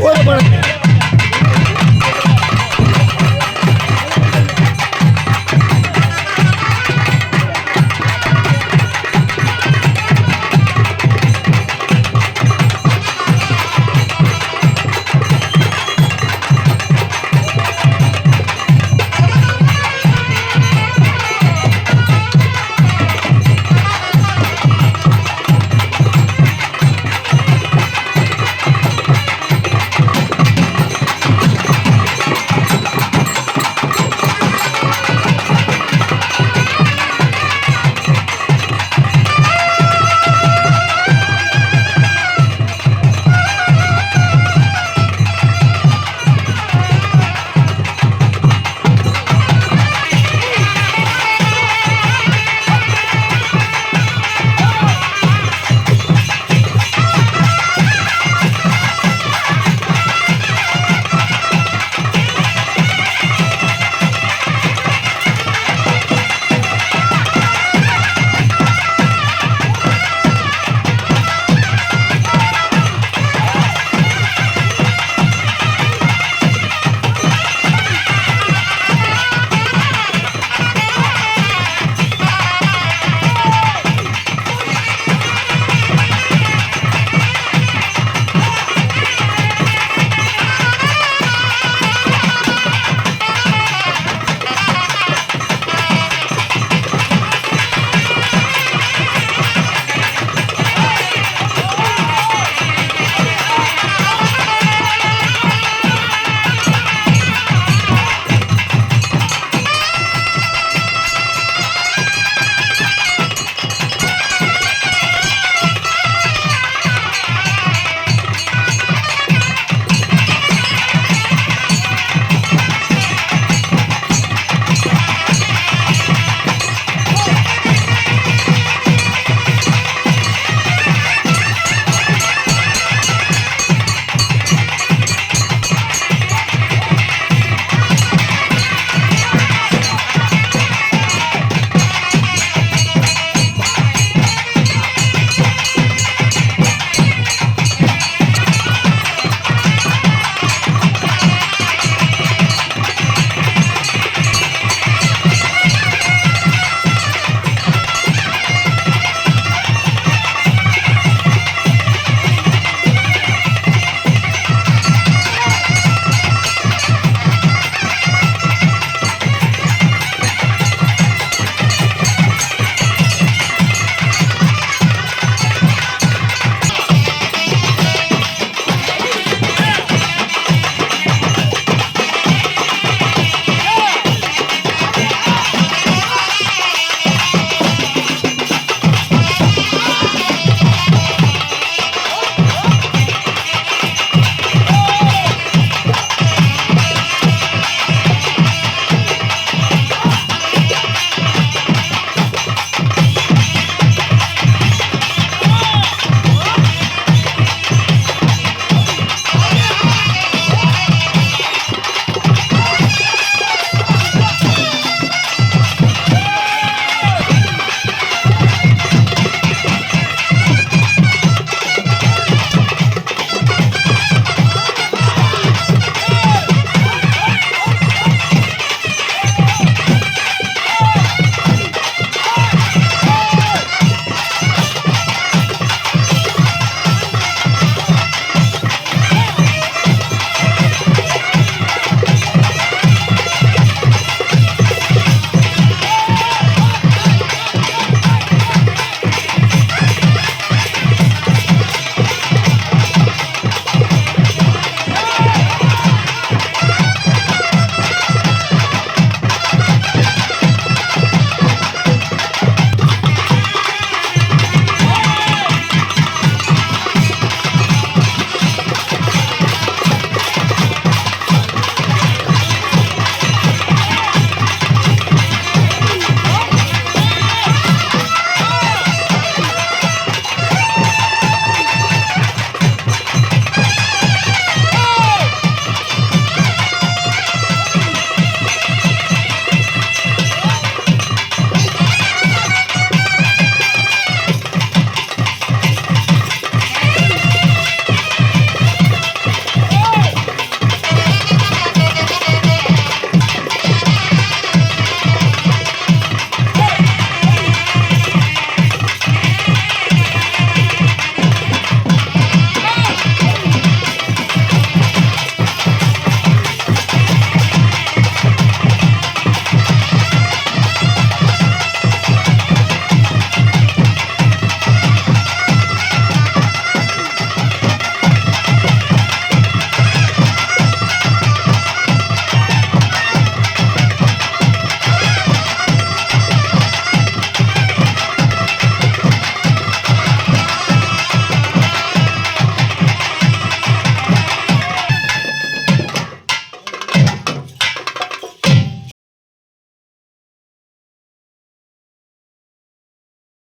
Speaker 1: போதுமான